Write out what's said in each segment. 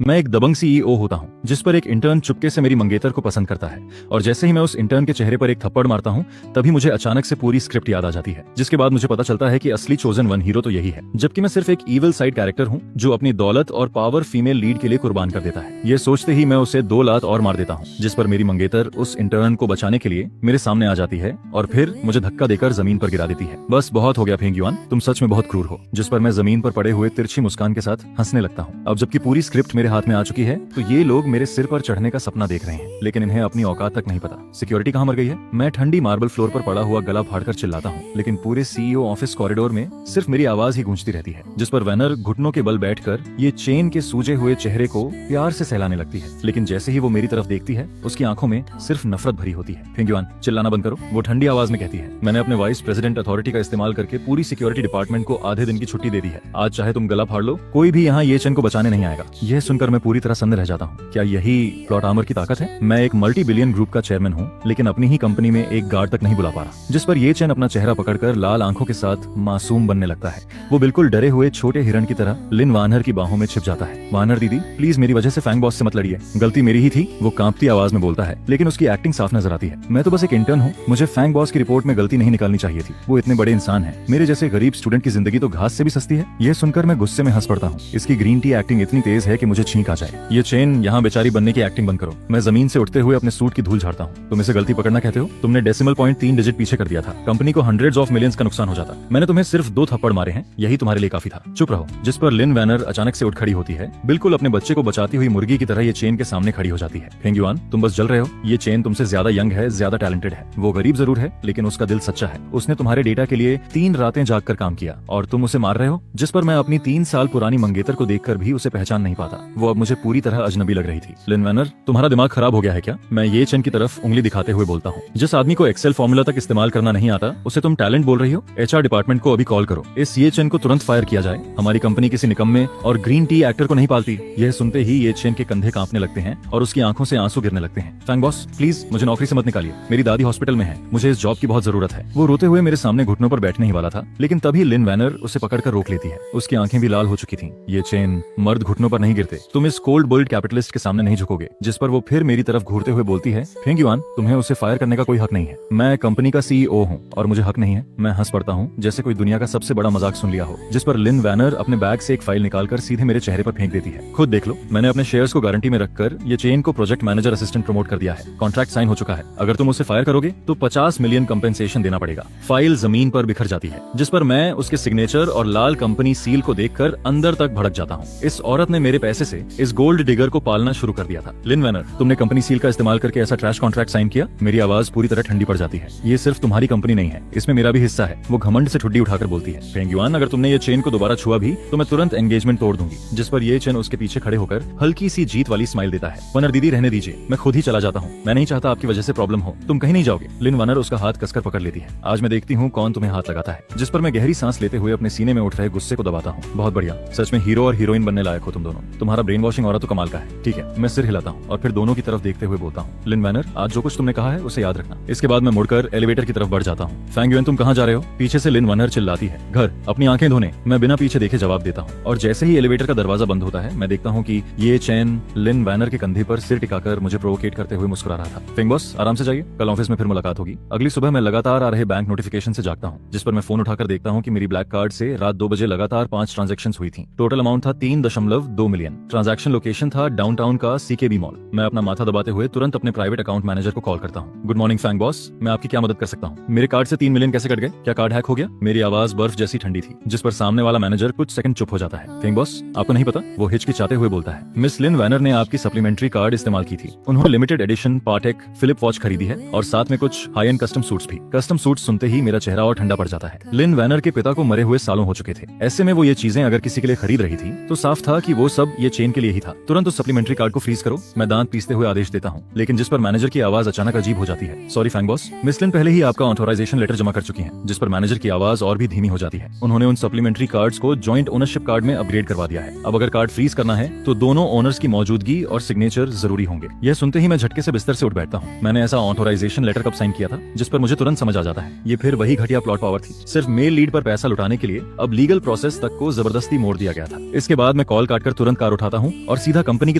मैं एक दबंग सीईओ होता हूँ जिस पर एक इंटर्न चुपके से मेरी मंगेतर को पसंद करता है, और जैसे ही मैं उस इंटर्न के चेहरे पर एक थप्पड़ मारता हूँ तभी मुझे अचानक से पूरी स्क्रिप्ट याद आ जाती है, जिसके बाद मुझे पता चलता है कि असली चोजन वन हीरो तो यही है, जबकि मैं सिर्फ एक ईविल साइड कैरेक्टर हूँ जो अपनी दौलत और पावर फीमेल लीड के लिए कुर्बान कर देता है। ये सोचते ही मैं उसे 2 लात और मार देता हूँ, जिस पर मेरी मंगेतर उस इंटर्न को बचाने के लिए मेरे सामने आ जाती है और फिर मुझे धक्का देकर जमीन पर गिरा देती है। बस बहुत हो गया फेंगयुआन, तुम सच में बहुत क्रूर हो। जिस पर मैं जमीन पर पड़े हुए तिरछी मुस्कान के साथ हंसने लगता हूँ। अब जबकि पूरी स्क्रिप्ट मेरे हाथ में आ चुकी है तो ये लोग मेरे सिर पर चढ़ने का सपना देख रहे हैं, लेकिन इन्हें अपनी औकात तक नहीं पता सिक्योरिटी कहाँ मर गई है। मैं ठंडी मार्बल फ्लोर पर पड़ा हुआ गला फाड़कर चिल्लाता हूँ, लेकिन पूरे सीईओ ऑफिस कॉरिडोर में सिर्फ मेरी आवाज ही गूंजती रहती है, जिस पर वैनर घुटनों के बल बैठकर ये चेन के सूजे हुए चेहरे को प्यार से सहलाने लगती है। लेकिन जैसे ही वो मेरी तरफ देखती है उसकी आंखों में सिर्फ नफरत भरी होती है। फेंगयुआन, चिल्लाना बंद करो, वो ठंडी आवाज में कहती है। मैंने अपने वाइस प्रेसिडेंट अथॉरिटी का इस्तेमाल करके पूरी सिक्योरिटी डिपार्टमेंट को आधे दिन की छुट्टी दे दी है। आज चाहे तुम गला फाड़ लो, कोई भी यहाँ ये चेन को बचाने नहीं आएगा। यह सुनकर मैं पूरी तरह सन्न रह जाता हूँ। क्या यही प्लॉट आर्मर की ताकत है? मैं एक मल्टी बिलियन ग्रुप का चेयरमैन हूँ, लेकिन अपनी ही कंपनी में एक गार्ड तक नहीं बुला पा रहा। जिस पर ये चेन अपना चेहरा पकड़कर लाल आंखों के साथ मासूम बनने लगता है। वो बिल्कुल डरे हुए छोटे हिरण की तरह लिन वानर की बाहों में छिप जाता है। वानर दीदी, प्लीज मेरी वजह से फैंग बॉस से मत लड़िए, गलती मेरी ही थी, वो कांपती आवाज में बोलता है, लेकिन उसकी एक्टिंग साफ नजर आती है। मैं तो बस एक इंटर्न हूँ, मुझे फैंग बॉस की रिपोर्ट में गलती नहीं निकालनी चाहिए थी। वो इतने बड़े इंसान है, मेरे जैसे गरीब स्टूडेंट की जिंदगी तो घास से भी सस्ती है। यह सुनकर मैं गुस्से में हंस पड़ता हूँ। इसकी ग्रीन टी एक्टिंग इतनी तेज है कि मुझे छींक आ जाए। ये चेन यहाँ बेचारी बनने की एक्टिंग बंद करो। मैं जमीन से उठते हुए अपने सूट की धूल झाड़ता हूँ। तुम इसे गलती पकड़ना कहते हो? तुमने डेसिमल पॉइंट 3 डिजिट पीछे कर दिया था, कंपनी को हंड्रेड्स ऑफ मिलियंस का नुकसान हो जाता। मैंने तुम्हें सिर्फ 2 थप्पड़ मारे हैं, यही तुम्हारे लिए काफी था, चुप रहो। जिस पर लिन वैनर अचानक से उठ खड़ी होती है, बिल्कुल अपने बच्चे को बचाती हुई मुर्गी की तरह ये चेन के सामने खड़ी हो जाती है। फेंगयुआन, तुम बस जल रहे हो। ये चेन तुमसे ज्यादा यंग है, ज्यादा टैलेंटेड है। वो गरीब जरूर है, लेकिन उसका दिल सच्चा है। उसने तुम्हारे डेटा के लिए 3 रातें जाग कर काम किया और तुम उसे मार रहे हो। जिस पर मैं अपनी 3 साल पुरानी मंगेतर को देखकर भी उसे पहचान नहीं पाता। वो अब मुझे पूरी तरह अजनबी लग रही थी। लिन वैनर, तुम्हारा दिमाग खराब हो गया है क्या? मैं ये चेन की तरफ उंगली दिखाते हुए बोलता हूँ। जिस आदमी को एक्सेल फॉर्मूला तक इस्तेमाल करना नहीं आता उसे तुम टैलेंट बोल रही हो? एचआर डिपार्टमेंट को अभी कॉल करो, इस ये चेन को तुरंत फायर किया जाए। हमारी कंपनी किसी निकम्मे और ग्रीन टी एक्टर को नहीं पालती। यह सुनते ही ये चेन के कंधे कांपने लगते हैं और उसकी आंखों से आंसू गिरने लगते हैं। फैंग बॉस, प्लीज मुझे नौकरी से मत निकालिए, मेरी दादी हॉस्पिटल में है, मुझे इस जॉब की बहुत जरूरत है। वो रोते हुए मेरे सामने घुटनों पर बैठने ही वाला था, लेकिन तभी लिन वैनर उसे पकड़कर रोक लेती है। उसकी आंखें भी लाल हो चुकी थीं। ये चेन, मर्द घुटनों पर नहीं गिरते, तुम इस कोल्ड बोल्ड कैपिटलिस्ट के सामने नहीं झुकोगे। जिस पर वो फिर मेरी तरफ घूरते हुए बोलती है, फेंगयुआन, तुम्हें उसे फायर करने का कोई हक नहीं है। मैं कंपनी का सीईओ हूँ और मुझे हक नहीं है। मैं हंस पड़ता हूँ जैसे कोई दुनिया का सबसे बड़ा मजाक सुन लिया हो। जिस पर लिन वैनर अपने बैग से एक फाइल निकालकर सीधे मेरे चेहरे पर फेंक देती है। खुद देख लो, मैंने अपने शेयर्स को गारंटी में रखकर ये चेन को प्रोजेक्ट मैनेजर असिस्टेंट प्रमोट कर दिया है। कॉन्ट्रैक्ट साइन हो चुका है। अगर तुम उसे फायर करोगे तो 50 मिलियन कंपेंसेशन देना पड़ेगा। फाइल जमीन पर बिखर जाती है, जिस पर मैं उसके सिग्नेचर और लाल कंपनी सील को देखकर अंदर तक भड़क जाता हूँ। इस औरत ने मेरे पैसे से इस गोल्ड डिगर को पालना शुरू कर दिया था। लिन वैनर, तुमने कंपनी सील का इस्तेमाल करके ऐसा ट्रैश कॉन्ट्रैक्ट साइन किया। मेरी आवाज पूरी तरह ठंडी पड़ जाती है। ये सिर्फ तुम्हारी कंपनी नहीं है, इसमें मेरा भी हिस्सा है। वो घमंड से ठुड्डी उठाकर बोलती है, फेंगयुआन, अगर तुमने ये चेन को दोबारा छुआ भी तो मैं तुरंत एंगेजमेंट तोड़ दूंगी। जिस पर ये चेन उसके पीछे खड़े होकर हल्की सी जीत वाली स्माइल देता है। वनर दीदी, रहने दीजिए, मैं खुद ही चला जाता हूँ। मैं नहीं चाहता आपकी वजह से प्रॉब्लम हो। तुम कहीं नहीं जाओगे। लिन वनर उसका हाथ कसकर पकड़ लेती है। आज मैं देखती हूँ कौन तुम्हें हाथ लगाता है। जिस पर मैं गहरी सांस लेते हुए अपने सीने में उठ रहे गुस्से को दबाता हूँ। बहुत बढ़िया, सच में हीरो और हीरोइन बनने लायक हो तुम दोनों। तुम्हारा ब्रेन वॉशिंग औरत तो कमाल का है। ठीक है, मैं सिर हिलाता हूँ और फिर दोनों की तरफ देखते हुए बोलता हूँ, लिन वैनर, आज जो कुछ तुमने कहा है उसे याद रखना। इसके बाद मैं मुड़कर एलिवेटर की तरफ बढ़ जाता हूँ। फेंगयुआन, तुम कहाँ जा रहे हो? पीछे से लिन वैनर चिल्लाती है। घर, अपनी आंखें धोने। मैं बिना पीछे देखे जवाब देता हूँ और जैसे ही एलिवेटर का दरवाजा बंद होता है मैं देखता हूँ कि ये चैन लिन वैनर के कंधे पर सिर टिकाकर मुझे प्रोवोकेट करते हुए मुस्कुरा रहा था। फेंग बॉस, आराम से जाइए, कल ऑफिस में फिर मुलाकात होगी। अगली सुबह मैं लगातार आ रहे बैंक नोटिफिकेशन से जागता हूँ, जिस पर मैं फोन उठाकर देखता हूँ कि मेरी ब्लैक कार्ड से रात 2 बजे लगातार 5 ट्रांजैक्शंस हुई थी। टोटल अमाउंट था 3.2 मिलियन। ट्रांजैक्शन लोकेशन था डाउनटाउन का सीकेबी मॉल। मैं अपना माथा दबाते हुए तुरंत अपने प्राइवेट अकाउंट मैनेजर को कॉल करता हूँ। गुड मॉर्निंग फैंग बॉस, मैं आपकी क्या मदद कर सकता हूँ? मेरे कार्ड से 3 मिलियन कैसे कट गए? क्या कार्ड हैक हो गया? मेरी आवाज बर्फ जैसी ठंडी थी। जिस पर सामने वाला मैनेजर कुछ सेकंड चुप हो जाता है। फेंग बॉस, आपको नहीं पता? वो हिचकिचाते हुए बोलता है, मिस लिन वैनर ने आपकी सप्लीमेंट्री कार्ड इस्तेमाल की थी। उन्होंने लिमिटेड एडिशन पाटेक फिलिप वॉच खरीदी है और साथ में कुछ हाई एंड कस्टम सूट्स भी। कस्टम सूट्स सुनते ही मेरा चेहरा और ठंडा पड़ जाता है। लिन वैनर के पिता को मरे हुए सालों हो चुके थे। ऐसे में वो ये चीजें अगर किसी के लिए खरीद रही थी तो साफ था कि वो सब ये चेन के लिए ही था। तुरंत उस सप्लीमेंट्री कार्ड को फ्रीज करो, मैं दांत पीसते हुए आदेश देता हूँ। लेकिन जिस पर मैनेजर की आवाज अचानक अजीब हो जाती है। सॉरी फैंग बॉस, मिस लिन पहले ही आपका ऑथराइजेशन लेटर जमा कर चुकी हैं। जिस पर मैनेजर की आवाज और भी धीमी हो जाती है। उन्होंने उन सप्लीमेंट्री कार्ड्स को जॉइंट ओनरशिप कार्ड में अपग्रेड करवा दिया है। अब अगर कार्ड फ्रीज करना है तो दोनों ओनर्स की मौजूदगी और सिग्नेचर जरूरी होंगे। यह सुनते ही मैं झटके से बिस्तर से उठ बैठता हूँ। मैंने ऐसा ऑथराइजेशन लेटर कब साइन किया था? जिस पर मुझे तुरंत समझ आ जाता है ये फिर वही घटिया प्लॉट पावर थी। सिर्फ मेल लीड पर पैसा लुटाने के लिए अब लीगल प्रोसेस तक को जबरदस्ती मोड़ दिया गया था। इसके बाद मैं कॉल काटकर तुरंत कार उठाता उठाता हूँ और सीधा कंपनी की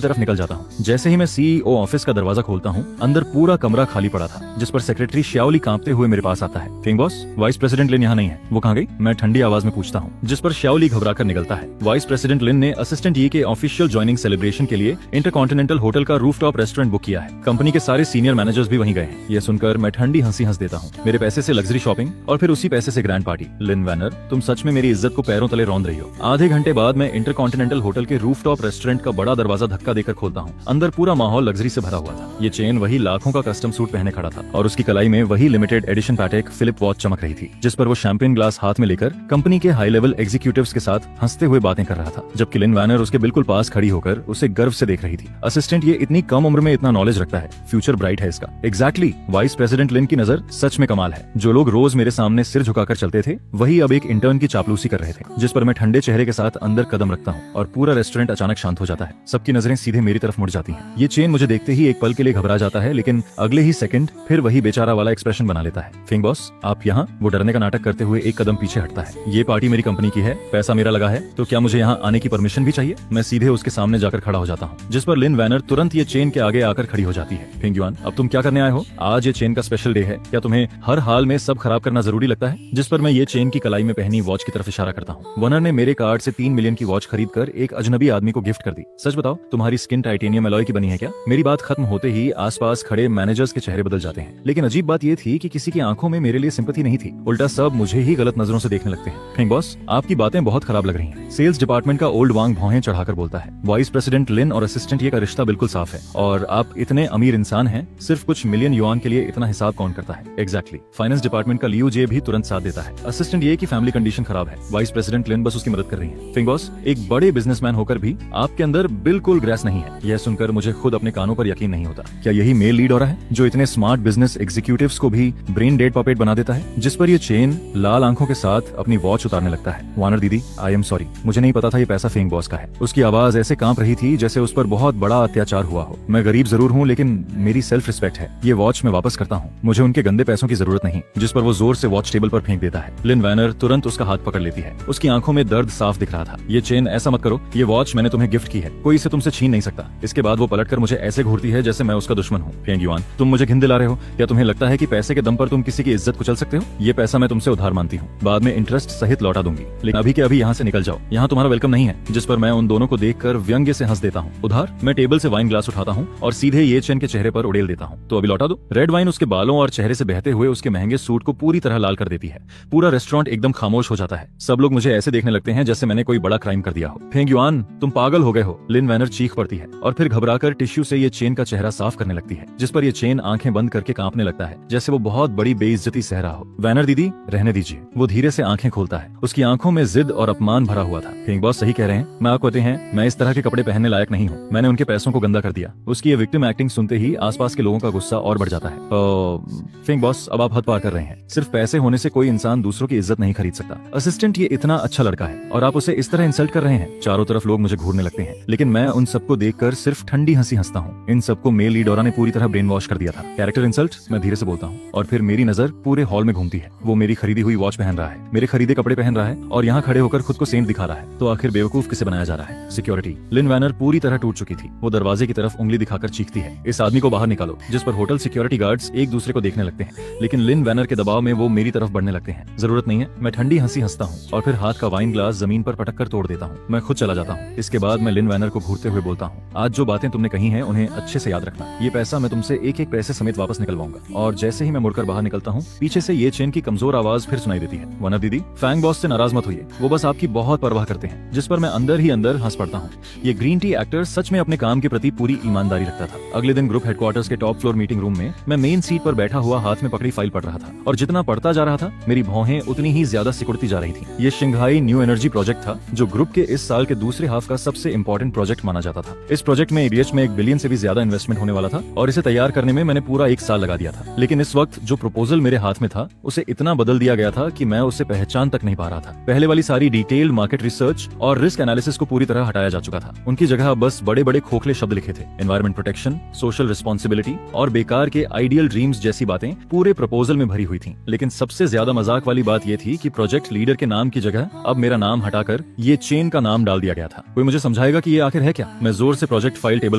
तरफ निकल जाता हूँ। जैसे ही मैं CEO ऑफिस का दरवाजा खोलता हूँ, अंदर पूरा कमरा खाली पड़ा था, जिस पर सेक्रेटरी श्याओली कांपते हुए मेरे पास आता है। फिंग बॉस, वाइस प्रेसिडेंट लिन यहाँ नहीं है, वो कहाँ गई? मैं ठंडी आवाज में पूछता हूँ, जिस पर श्याओली घबराकर निकलता है। वाइस प्रेसिडेंट लिन ने असिस्टेंट ये के ऑफिशियल ज्वाइनिंग सेलिब्रेशन के लिए इंटरकॉन्टिनेंटल होटल का रूफटॉप रेस्टोरेंट बुक किया है। कंपनी के सारे सीनियर मैनेजर्स भी वहीं गए हैं। ये सुनकर मैं ठंडी हंसी हंस देता हूँ। मेरे पैसे से लग्जरी शॉपिंग और फिर उसी पैसे से ग्रैंड पार्टी। लिन वैनर, तुम सच में मेरी इज्जत को पैरों तले रौंद रही हो। आधे घंटे बाद मैं इंटरकॉन्टिनेंटल होटल के रूफटॉप रेस्टोरेंट का बड़ा दरवाजा धक्का देकर खोलता हूँ। अंदर पूरा माहौल लग्जरी से भरा हुआ था। ये चेन वही लाखों का कस्टम सूट पहने खड़ा था और उसकी कलाई में वही limited edition Patek Philippe watch चमक रही थी, जिस पर वो शैंपेन ग्लास हाथ में लेकर कंपनी के हाई लेवल एग्जीक्यूटिव्स के साथ हंसते हुए बातें कर रहा था, जबकि लिन वैनर उसके बिल्कुल पास खड़ी होकर उसे गर्व से देख रही थी। असिस्टेंट ये इतनी कम उम्र में इतना नॉलेज रखता है, फ्यूचर ब्राइट है इसका। एग्जैक्टली, वाइस प्रेसिडेंट लिन की नजर सच में कमाल है। जो लोग रोज मेरे सामने सिर झुकाकर चलते थे, वही अब एक इंटर्न की चापलूसी कर रहे थे, जिस पर मैं ठंडे चेहरे के साथ अंदर कदम रखता हूँ और पूरा रेस्टोरेंट अचानक शांत हो जाता है। सबकी नजरें सीधे मेरी तरफ मुड़ जाती हैं। ये चेन मुझे देखते ही एक पल के लिए घबरा जाता है, लेकिन अगले ही सेकंड फिर वही बेचारा वाला एक्सप्रेशन बना लेता है। फिंग बॉस, आप यहाँ? वो डरने का नाटक करते हुए एक कदम पीछे हटता है। ये पार्टी मेरी कंपनी की है, पैसा मेरा लगा है, तो क्या मुझे यहाँ आने की परमिशन भी चाहिए? मैं सीधे उसके सामने जाकर खड़ा हो जाता हूँ, जिस पर लिन वैनर तुरंत ये चेन के आगे आकर खड़ी हो जाती है। फिंग युआन, अब तुम क्या करने आए हो? आज ये चेन का स्पेशल डे है, क्या तुम्हें हर हाल में सब खराब करना जरूरी लगता है? जिस पर मैं ये चेन की कलाई में पहनी वॉच की तरफ इशारा करता हूँ। वनर ने मेरे कार्ड से 3 मिलियन की वॉच खरीद कर एक अजनबी आदमी को गिफ्ट कर दी। सच बताओ, तुम्हारी स्किन टाइटेनियम एलॉय की बनी है क्या? मेरी बात खत्म होते ही आसपास खड़े मैनेजर्स के चेहरे बदल जाते हैं, लेकिन अजीब बात ये थी कि किसी की आंखों में मेरे लिए सिंपैथी नहीं थी। उल्टा सब मुझे ही गलत नजरों से देखने लगते हैं। फिंग बॉस, आपकी बातें बहुत खराब लग रही हैं। सेल्स डिपार्टमेंट का ओल्ड वांग भौहें चढ़ाकर बोलता है। वाइस प्रेसिडेंट लिन और असिस्टेंट ये का रिश्ता बिल्कुल साफ है, और आप इतने अमीर इंसान हैं, सिर्फ कुछ मिलियन युआन के लिए इतना हिसाब कौन करता है? एग्जैक्टली, फाइनेंस डिपार्टमेंट का लियू जे भी तुरंत साथ देता है। असिस्टेंट ये की फैमिली कंडीशन खराब है, वाइस प्रेसिडेंट लिन बस उसकी मदद कर रही है। फिंग बॉस, एक बड़े बिजनेसमैन होकर भी आपके अंदर बिल्कुल ग्रेस नहीं है। यह सुनकर मुझे खुद अपने कानों पर यकीन नहीं होता। क्या यही मेल लीड हो रहा है, जो इतने स्मार्ट बिजनेस एग्जीक्यूटिव्स को भी ब्रेन डेड पपेट बना देता है? जिस पर ये चेन लाल आंखों के साथ अपनी वॉच उतारने लगता है। वानर दीदी, आई एम सॉरी, मुझे नहीं पता था ये पैसा फिंग बॉस का है। उसकी आवाज ऐसे कांप रही थी जैसे उस पर बहुत बड़ा अत्याचार हुआ हो। मैं गरीब जरूर हूँ, लेकिन मेरी सेल्फ रिस्पेक्ट है। ये वॉच मैं वापस करता हूँ, मुझे उनके गंदे पैसों की जरूरत नहीं। जिस पर वो जोर से वॉच टेबल पर फेंक देता है। लिन वैनर तुरंत उसका हाथ पकड़ लेती है। उसकी आंखों में दर्द साफ दिख रहा था। ये चेन, ऐसा मत करो, ये वॉच मैंने तुम्हें गिफ्ट की है, कोई इसे तुमसे छीन नहीं सकता। इसके बाद वो पलटकर मुझे ऐसे घूरती है जैसे मैं उसका दुश्मन हूँ। फिंग युआन, तुम मुझे घिन दिला रहे हो? क्या तुम्हें लगता है कि पैसे के दम पर तुम किसी की इज्जत कुचल सकते हो? ये पैसा मैं तुमसे उधार मानती हूँ, बाद में इंटरेस्ट सहित लौटा दूंगी, लेकिन अभी के अभी यहाँ से निकल जाओ, यहाँ तुम्हारा वेलकम नहीं है। जिस पर मैं उन दोनों को देखकर व्यंग्य से हंस देता हूँ। उधार? मैं टेबल से वाइन ग्लास उठाता हूँ और सीधे ये चेन के चेहरे पर उड़ेल देता हूँ। तो अभी लौटा दो। रेड वाइन उसके बालों और चेहरे से बहते हुए उसके महंगे सूट को पूरी तरह लाल कर देती है। पूरा रेस्टोरेंट एकदम खामोश हो जाता है। सब लोग मुझे ऐसे देखने लगते हैं जैसे मैंने कोई बड़ा क्राइम कर दिया हो। फिंग युआन, तुम पागल हो गए हो, लिन वैनर चीख पड़ती है और फिर घबराकर टिश्यू से ये चेन का चेहरा साफ करने लगती है, जिस पर ये चेन आंखें बंद करके कांपने लगता है जैसे वो बहुत बड़ी बेइज्जती सह रहा हो। वैनर दीदी, रहने दीजिए। वो धीरे से आंखें खोलता है। उसकी आंखों में जिद और अपमान भरा हुआ था। फिंग बॉस सही कह रहे हैं, मैं आपको कहते हैं, मैं इस तरह के कपड़े पहनने लायक नहीं हूँ। मैंने उनके पैसों को गंदा कर दिया। उसकी ये विक्टिम एक्टिंग सुनते ही आसपास के लोगों का गुस्सा और बढ़ जाता है। फिंग बॉस, अब आप हद पार कर रहे हैं। सिर्फ पैसे होने से कोई इंसान दूसरों की इज्जत नहीं खरीद सकता। असिस्टेंट ये इतना अच्छा लड़का है और आप उसे इस तरह इंसल्ट कर रहे हैं। चारों तरफ लोग मुझे घूरने लगते हैं, लेकिन मैं उन सबको देखकर सिर्फ ठंडी हंसी हंसता हूँ। इन सबको मेल लीडोरा ने पूरी तरह ब्रेन वॉश कर दिया था। कैरेक्टर इंसल्ट, मैं धीरे से बोलता हूँ और फिर मेरी नजर पूरे हॉल में घूमती है। वो मेरी खरीदी हुई वॉच पहन रहा है, मेरे खरीदे कपड़े पहन रहा है और यहाँ खड़े होकर खुद को सेंट दिखा रहा है। तो आखिर बेवकूफ किसे बनाया जा रहा है? सिक्योरिटी। लिन वैनर पूरी तरह टूट चुकी थी। वो दरवाजे की तरफ उंगली दिखाकर चीखती है, इस आदमी को बाहर निकालो। जिस पर होटल सिक्योरिटी गार्ड्स एक दूसरे को देखने लगते हैं, लेकिन लिन वैनर के दबाव में वो मेरी तरफ बढ़ने लगते हैं। जरूरत नहीं है, मैं ठंडी हंसी हंसता हूँ और फिर हाथ का वाइन ग्लास जमीन पर पटक कर तोड़ देता हूँ। मैं खुद चला जाता हूँ। इसके बाद मैं लिन वैनर को घूरते हुए बोलता हूँ, आज जो बातें तुमने कही हैं उन्हें अच्छे से याद रखना। ये पैसा मैं तुमसे एक एक पैसे समेत वापस निकलवाऊंगा। और जैसे ही मैं मुड़कर बाहर निकलता हूँ, पीछे से ये चेन की कमजोर आवाज फिर सुनाई देती है। वनर दीदी, फैंग बॉस से नाराज मत होइए, वो बस आपकी बहुत परवाह करते हैं। जिस पर मैं अंदर ही अंदर हंस पड़ता हूँ। ये ग्रीन टी एक्टर सच में अपने काम के प्रति पूरी ईमानदारी रखता था। अगले दिन ग्रुप हेडक्वार्टर्स के टॉप फ्लोर मीटिंग रूम में मैं मेन सीट पर बैठा हुआ हाथ में पकड़ी फाइल पढ़ रहा था, और जितना पढ़ता जा रहा था मेरी भौहें उतनी ही ज्यादा सिकुड़ती जा रही थी। ये शंघाई न्यू एनर्जी प्रोजेक्ट था, जो ग्रुप के इस साल के दूसरे हाफ का सबसे इंपॉर्टेंट प्रोजेक्ट माना जाता था। इस प्रोजेक्ट में ABH में 1 बिलियन से भी ज्यादा इन्वेस्टमेंट होने वाला था और इसे तैयार करने में मैंने पूरा 1 साल लगा दिया था। लेकिन इस वक्त जो प्रपोजल मेरे हाथ में था उसे इतना बदल दिया गया था कि मैं उसे पहचान तक नहीं पा रहा था। पहले वाली सारी डिटेल्ड मार्केट रिसर्च और रिस्क एनालिसिस को पूरी तरह हटाया जा चुका था। उनकी जगह बस बड़े बड़े खोखले शब्द लिखे थे। एनवायरमेंट प्रोटेक्शन, सोशल रिस्पॉन्सिबिलिटी और बेकार के आइडियल ड्रीम्स जैसी बातें पूरे प्रपोजल में भरी हुई थी। लेकिन सबसे ज्यादा मजाक वाली बात यह थी कि प्रोजेक्ट लीडर के नाम की जगह अब मेरा नाम हटाकर ये चेन का नाम डाल दिया गया था। कोई मुझे समझाएगा कि ये आखिर है क्या। मैं जोर से प्रोजेक्ट फाइल टेबल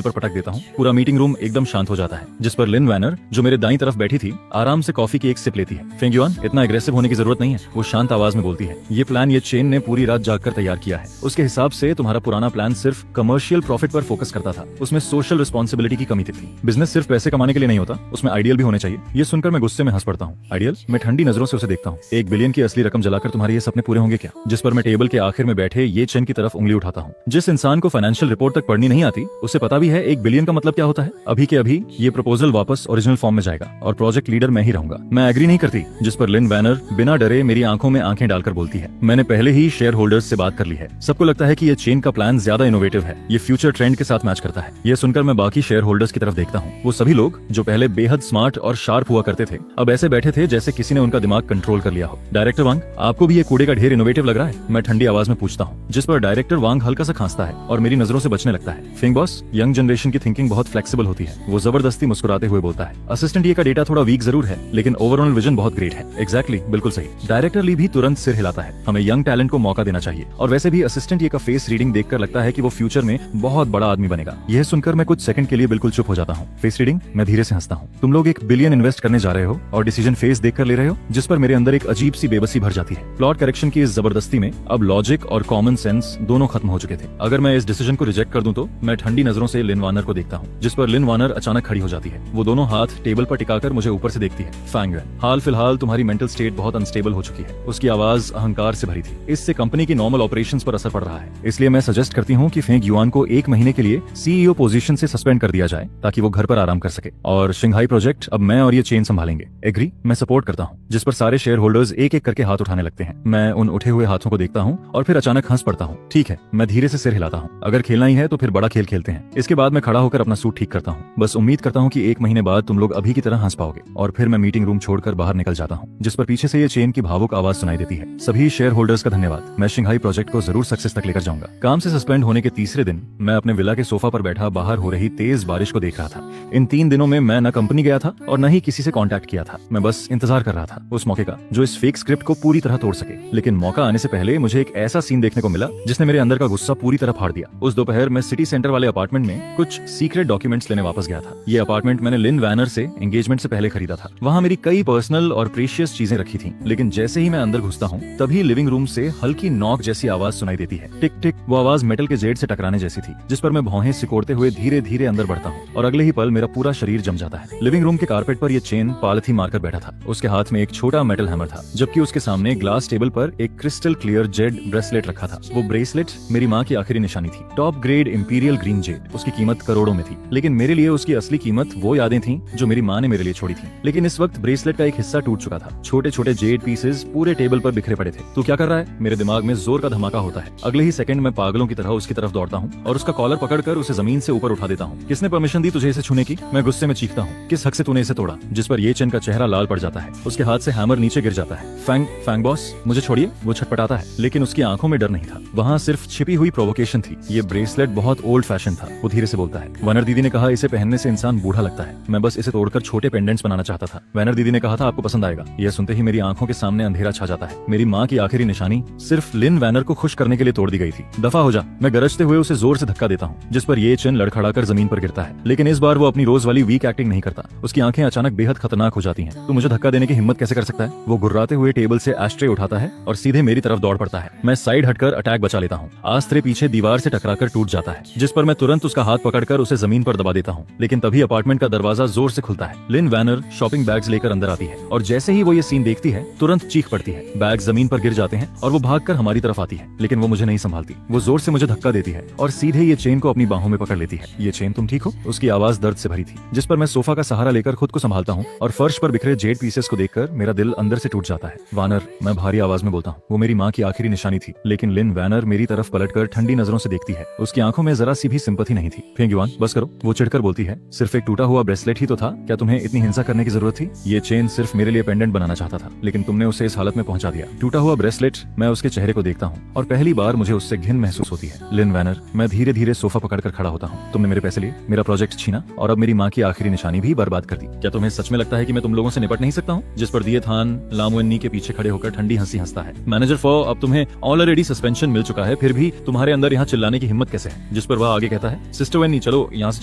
पर पटक देता हूँ। पूरा मीटिंग रूम एकदम शांत हो जाता है, जिस पर लिन वैनर जो मेरे दाईं तरफ बैठी थी आराम से कॉफी की एक सिप लेती है। फेंग युआन, इतना एग्रेसिव होने की जरूरत नहीं है, वो शांत आवाज में बोलती है। ये प्लान ये चेन ने पूरी रात जागकर तैयार किया है। उसके हिसाब से तुम्हारा पुराना प्लान सिर्फ कमर्शियल प्रॉफिट पर फोकस करता था, उसमें सोशल रिस्पॉन्सिबिलिटी की कमी थी। बिजनेस सिर्फ पैसे कमाने के लिए नहीं होता, उसमें आइडियल भी होने चाहिए। ये सुनकर मैं गुस्से में हंस पड़ता हूँ। आइडियल? मैं ठंडी नजरों से उसे देखता हूँ। 1 बिलियन की असली रकम जलाकर तुम्हारे ये सपने पूरे होंगे क्या? जिस पर मैं टेबल के आखिर में बैठे ये चेन की तरफ उंगली उठाता हूँ। जिस इंसान को फाइनेंशियल रिपोर्ट तक पढ़नी नहीं आती उसे पता भी है 1 बिलियन का मतलब क्या होता है। अभी के अभी ये प्रपोजल वापस ओरिजिनल फॉर्म में जाएगा और प्रोजेक्ट लीडर मैं ही रहूंगा। मैं एग्री नहीं करती। जिस पर लिन वैनर बिना डरे मेरी आंखों में आंखें डालकर बोलती है, मैंने पहले ही शेयर होल्डर्स से बात कर ली है। सबको लगता है कि ये चेन का प्लान ज्यादा इनोवेटिव है, ये फ्यूचर ट्रेंड के साथ मैच करता है। ये सुनकर मैं बाकी शेयर होल्डर्स की तरफ देखता हूँ। वो सभी लोग जो पहले बेहद स्मार्ट और शार्प हुआ करते थे अब ऐसे बैठे थे जैसे किसी ने उनका दिमाग कंट्रोल कर लिया हो। डायरेक्टर वांग, आपको भी ये कूड़े का ढेर इनोवेटिव लग रहा है? मैं ठंडी आवाज में पूछता हूँ। जिस पर डायरेक्टर वांग हल्का सा खांसता है और मेरी नजरों से बचने लगता है। फिंग बॉस, यंग जनरेशन की थिंकिंग बहुत फ्लेक्सिबल होती है। वो जबरदस्ती मुस्कुराते हुए बोलता है, असिस्टेंट ये का डेटा थोड़ा वीक जरूर है लेकिन ओवरऑल विजन बहुत ग्रेट है। एग्जैक्टली, बिल्कुल सही। डायरेक्टर ली भी तुरंत सिर हिलाता है। हमें यंग टैलेंट को मौका देना चाहिए। और वैसे भी असिस्टेंट ये का फेस रीडिंग देखकर लगता है कि वो फ्यूचर में बहुत बड़ा आदमी बनेगा। यह सुनकर मैं कुछ सेकंड के लिए बिल्कुल चुप हो जाता हूँ। Face reading? मैं धीरे से हंसता हूँ। तुम लोग 1 बिलियन इन्वेस्ट करने जा रहे हो और डिसीजन फेस देखकर ले रहे हो? जिस पर मेरे अंदर एक अजीब सी बेबसी भर जाती है। प्लॉट करेक्शन की इस जबरदस्ती में अब लॉजिक और कॉमन सेंस दोनों खत्म हो चुके थे। अगर मैं इस डिसीजन को रिजेक्ट कर दूं तो मैं ठंडी नजरों से लिन वानर को देखता हूँ। जिस पर लिन वानर अचानक खड़ी हो जाती है। वो दोनों हाथ टेबल पर टिकाकर मुझे ऊपर से देखती है। फैंग युआन, हाल फिलहाल तुम्हारी मेंटल स्टेट बहुत अनस्टेबल हो चुकी है। उसकी आवाज अहंकार से भरी थी। इससे कंपनी की नॉर्मल ऑपरेशंस पर असर पड़ रहा है। इसलिए मैं सजेस्ट करती हूँ कि फेंग युआन को 1 महीने के लिए सीईओ पोजीशन से सस्पेंड कर दिया जाए ताकि वो घर पर आराम कर सके। और शंघाई प्रोजेक्ट अब मैं और ये चेन संभालेंगे। एग्री? मैं सपोर्ट करता हूँ। जिस पर सारे शेयर होल्डर्स एक एक करके हाथ उठाने लगते हैं। मैं उन उठे हुए हाथों को देखता हूँ और फिर अचानक हंस पड़ता हूँ। ठीक है, मैं धीरे से सिर हिलाता हूँ। अगर खेलना ही है तो फिर बड़ा खेल खेलते हैं। इसके बाद मैं खड़ा होकर अपना सूट ठीक करता हूँ। बस उम्मीद करता हूँ कि 1 महीने बाद तुम लोग अभी की तरह हंस पाओगे। और फिर मैं मीटिंग रूम छोड़कर बाहर निकल जाता हूँ। जिस पर पीछे से ये चेन की भावुक आवाज सुनाई देती है, सभी शेयर होल्डर्स का धन्यवाद। मैं शंघाई प्रोजेक्ट को जरूर सक्सेस तक लेकर जाऊंगा। काम से सस्पेंड होने के तीसरे दिन मैं अपने विला के सोफा पर बैठा बाहर हो रही तेज बारिश को देख रहा था। इन 3 दिनों में मैं न कंपनी गया था और न ही किसी से कांटेक्ट किया था। मैं बस इंतजार कर रहा था उस मौके का जो इस फेक स्क्रिप्ट को पूरी तरह तोड़ सके। लेकिन मौका आने से पहले मुझे एक ऐसा सीन देखने को मिला जिसने मेरे अंदर का गुस्सा पूरी तरह फाड़ दिया। उस दोपहर मैं सिटी सेंटर वाले अपार्टमेंट में कुछ सीक्रेट डॉक्यूमेंट्स लेने वापस गया था। ये अपार्टमेंट मैंने लिन वैनर से एंगेजमेंट से पहले खरीदा था। वहाँ मेरी कई पर्सनल और प्रीशियस चीजें रखी थी। लेकिन जैसे ही मैं अंदर घुसता हूँ तभी लिविंग रूम से हल्की नॉक जैसी आवाज सुनाई देती है। टिक टिक। वो आवाज मेटल के जेड से टकराने जैसी थी। जिस पर मैं भौहें सिकोड़ते हुए धीरे धीरे अंदर बढ़ता हूँ और अगले ही पल मेरा पूरा शरीर जम जाता है। लिविंग रूम के कारपेट पर ये चेन पालथी मारकर बैठा था। उसके हाथ में एक छोटा मेटल हैमर था, जबकि उसके सामने ग्लास टेबल पर एक क्रिस्टल क्लियर जेड ब्रेसलेट रखा था। वो ब्रेसलेट मेरी माँ की आखिरी निशानी थी। Top grade imperial green Z. उसकी कीमत करोड़ों में थी, लेकिन मेरे लिए उसकी असली कीमत वो यादें थी जो मेरी माँ ने मेरे लिए छोड़ी थी। लेकिन इस वक्त ब्रेसलेट का एक हिस्सा टूट चुका था। छोटे छोटे जेड पीसेस पूरे टेबल पर बिखरे पड़े थे। तू क्या कर रहा है? मेरे दिमाग में जोर का धमाका होता है। अगले ही सेकंड में पागलों की तरह उसकी तरफ दौड़ता हूँ और उसका कॉलर पकड़कर उसे जमीन से ऊपर उठा देता हूँ। किसने परमिशन दी तुझे इसे छूने की? मैं गुस्से में चीखता हूँ। किस हक से तूने इसे तोड़ा? जिस पर ये चेन का चेहरा लाल पड़ जाता है। उसके हाथ से हैमर नीचे गिर जाता है। फैंग बॉस, मुझे छोड़िए। वो छटपटाता है, लेकिन उसकी आंखों में डर नहीं था। वहाँ सिर्फ छिपी हुई प्रोवोकेशन थी। ये ब्रेसलेट बहुत ओल्ड फैशन था। वो धीरे से बोलता है, वनर दीदी ने कहा इसे पहनने से इंसान बूढ़ा लगता है। मैं बस इसे तोड़कर छोटे पेंडेंट्स बनाना चाहता था। वनर दीदी ने कहा था आपको पसंद आएगा। यह सुनते ही मेरी आंखों के सामने अंधेरा छा जाता है। मेरी माँ की आखिरी निशानी सिर्फ लिन वैनर को खुश करने के लिए तोड़ दी गई थी। दफा हो जा। मैं गरजते हुए उसे जोर से धक्का देता हूँ, जिस पर ये चेन लड़खड़ाकर जमीन पर गिरता है। लेकिन इस बार वो अपनी रोज वाली वीक एक्टिंग नहीं करता। उसकी आंखें अचानक बेहद खतरनाक हो जाती हैं। तो मुझे धक्का देने की हिम्मत कैसे कर सकता है? वो गुर्राते हुए टेबल से एस्ट्रे उठाता है और सीधे मेरी तरफ दौड़ पड़ता है। मैं साइड हटकर अटैक बचा लेता हूँ। आस्त्रे पीछे दीवार से टकराकर टूट जाता है, जिस पर मैं तुरंत उसका हाथ पकड़कर उसे जमीन पर दबा देता हूँ। लेकिन तभी अपार्टमेंट का दरवाजा जोर से खुलता है। लिन वैनर शॉपिंग बैग्स लेकर अंदर आती है और जैसे ही वो ये सीन देखती है तुरंत चीख पड़ती है। बैग जमीन पर गिर जाते हैं और वो भागकर हमारी तरफ आती है, लेकिन वो मुझे नहीं संभालती। वो जोर से मुझे धक्का देती है और सीधे ये चेन को अपनी बाहों में पकड़ लेती है। ये चेन, तुम ठीक हो? उसकी आवाज दर्द से भरी थी। जिस पर मैं सोफा का सहारा लेकर खुद को संभालता हूँ और फर्श पर बिखरे जेड पीसेस को देखकर मेरा दिल अंदर से टूट जाता है। वानर, मैं भारी आवाज में बोलता हूँ। वो मेरी माँ की आखिरी निशानी थी। लेकिन लिन वैनर मेरी तरफ पलटकर ठंडी नजरों से देखती है। उसकी आंखों में जरा सी भी सिंपैथी नहीं थी। फेंग युआन, बस करो। वो चिढ़कर बोलती है, सिर्फ एक टूटा हुआ ब्रेसलेट ही तो था, क्या तुम्हें इतनी हिंसा करने की जरूरत थी? ये चेन सिर्फ मेरे लिए पेंडेंट बनाना चाहता था, लेकिन तुमने उसे इस हालत में पहुंचा दिया। टूटा हुआ ब्रेसलेट। मैं उसके चेहरे को देखता हूँ और पहली बार मुझे उससे घिन महसूस होती है। लिन वैनर, मैं धीरे धीरे सोफा पकड़कर खड़ा होता हूँ। तुमने मेरे पैसे लिए, मेरा प्रोजेक्ट छीना और अब मेरी माँ की आखिरी निशानी भी बर्बाद कर दी। क्या तुम्हें सच में लगता है कि मैं तुम लोगों से निपट नहीं सकता हूँ? जिस पर दिए थान लामुन्नी के पीछे खड़े होकर ठंडी हंसी हंसता है। मैनेजर फॉ, अब तुम्हें ऑलरेडी सस्पेंशन मिल चुका है, फिर भी तुम्हारे अंदर यहाँ यहाँ चिल्लाने की हिम्मत कैसे है? जिस पर वह आगे कहता है, सिस्टर वेन्नी चलो यहाँ से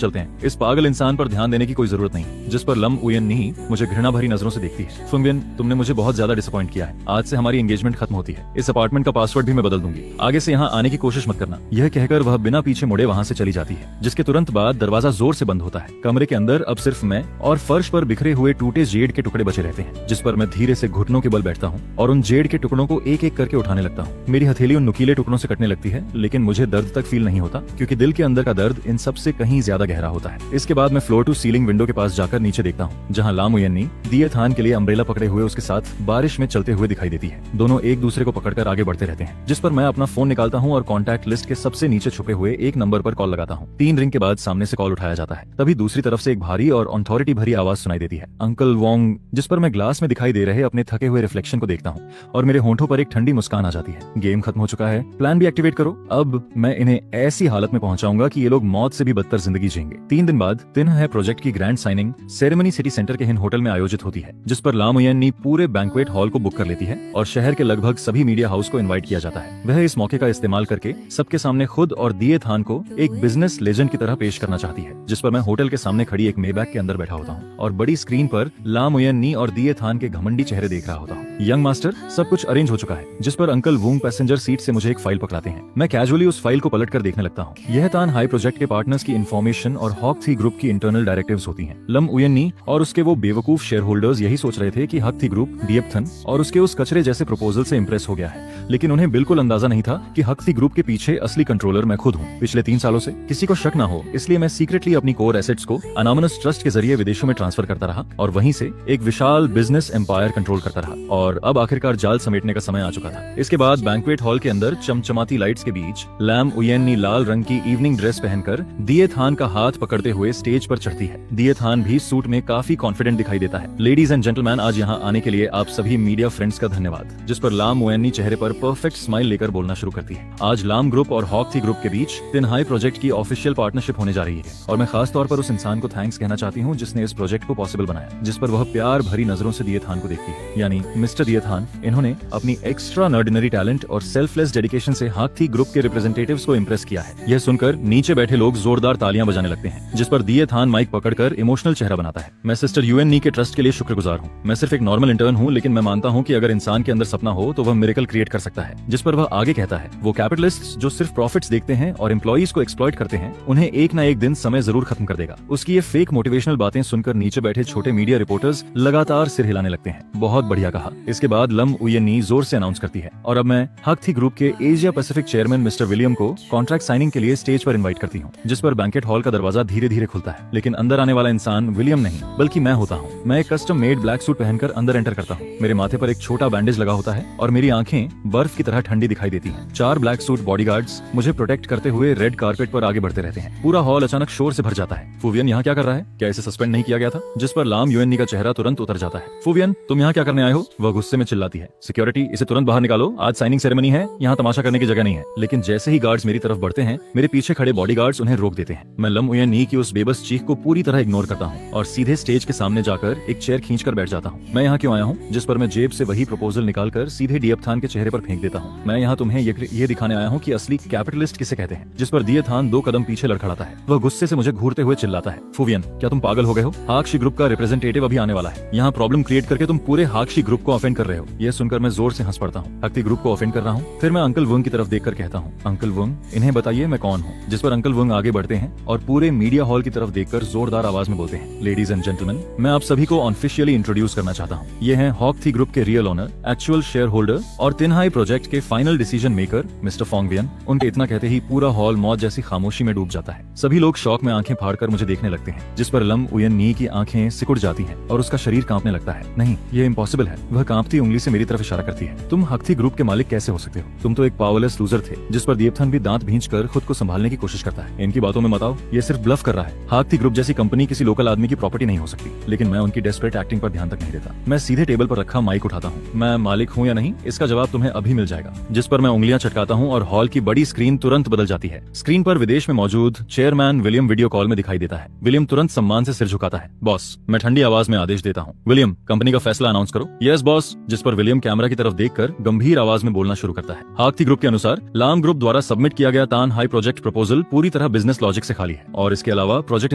चलते हैं, इस पागल इंसान पर ध्यान देने की कोई जरूरत नहीं। जिस पर लम उयेनी मुझे घृणा भरी नजरों से देखती है। फुंगवियन, तुमने मुझे बहुत ज्यादा डिसअपॉइंट किया है, आज से हमारी एंगेजमेंट खत्म होती है, इस अपार्टमेंट का पासवर्ड भी मैं बदल दूंगी, आगे से यहाँ आने की कोशिश मत करना। यह कहकर वह बिना पीछे मुड़े वहाँ से चली जाती है, जिसके तुरंत बाद दरवाजा जोर से बंद होता है। कमरे के अंदर अब सिर्फ मैं और फर्श पर बिखरे हुए टूटे जेड के टुकड़े बचे रहते हैं, जिस पर मैं धीरे से घुटनों के बल बैठता हूँ और उन जेड के टुकड़ों को एक एक करके उठाने लगता हूँ। मेरी हथेली उन नुकीले टुकड़ों से कटने लगती है, लेकिन मुझे दर्द तक फील नहीं होता, क्योंकि दिल के अंदर का दर्द इन सबसे कहीं ज्यादा गहरा होता है। इसके बाद मैं फ्लोर टू सीलिंग विंडो के पास जाकर नीचे देखता हूँ, जहाँ लाम उयेनी दिए थान के लिए अम्ब्रेला पकड़े हुए उसके साथ बारिश में चलते हुए दिखाई देती है। दोनों एक दूसरे को पकड़कर आगे बढ़ते रहते हैं, जिस पर मैं अपना फोन निकालता हूँ और कॉन्टैक्ट लिस्ट के सबसे नीचे छुपे हुए एक नंबर पर कॉल लगाता हूँ। 3 रिंग के बाद सामने से कॉल उठाया जाता है। तभी दूसरी तरफ से एक भारी और अथॉरिटी भरी आवाज सुनाई देती है, अंकल वोंग। जिस पर मैं ग्लास में दिखाई दे रहे अपने थके हुए रिफ्लेक्शन को देखता हूँ और मेरे होंठों पर एक ठंडी मुस्कान आ जाती है। गेम खत्म हो चुका है, प्लान भी एक्टिवेट करो। अब मैं इन्हें ऐसी हालत में पहुंचाऊंगा कि ये लोग मौत से भी बदतर जिंदगी जिएंगे। 3 दिन बाद तिन्ह प्रोजेक्ट की grand signing ceremony city centre के हिन होटल में आयोजित होती है, जिस पर लाम उयेनी पूरे बैंक्वेट हॉल को बुक कर लेती है और शहर के लगभग सभी मीडिया हाउस को इनवाइट किया जाता है। वह इस मौके का इस्तेमाल करके सबके सामने खुद और दिए थान को एक बिजनेस लेजेंड की तरह पेश करना चाहती है, जिस पर मैं होटल के सामने खड़ी एक मेबैक के अंदर बैठा होता हूँ और बड़ी स्क्रीन पर लाम उयेनी और दिए थान के घमंडी चेहरे देख रहा होता हूँ। यंग मास्टर, सब कुछ अरेंज हो चुका है, जिस पर अंकल वूंग पैसेंजर सीट से मुझे एक फाइल पकड़ाते हैं। मैं कैजुअली उस फाइल को पलट कर देखने लगता हूँ। यह तान हाई प्रोजेक्ट के पार्टनर्स की इन्फॉर्मेशन और हॉक थी ग्रुप की इंटरनल डायरेक्टिव्स होती हैं। लम उयेनी और उसके वो बेवकूफ शेयर होल्डर्स यही सोच रहे थे कि हक थी ग्रुप दिएपथन और उसके उस कचरे जैसे प्रपोजल से इंप्रेस हो गया है, लेकिन उन्हें बिल्कुल अंदाजा नहीं था कि हक थी ग्रुप के पीछे असली कंट्रोलर मैं खुद हूँ। पिछले 3 सालों से किसी को शक ना हो, इसलिए मैं सीक्रेटली अपनी कोर एसेट्स को अनोनिमस ट्रस्ट के जरिए विदेशों में ट्रांसफर करता रहा और वहीं से एक विशाल बिजनेस एम्पायर कंट्रोल करता रहा। और अब आखिरकार जाल समेटने का समय आ चुका था। इसके बाद बैंक्वेट हॉल के अंदर चमचमाती लाइट्स के बीच लाम उयेनी लाल रंग की इवनिंग ड्रेस पहनकर दिए थान का हाथ पकड़ते हुए स्टेज पर चढ़ती है। दिए थान भी सूट में काफी कॉन्फिडेंट दिखाई देता है। लेडीज एंड जेंटलमैन, आज यहाँ आने के लिए आप सभी मीडिया फ्रेंड्स का धन्यवाद। जिस पर लाम उयेनी चेहरे पर परफेक्ट स्माइल लेकर बोलना शुरू करती है। आज लाम ग्रुप और हॉक थी ग्रुप के बीच तिनहाई प्रोजेक्ट की ऑफिशियल पार्टनरशिप होने जा रही है और मैं खास तौर पर उस इंसान को थैंक्स कहना चाहती हूँ जिसने इस प्रोजेक्ट को पॉसिबल बनाया। जिस पर वह प्यार भरी नजरों से दिए थान को देखती है, यानी मिस्टर दिए थान। इन्होंने अपनी एक्स्ट्रा ऑर्डिनरी टैलेंट और सेल्फलेस डेडिकेशन से हॉक थी ग्रुप के रिप्रेजेंटेटिव्स को इंप्रेस किया है। यह सुनकर नीचे बैठे लोग जोरदार तालियां बजाने लगते हैं। जिस पर दिए थान माइक पकड़कर इमोशनल चेहरा बनाता है। मैं सिस्टर यूएननी के ट्रस्ट के लिए शुक्रगुजार हूँ। मैं सिर्फ एक नॉर्मल इंटर्न हूँ, लेकिन मैं मानता हूँ कि अगर इंसान के अंदर सपना हो तो वह मिरेकल क्रिएट कर सकता है। जिस पर वह आगे कहता है, वो कैपिटलिस्ट्स जो सिर्फ प्रॉफिट्स देखते हैं और एम्प्लॉइज को एक्सप्लॉइट करते हैं, उन्हें एक ना एक दिन समय जरूर खत्म कर देगा। उसकी ये फेक मोटिवेशनल बातें सुनकर नीचे बैठे छोटे मीडिया रिपोर्टर्स लगातार सिर हिलाने लगते हैं। बहुत बढ़िया कहा। इसके बाद लम उयेनी जोर से अनाउंस करती है और अब मैं हक थी ग्रुप के Asia Pacific chairman mister William को कॉन्ट्रैक्ट साइनिंग के लिए स्टेज पर इनवाइट करती हूँ। जिस पर बैंकेट हॉल का दरवाजा धीरे धीरे खुलता है, लेकिन अंदर आने वाला इंसान विलियम नहीं बल्कि मैं होता हूँ। मैं एक कस्टम मेड ब्लैक सूट पहनकर अंदर एंटर करता हूँ। मेरे माथे पर एक छोटा बैंडेज लगा होता है और मेरी आंखें बर्फ की तरह ठंडी दिखाई देती हैं। 4 ब्लैक सूट बॉडीगार्ड्स मुझे प्रोटेक्ट करते हुए रेड कारपेट पर आगे बढ़ते रहते हैं। पूरा हॉल अचानक शोर से भर जाता है। फुवियन यहाँ क्या कर रहा है? क्या इसे सस्पेंड नहीं किया गया था? जिस पर लाम यूएननी का चेहरा तुरंत उतर जाता है। फुवियन, तुम यहाँ क्या करने आए हो? वह गुस्से में चिल्लाती है। सिक्योरिटी, इसे तुरंत बाहर निकालो, आज साइनिंग सेरेमनी है, यहाँ तमाशा करने की जगह नहीं है। लेकिन जैसे ही गार्ड्स मेरी तरफ बढ़ते हैं, मेरे पीछे खड़े बॉडीगार्ड्स उन्हें रोक देते हैं। मैं लम उयेनी की उस बेबस चीख को पूरी तरह इग्नोर करता हूँ और सीधे स्टेज के सामने जाकर एक चेयर खींचकर बैठ जाता हूँ। मैं यहाँ क्यों आया हूँ? जिस पर मैं जेब से वही प्रपोजल निकालकर सीधे दिएपथान के चेहरे पर फेंक देता हूँ। मैं यहाँ तुम्हें ये दिखाने आया हूँ कि असली कैपिटलिस्ट किसे कहते हैं। जिस पर दिएपथान 2 कदम पीछे लड़खड़ाता है। वह गुस्से से मुझे घूरते हुए चिल्लाता है, फुवियन, क्या तुम पागल हो गए हो? हाक्शी ग्रुप का रिप्रेजेंटेटिव अभी आने वाला है। यहाँ प्रॉब्लम क्रिएट करके तुम पूरे हाक्शी ग्रुप को ऑफेंड कर रहे हो। यह सुनकर मैं जोर से हंस पड़ता हूँ। हक्ति ग्रुप को ऑफेंड कर रहा हूँ? फिर मैं अंकल वुंग की तरफ देखकर कहता हूँ, अंकल वुंग, इन्हें बताइए मैं कौन हूँ। जिस पर अंकल वुंग आगे बढ़ते हैं और पूरे मीडिया हॉल की तरफ देखकर जोरदार आवाज में बोलते हैं, लेडीज एंड जेंटलमैन, मैं आप सभी को ऑफिशियली इंट्रोड्यूस करना चाहता हूँ। ये हैं हॉक थी ग्रुप के real owner, actual share holder और तिनहाई प्रोजेक्ट के फाइनल डिसीजन मेकर मिस्टर फोंगवियन। उनके इतना कहते ही पूरा हॉल मौत जैसी खामोशी में डूब जाता है। सभी लोग शौक में आंखें फाड़कर मुझे देखने लगते हैं। जिस पर लम उयेनी की आंखें सिकुड़ जाती हैं और उसका शरीर कांपने लगता है। नहीं, ये इम्पॉसिबल है। वह कांपती उंगली से मेरी तरफ इशारा करती है। तुम हक थी ग्रुप के मालिक कैसे हो सकते हो? तुम तो एक पावरलेस लूजर थे। जिस पर दिएपथन भी दांत भींचकर खुद को संभालने की कोशिश करता है। इनकी बातों में मत आओ, ये सिर्फ ब्लफ कर रहा है। हक थी ग्रुप जैसी कंपनी किसी लोकल आदमी की प्रॉपर्टी नहीं हो सकती। लेकिन मैं उनकी डेस्परेट एक्टिंग पर ध्यान तक नहीं देता। मैं सीधे टेबल पर रखा माइक उठाता हूँ। मैं मालिक हूँ या नहीं, इसका जवाब तुम्हें अभी मिल जाएगा। जिस पर मैं उंगलियां चटकाता हूँ और हॉल की बड़ी स्क्रीन तुरंत बदल जाती है। स्क्रीन पर विदेश में मौजूद चेयरमैन विलियम वीडियो कॉल में दिखाई देता है। विलियम तुरंत सम्मान से सिर झुकाता है। बॉस, मैं ठंडी आवाज में आदेश देता हूँ, विलियम, कंपनी का फैसला अनाउंस करो। यस बॉस, बॉस, जिस पर विलियम कैमरा की तरफ देखकर गंभीर आवाज में बोलना शुरू करता है। हाकती ग्रुप के अनुसार लाम ग्रुप द्वारा सबमिट किया गया तान हाई प्रोजेक्ट प्रपोजल पूरी तरह बिजनेस लॉजिक से खाली है और इसके अलावा प्रोजेक्ट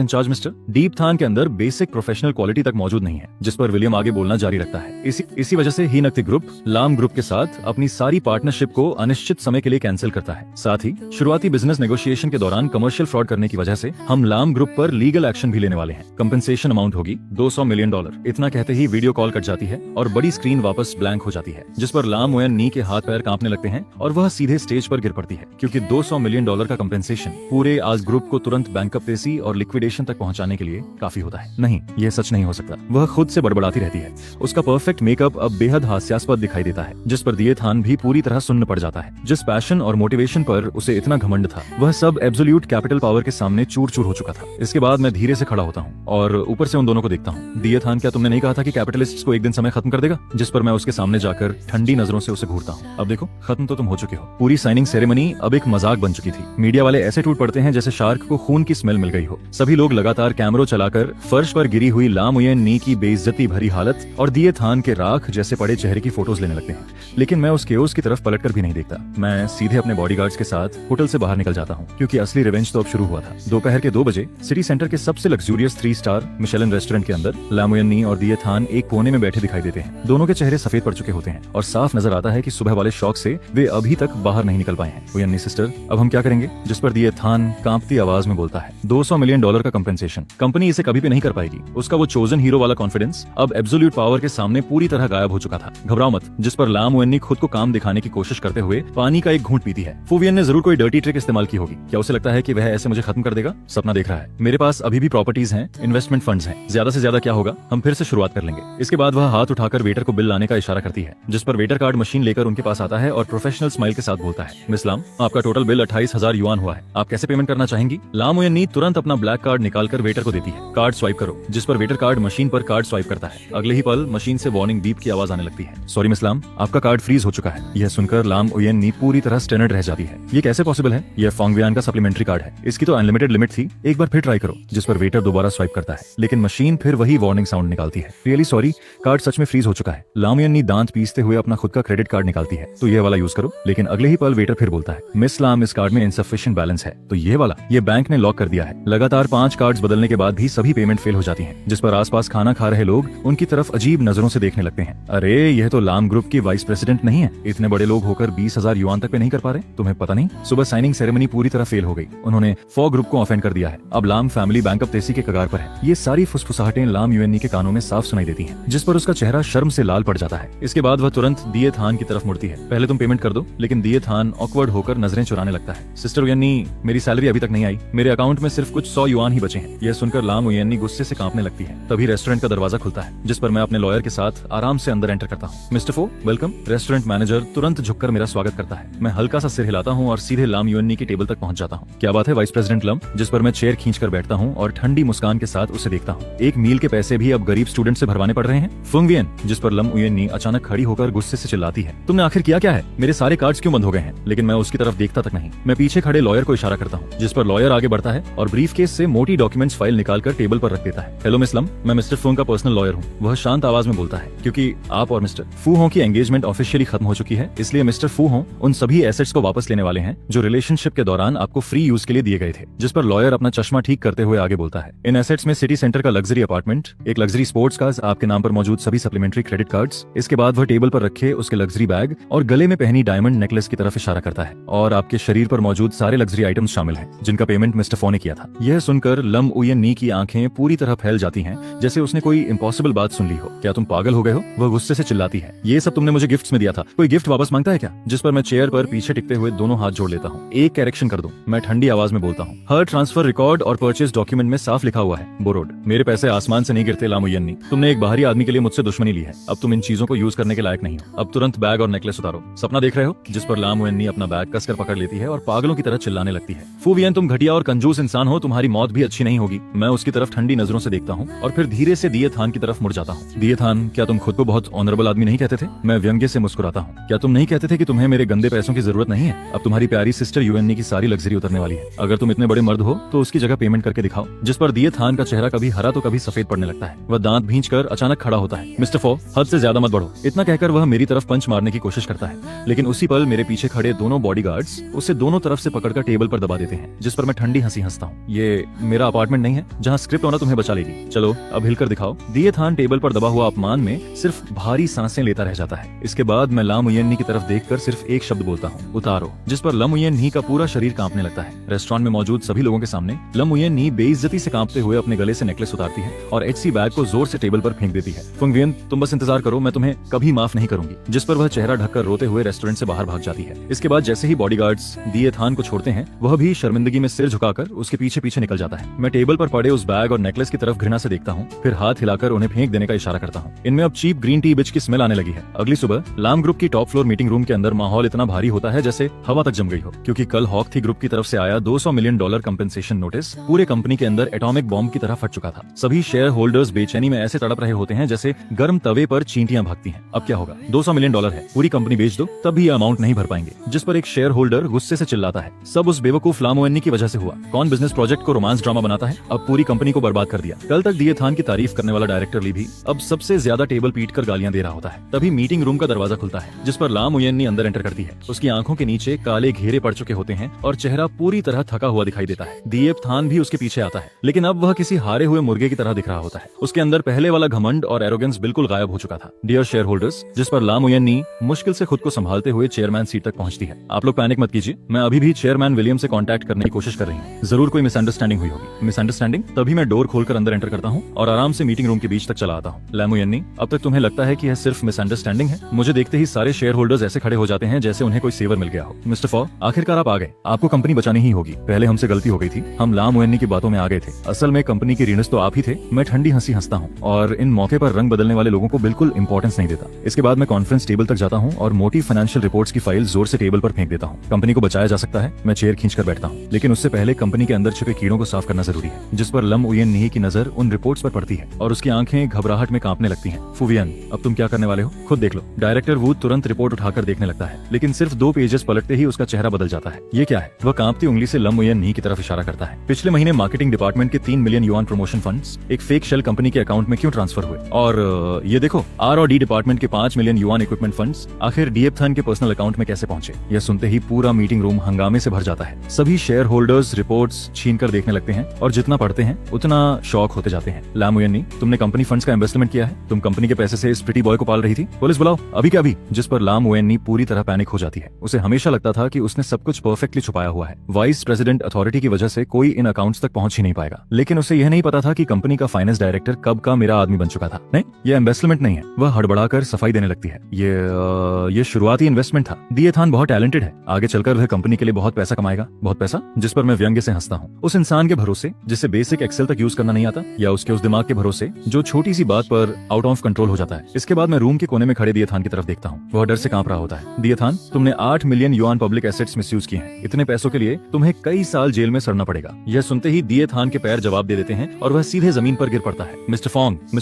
इंचार्ज मिस्टर डीप थान के अंदर बेसिक प्रोफेशनल क्वालिटी तक मौजूद नहीं है, जिस पर विलियम आगे बोलना जारी रखता है। इसी वजह से ही नकती ग्रुप लाम ग्रुप के साथ अपनी सारी पार्टनरशिप को अनिश्चित समय के लिए कैंसिल करता है। साथ ही शुरुआती बिजनेस नेगोशिएशन के दौरान कमर्शियल फ्रॉड करने की वजह से हम लाम ग्रुप पर लीगल एक्शन भी लेने वाले हैं। कंपनसेशन अमाउंट होगी $200 मिलियन। इतना कहते ही वीडियो कॉल कट जाती है और बड़ी स्क्रीन वापस ब्लैंक हो जाती है, जिस पर लाम ओयन नी के हाथ पैर कांपने लगते हैं और वह सीधे स्टेज पर गिर पड़ती है, क्योंकि $200 मिलियन का कंपनसेशन पूरे आज ग्रुप को तुरंत बैंकरप्टेसी और लिक्विडेशन तक पहुंचाने के लिए काफी होता है। नहीं, यह सच नहीं हो सकता। वह खुद से बड़बड़ाती रहती है। उसका परफेक्ट मेकअप अब बेहद हास्यास्पद दिखाई देता है, जिस पर दिए थान भी पूरी तरह सुन्न पड़ जाता है। जिस पैशन और मोटिवेशन पर उसे इतना घमंड था, वह सब एब्सोल्यूट कैपिटल पावर के सामने चूर चूर हो चुका था। इसके बाद मैं धीरे से खड़ा होता हूँ और ऊपर से उन दोनों को देखता हूँ। दिए थान, क्या तुमने नहीं कहा था कि कैपिटलिस्ट को एक दिन समय खत्म कर देगा? जिस पर मैं उसके सामने जाकर ठंडी नजरों से उसे घूरता हूँ। अब देखो, खत्म तो तुम हो चुके हो। पूरी साइनिंग सेरेमनी अब एक मजाक बन चुकी थी। मीडिया वाले ऐसे टूट पड़ते हैं जैसे शार्क को खून की स्मेल मिल गई हो। सभी लोग लगातार कैमरों चलाकर फर्श पर गिरी हुई लाम ओयन नी की बेइज्जती भरी हालत और दिए थान के राख जैसे पड़े चेहरे की फोटोज लेने लगते हैं, लेकिन मैं उस केओस की तरफ पलटकर भी नहीं देखता। मैं सीधे अपने बॉडीगार्ड्स के साथ होटल से बाहर निकल जाता हूँ, क्योंकि असली रिवेंज तो अब शुरू हुआ था। दोपहर के 2 बजे सिटी सेंटर के सबसे लग्जूरियस 3 स्टार मिशेलिन रेस्टोरेंट के अंदर लाम ओयन नी और दिए थान एक कोने में बैठे दिखाई देते हैं। दोनों के चेहरे सफेद पड़ चुके होते हैं और साफ नजर आता है कि सुबह वाले शौक से वे अभी तक बाहर नहीं निकल पाए हैं। ओयन नी सिस्टर, अब हम क्या करेंगे? जिस पर दिए थान कांपती आवाज में बोलता है, $200 मिलियन का कंपनसेशन। कंपनी इसे कभी भी नहीं कर पाएगी। उसका वो चोजन हीरो वाला कॉन्फिडेंस अब एब्सोल्यूट पावर के सामने पूरी तरह गायब हो चुका था। घबराओ मत। जिस पर लाम ओयन नी खुद को काम दिखाने की कोशिश करते हुए पानी का एक घूंट पीती है। फूवियन ने जरूर कोई डर्टी ट्रिक इस्तेमाल की होगी। क्या उसे लगता है कि वह ऐसे मुझे खत्म कर देगा? सपना देख रहा है। मेरे पास अभी भी प्रॉपर्टीज हैं, इन्वेस्टमेंट फंड्स हैं। ज्यादा से ज्यादा क्या होगा, हम फिर से शुरुआत कर लेंगे। इसके बाद वह हाथ उठाकर वेटर को बिल लाने का इशारा करती है, जिस पर वेटर कार्ड मशीन लेकर उनके पास आता है और प्रोफेशनल स्माइल के साथ बोलता है, मिस लाम, आपका टोटल बिल 28,000 युआन हुआ है। आप कैसे पेमेंट करना चाहेंगी? लाम ओयन नी तुरंत अपना ब्लैक कार्ड निकालकर वेटर को देती है। कार्ड स्वाइप करो। जिस पर वेटर कार्ड मशीन पर कार्ड स्वाइप करता है। अगले ही पल मशीन से वार्निंग बीप की आवाज आने लगती है। सॉरी मिस लाम, आपका कार्ड फ्रीज हो चुका है। यह सुनकर लाम ओयन नी पूरी तरह स्टनर्ड रह जाती है। ये कैसे पॉसिबल है? यह फोंगवियान का सप्लीमेंट्री कार्ड है। इसकी तो अनलिमिटेड लिमिट थी। एक बार फिर ट्राई करो। जिस पर वेटर दोबारा स्वाइप करता है, लेकिन मशीन फिर वही वार्निंग साउंड निकालती है। रियली सॉरी, कार्ड सच में फ्रीज हो चुका है। लाम ओयन नी दांत पीसते हुए अपना खुद का क्रेडिट कार्ड निकालती है। तो ये वाला यूज करो। लेकिन अगले ही पल वेटर फिर बोलता है, मिस लाम, इस कार्ड में इनसफिशिएंट बैलेंस है। तो ये वाला, ये बैंक ने लॉक कर दिया है। लगातार 5 कार्ड्स बदलने के बाद भी सभी पेमेंट फेल हो जाती हैं, जिस पर आसपास खाना खा रहे लोग उनकी तरफ अजीब नजरों से देखने लगते हैं। अरे, यह तो लाम ग्रुप की वाइस प्रेसिडेंट नहीं है। इतने बड़े लोग होकर 20,000 युआन तक पे नहीं कर पा रहे। तुम्हें पता नहीं, सुबह साइनिंग सेरेमनी पूरी तरह फेल हो गई। उन्होंने फॉ ग्रुप को ऑफेंड कर दिया है। अब लाम फैमिली बैंकरप्टेसी के कगार पर है। ये सारी फुसफुसाहटें लाम ओयन नी के कानों में साफ सुनाई देती हैं, जिस पर उसका चेहरा शर्म से लाल पड़ जाता है। इसके बाद वह तुरंत दिए थान की तरफ मुड़ती है। पहले तुम पेमेंट कर दो। लेकिन दिए थान ऑकवर्ड होकर नजरें चुराने लगता है। सिस्टर ओयन नी, मेरी सैलरी अभी तक नहीं आई। मेरे अकाउंट में सिर्फ कुछ 100 युआन ही बचे हैं। यह सुनकर लाम ओयन नी गुस्से से कांपने लगती है। तभी रेस्टोरेंट का दरवाजा खुलता है, जिस पर मैं अपने लॉयर के साथ आराम से अंदर एंटर करता हूँ। मिस्टर फो, वेलकम। रेस्टोरेंट मैनेजर तुरंत झुककर मेरा स्वागत करता है। मैं हल्का सा सिर हिलाता हूँ और सीधे लाम ओयन नी की टेबल तक पहुंच जाता हूँ। क्या बात है वाइस प्रेसिडेंट लम? जिस पर मैं चेयर खींचकर बैठता हूँ और ठंडी मुस्कान के साथ उसे देखता हूँ। एक मील के पैसे भी अब गरीब स्टूडेंट से भरवाने पड़ रहे हैं। फुंगवियन, जिस पर लम ओयन नी अचानक खड़ी होकर गुस्से से चिल्लाती है, तुमने आखिर किया क्या है? मेरे सारे कार्ड्स क्यों बंद हो गए हैं? लेकिन मैं उसकी तरफ देखता तक नहीं। मैं पीछे खड़े लॉयर को इशारा करता हूँ, जिस पर लॉयर आगे बढ़ता है और ब्रीफ केस से मोटी डॉक्यूमेंट्स फाइल निकालकर टेबल पर रख देता है। हेलो मिस लम, मैं मिस्टर फुंग का पर्सनल लॉयर हूँ। वह शांत आवाज में बोलता है, क्योंकि आप और मिस्टर फू हों की एंगेजमेंट ऑफिशियली खत्म हो चुकी है, इसलिए मिस्टर फू हों उन सभी एसेट्स को वापस लेने वाले हैं जो रिलेशनशिप के दौरान आपको फ्री यूज के लिए दिए गए थे। जिस पर लॉयर अपना चश्मा ठीक करते हुए आगे बोलता है, इन एसेट्स में सिटी सेंटर का लग्जरी अपार्टमेंट, एक लग्जरी स्पोर्ट्स कार्स, आपके नाम पर मौजूद सभी सप्लीमेंट्री क्रेडिट कार्ड्स। इसके बाद वह टेबल पर रखे उसके लग्जरी बैग और गले में पहनी डायमंड नेकलेस की तरफ इशारा करता है, और आपके शरीर पर मौजूद सारे लग्जरी आइटम्स शामिल हैं, जिनका पेमेंट मिस्टर फो ने किया था। यह सुनकर लम ओयन नी की आंखें पूरी तरह फैल जाती हैं, जैसे उसने कोई इम्पॉसिबल बात सुन ली हो। क्या तुम पागल हो गए हो? वह गुस्से से चिल्लाती है। ये सब तुमने मुझे गिफ्ट्स में दिया था, कोई गिफ्ट वापस मांगता है क्या? जिस पर मैं चेयर पर पीछे टिकते हुए दोनों हाथ जोड़ लेता हूँ। एक करेक्शन कर दो, मैं ठंडी आवाज में बोलता हूँ। हर ट्रांसफर रिकॉर्ड और परचेज डॉक्यूमेंट में साफ लिखा हुआ है, बोरोड। मेरे पैसे आसमान से नहीं गिरते लाम ओयन नी। तुमने एक बाहरी आदमी के लिए मुझसे दुश्मनी ली है। अब तुम इन चीजों को यूज करने के लायक नहीं हो। अब तुरंत बैग और नेकलेस उतारो। सपना देख रहे हो? जिस पर लाम ओयन नी अपना बैग कसकर पकड़ लेती है और पागलों की तरह चिल्लाने लगती है, फूवियन, तुम घटिया और कंजूस इंसान हो, तुम्हारी मौत भी अच्छी नहीं होगी। मैं उसकी तरफ ठंडी नजरों से देखता हूँ और फिर धीरे से दिए थान की तरफ मुड़ जाता हूँ। दिए थान, क्या तुम खुद को बहुत ऑनरेबल आदमी नहीं कहते थे? मैं व्यंग्य से मुस्कुराता हूँ। क्या तुम नहीं कहते थे कि तुम्हें मेरे गंदे पैसों की जरूरत नहीं है? अब तुम्हारी प्यारी सिस्टर यूएननी की सारी लग्जरी उतरने वाली है। अगर तुम इतने बड़े मर्द हो तो उसकी जगह पेमेंट करके दिखाओ। जिस पर दिए थान का चेहरा कभी हरा तो कभी सफेद पड़ने लगता है। वह दांत भींचकर अचानक खड़ा होता है। मिस्टर फो, हद से मुझसे ज्यादा मत बढ़ो। इतना कहकर वह मेरी तरफ पंच मारने की कोशिश करता है, लेकिन उसी पल मेरे पीछे खड़े दोनों बॉडीगार्ड्स उसे दोनों तरफ से पकड़कर टेबल पर दबा देते हैं, जिस पर मैं ठंडी हंसी हंसता हूँ। ये मेरा अपार्टमेंट नहीं है जहाँ स्क्रिप्ट होना तुम्हें बचा लेगी। चलो अब हिलकर दिखाओ। दिए थान टेबल पर दबा हुआ अपमान में सिर्फ भारी सांसें लेता रह जाता है। इसके बाद मैं ला मुयेन्नी की तरफ देखकर सिर्फ एक शब्द बोलता हूँ, उतारो, जिस पर ला मुयेन्नी का पूरा शरीर कांपने लगता है। रेस्टोरेंट में मौजूद सभी लोगों के सामने ला मुयेन्नी बेइज्जती से कांपते हुए अपने गले से नेकलेस उतारती है और एचसी बैग को जोर से टेबल पर फेंक देती है। फुंगवियन, तुम बस इंतजार करो, मैं तुम्हें कभी माफ नहीं करूंगी। जिस पर वह चेहरा ढककर रोते हुए रेस्टोरेंट से बाहर भाग जाती है। इसके बाद जैसे ही बॉडीगार्ड्स दिए थान को छोड़ते हैं, वह भी शर्मिंदगी में सिर झुकाकर उसके पीछे पीछे निकल जाता है। मैं टेबल पर पड़े उस बैग और नेकलेस की तरफ घृणा से देखता हूँ, फिर हाथ हिलाकर उन्हें फेंक देने का इशारा करता हूँ। इनमें अब चीप ग्रीन टी बिच की स्मेल आने लगी है। अगली सुबह लाम ग्रुप की टॉप फ्लोर मीटिंग रूम के अंदर माहौल इतना भारी होता है जैसे हवा तक जम गई हो, क्योंकि कल हॉकथी ग्रुप की तरफ से आया $200 मिलियन कंपेंसेशन नोटिस पूरे कंपनी के अंदर एटॉमिक बॉम्ब की तरह फट चुका था। सभी शेयर होल्डर्स बेचैनी में ऐसे तड़प रहे होते हैं जैसे गर्म तवे पर चींटियां भागती हैं। अब क्या होगा? $200 मिलियन है, पूरी कंपनी बेच दो तब भी ये अमाउंट नहीं भर पाएंगे। जिस पर एक शेयर होल्डर गुस्से से चिल्लाता है, सब उस बेवकूफ ला मुयेन्नी की वजह से हुआ। कौन बिजनेस प्रोजेक्ट को रोमांस ड्रामा बनाता है, अब पूरी कंपनी को बर्बाद कर दिया। कल तक दिए थान की तारीफ करने वाला डायरेक्टर ली भी अब सबसे ज्यादा टेबल पीट कर गालियां दे रहा होता है। तभी मीटिंग रूम का दरवाजा खुलता है, जिस पर ला मुयेन्नी अंदर एंटर करती है। उसकी आंखों के नीचे काले घेरे पड़ चुके होते हैं और चेहरा पूरी तरह थका हुआ दिखाई देता है। दिए थान भी उसके पीछे आता है, लेकिन अब वह किसी हारे हुए मुर्गे की तरह दिख रहा होता है। उसके अंदर पहले वाला घमंड और एरोगेंस बिल्कुल गायब हो चुका था। डियर शेयर होल्डर्स, जिस पर ला मुयेन्नी मुश्किल से खुद को संभालते हुए चेयरमैन सीट तक पहुंचती है। आप लोग पैनिक मत कीजिए, मैं अभी भी चेयरमैन विलियम से कांटेक्ट करने की कोशिश कर रही हूँ। जरूर कोई मिसअंडरस्टैंडिंग हुई होगी। मिसअंडरस्टैंडिंग? तभी मैं डोर खोलकर अंदर एंटर करता हूँ और आराम से मीटिंग रूम के बीच तक चला आता हूँ। ला मुयेन्नी, अब तक तुम्हें लगता है कि यह सिर्फ मिसअंडरस्टैंडिंग है? मुझे देखते ही सारे शेयर होल्डर्स ऐसे खड़े हो जाते हैं जैसे उन्हें कोई सेवर मिल गया हो। मिस्टर फॉ, आखिरकार आप आ गए। आपको कंपनी बचानी ही होगी। पहले हमसे गलती हो गई थी, हम ला मुयेन्नी की बातों में आ गए थे। असल में कंपनी की ऋणस तो आप ही थे। मैं ठंडी हंसी हंसता हूँ और इन मौके पर रंग बदलने वाले लोगों को बिल्कुल इंपॉर्टेंस नहीं देता। इसके बाद मैं कॉन्फ्रेंस टेबल तक जाता हूँ और मोटी फाइनेंशियल रिपोर्ट्स की फाइल जोर से टेबल पर फेंक देता हूँ। कंपनी को बचाया जा सकता है, मैं चेयर खींचकर बैठता हूँ, लेकिन उससे पहले कंपनी के अंदर छिपे कीड़ों को साफ करना जरूरी है। जिस पर लम मुयेन्नी की नजर उन रिपोर्ट्स पर पड़ती है और उसकी आंखें घबराहट में कांपने लगती हैं। फुवियन, अब तुम क्या करने वाले हो? खुद देख लो। डायरेक्टर वुड तुरंत रिपोर्ट उठाकर देखने लगता है, लेकिन सिर्फ 2 पेजेस पलटते ही उसका चेहरा बदल जाता है। ये क्या है? वह कांपती उंगली से लम मुयेन्नी की तरफ इशारा करता है। पिछले महीने मार्केटिंग डिपार्टमेंट के 3 मिलियन युआन प्रमोशन फंड्स एक फेक शेल कंपनी के अकाउंट में क्यों ट्रांसफर हुए? और ये देखो, आर और डी डिपार्टमेंट के 5 मिलियन युआन इक्विपमेंट फंड्स आखिर डीएफ के पर्सनल अकाउंट में कैसे पहुंचे? यह सुनते ही पूरा मीटिंग रूम हंगामे से भर जाता है। सभी शेयर होल्डर्स रिपोर्ट्स छीनकर देखने लगते हैं और जितना पढ़ते हैं उतना शॉक होते जाते हैं। ला मुयेन्नी, तुमने कंपनी फंड्स का इन्वेस्टमेंट किया है? तुम कंपनी के पैसे से इस प्रिटी बॉय को पाल रही थी? पुलिस बुलाओ, अभी क्या अभी। जिस पर ला मुयेन्नी पूरी तरह पैनिक हो जाती है। उसे हमेशा लगता था कि उसने सब कुछ परफेक्टली छुपाया हुआ है। वाइस प्रेसिडेंट अथॉरिटी की वजह से कोई इन अकाउंट्स तक पहुंच ही नहीं पाएगा, लेकिन उसे यह नहीं पता था कि कंपनी का फाइनेंस डायरेक्टर कब का मेरा आदमी बन चुका था। नहीं, यह इन्वेस्टमेंट नहीं है। वह हड़बड़ाकर सफाई देने लगती है। ये शुरुआती इन्वेस्टमेंट था। दिए थान बहुत टैलेंटेड है, आगे चलकर वह कंपनी के लिए बहुत पैसा कमाएगा। बहुत पैसा? जिस पर मैं व्यंग्य से हंसता हूँ। उस इंसान के भरोसे जिसे बेसिक एक्सेल तक यूज करना नहीं आता, या उसके उस दिमाग के भरोसे जो छोटी सी बात पर आउट ऑफ कंट्रोल हो जाता है। इसके बाद मैं रूम के कोने में खड़े दिए थान की तरफ देखता हूँ। वह डर से कांप रहा होता है। दिए थान, तुमने 8 million yuan public assets misuse किए हैं। इतने पैसों के लिए तुम्हें कई साल जेल में सड़ना पड़ेगा। यह सुनते ही दिए थान के पैर जवाब दे देते हैं और वह सीधे जमीन पर गिर पड़ता है। मिस्टर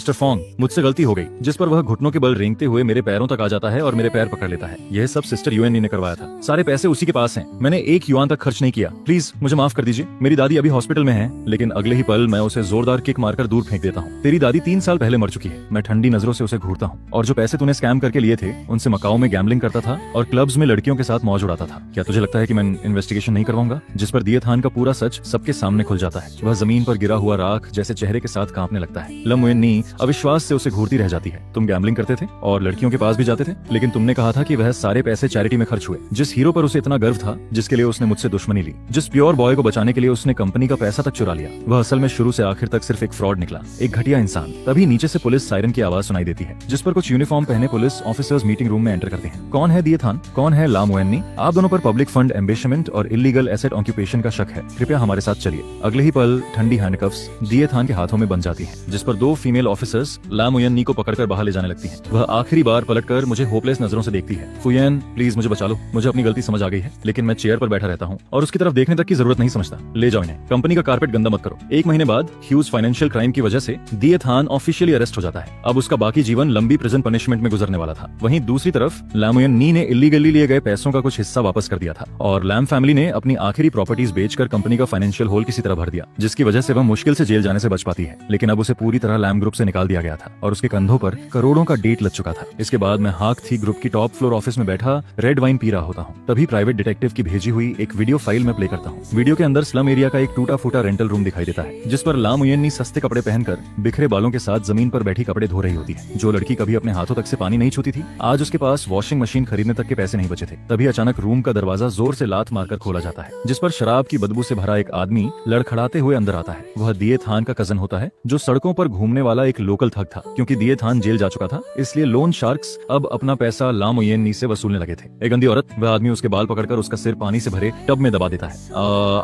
फॉन्ग, मुझसे गलती हो गई। जिस पर वह घुटनों के बल रेंगते हुए मेरे पैरों तक आ जाता है और मेरे पैर पकड़ लेता है। यह सब सिस्टर यूएनई ने करवाया था। सारे पैसे उसी के पास हैं। मैंने 1 युआन तक खर्च नहीं किया। प्लीज मुझे माफ कर दीजिए। मेरी दादी अभी हॉस्पिटल में है। लेकिन अगले ही पल मैं उसे जोरदार किक मारकर दूर फेंक देता हूँ। तेरी दादी 3 साल पहले मर चुकी है। मैं ठंडी नजरों से उसे घूरता हूँ। और जो पैसे तूने स्कैम करके लिए थे, उनसे मकाओ में गैम्बलिंग करता था और क्लब्स में लड़कियों के साथ मौज उड़ाता था। क्या तुझे लगता है कि मैं इन्वेस्टिगेशन नहीं करवाऊंगा? जिस पर दिए थान का पूरा सच सबके सामने खुल जाता है। वह जमीन पर गिरा हुआ राख जैसे चेहरे के साथ कांपने लगता है। लम मुयेन्नी अविश्वास से उसे घूरती रह जाती है। तुम गैम्बलिंग करते थे और लड़कियों के पास भी जाते थे, लेकिन तुमने कहा था कि वह सारे पैसे चैरिटी में खर्च हुए। जिस हीरो पर उसे इतना गर्व था, जिसके लिए उसने मुझसे दुश्मनी ली, जिस प्योर बॉय को बचाने के लिए उसने कंपनी का पैसा तक चुरा लिया, वह असल में शुरू से आखिर तक सिर्फ एक फ्रॉड निकला, एक घटिया इंसान। तभी नीचे से पुलिस सायरन की आवाज सुनाई देती है, जिस पर कुछ यूनिफॉर्म पहने पुलिस ऑफिसर्स मीटिंग रूम में एंटर करते हैं। कौन है दिए थान? कौन है ला मुयेन्नी? आप दोनों पर पब्लिक फंड एम्बेशमेंट और इलीगल एसेट ऑक्यूपेशन का शक है। कृपया हमारे साथ चलिए। अगले ही पल ठंडी हैंडकफ्स दिए थान के हाथों में बन जाती हैं, जिस पर 2 फीमेल ऑफिसर्स ला मुयेन्नी को पकड़कर बाहर ले जाने लगती हैं। वह आखिरी बार पलटकर मुझे होपलेस नजरों से देखती है। फुयेन, प्लीज मुझे बचा लो। मुझे अपनी गलती समझ आ गई है, लेकिन मैं चेयर पर बैठा रहता हूँ और उसकी तरफ देखने तक की जरूरत नहीं समझता। ले जाओ इन्हें। कंपनी का कारपेट गंदा मत करो। 1 महीने बाद ह्यूज फाइनेंशियल क्राइम की वजह से दिए थान ऑफिशियली अरेस्ट हो जाता है। अब उसका बाकी जीवन लंबी प्रिजन पनिशमेंट में गुजरने वाला था। वहीं दूसरी तरफ ला मुयेन्नी ने इलीगली लिए गए पैसों का कुछ हिस्सा वापस कर दिया था और लैम फैमिली ने अपनी आखिरी प्रॉपर्टीज बेचकर कंपनी का फाइनेंशियल होल किसी तरह भर दिया, जिसकी वजह से वह मुश्किल से जेल जाने से बच पाती है। लेकिन अब उसे पूरी तरह लैम ग्रुप से निकाल दिया गया था और उसके कंधों पर करोड़ों करोड़ों का डेट लग चुका था। इसके बाद मैं हाक थी ग्रुप की टॉप फ्लोर ऑफिस में बैठा रेड वाइन पी रहा होता हूँ। तभी प्राइवेट डिटेक्टिव की भेजी हुई एक वीडियो फाइल में प्ले करता हूँ। वीडियो के अंदर स्लम एरिया का एक टूटा फूटा रेंटल रूम दिखाई देता है, जिस पर लाम उयेनी सस्ते कपड़े पहनकर बिखरे बालों के साथ जमीन पर बैठी कपड़े धो रही होती है। जो लड़की कभी अपने हाथों तक से पानी नहीं छूती थी, आज उसके पास वॉशिंग मशीन खरीदने तक के पैसे नहीं बचे थे। तभी अचानक रूम का दरवाजा जोर से लात मारकर खोला जाता है, जिस पर शराब की बदबू से भरा एक आदमी लड़खड़ाते हुए अंदर आता है। वह दिए थान का कजन होता है, जो सड़कों पर घूमने वाला एक लोकल थग था। क्योंकि दिए थान जेल जा चुका था, इसलिए लोन शार्क्स अब अपना पैसा लाम उयेनी से वसूलने लगे थे। एक गंदी औरत वह आदमी उसके बाल पकड़कर उसका सिर पानी से भरे टब में दबा देता है।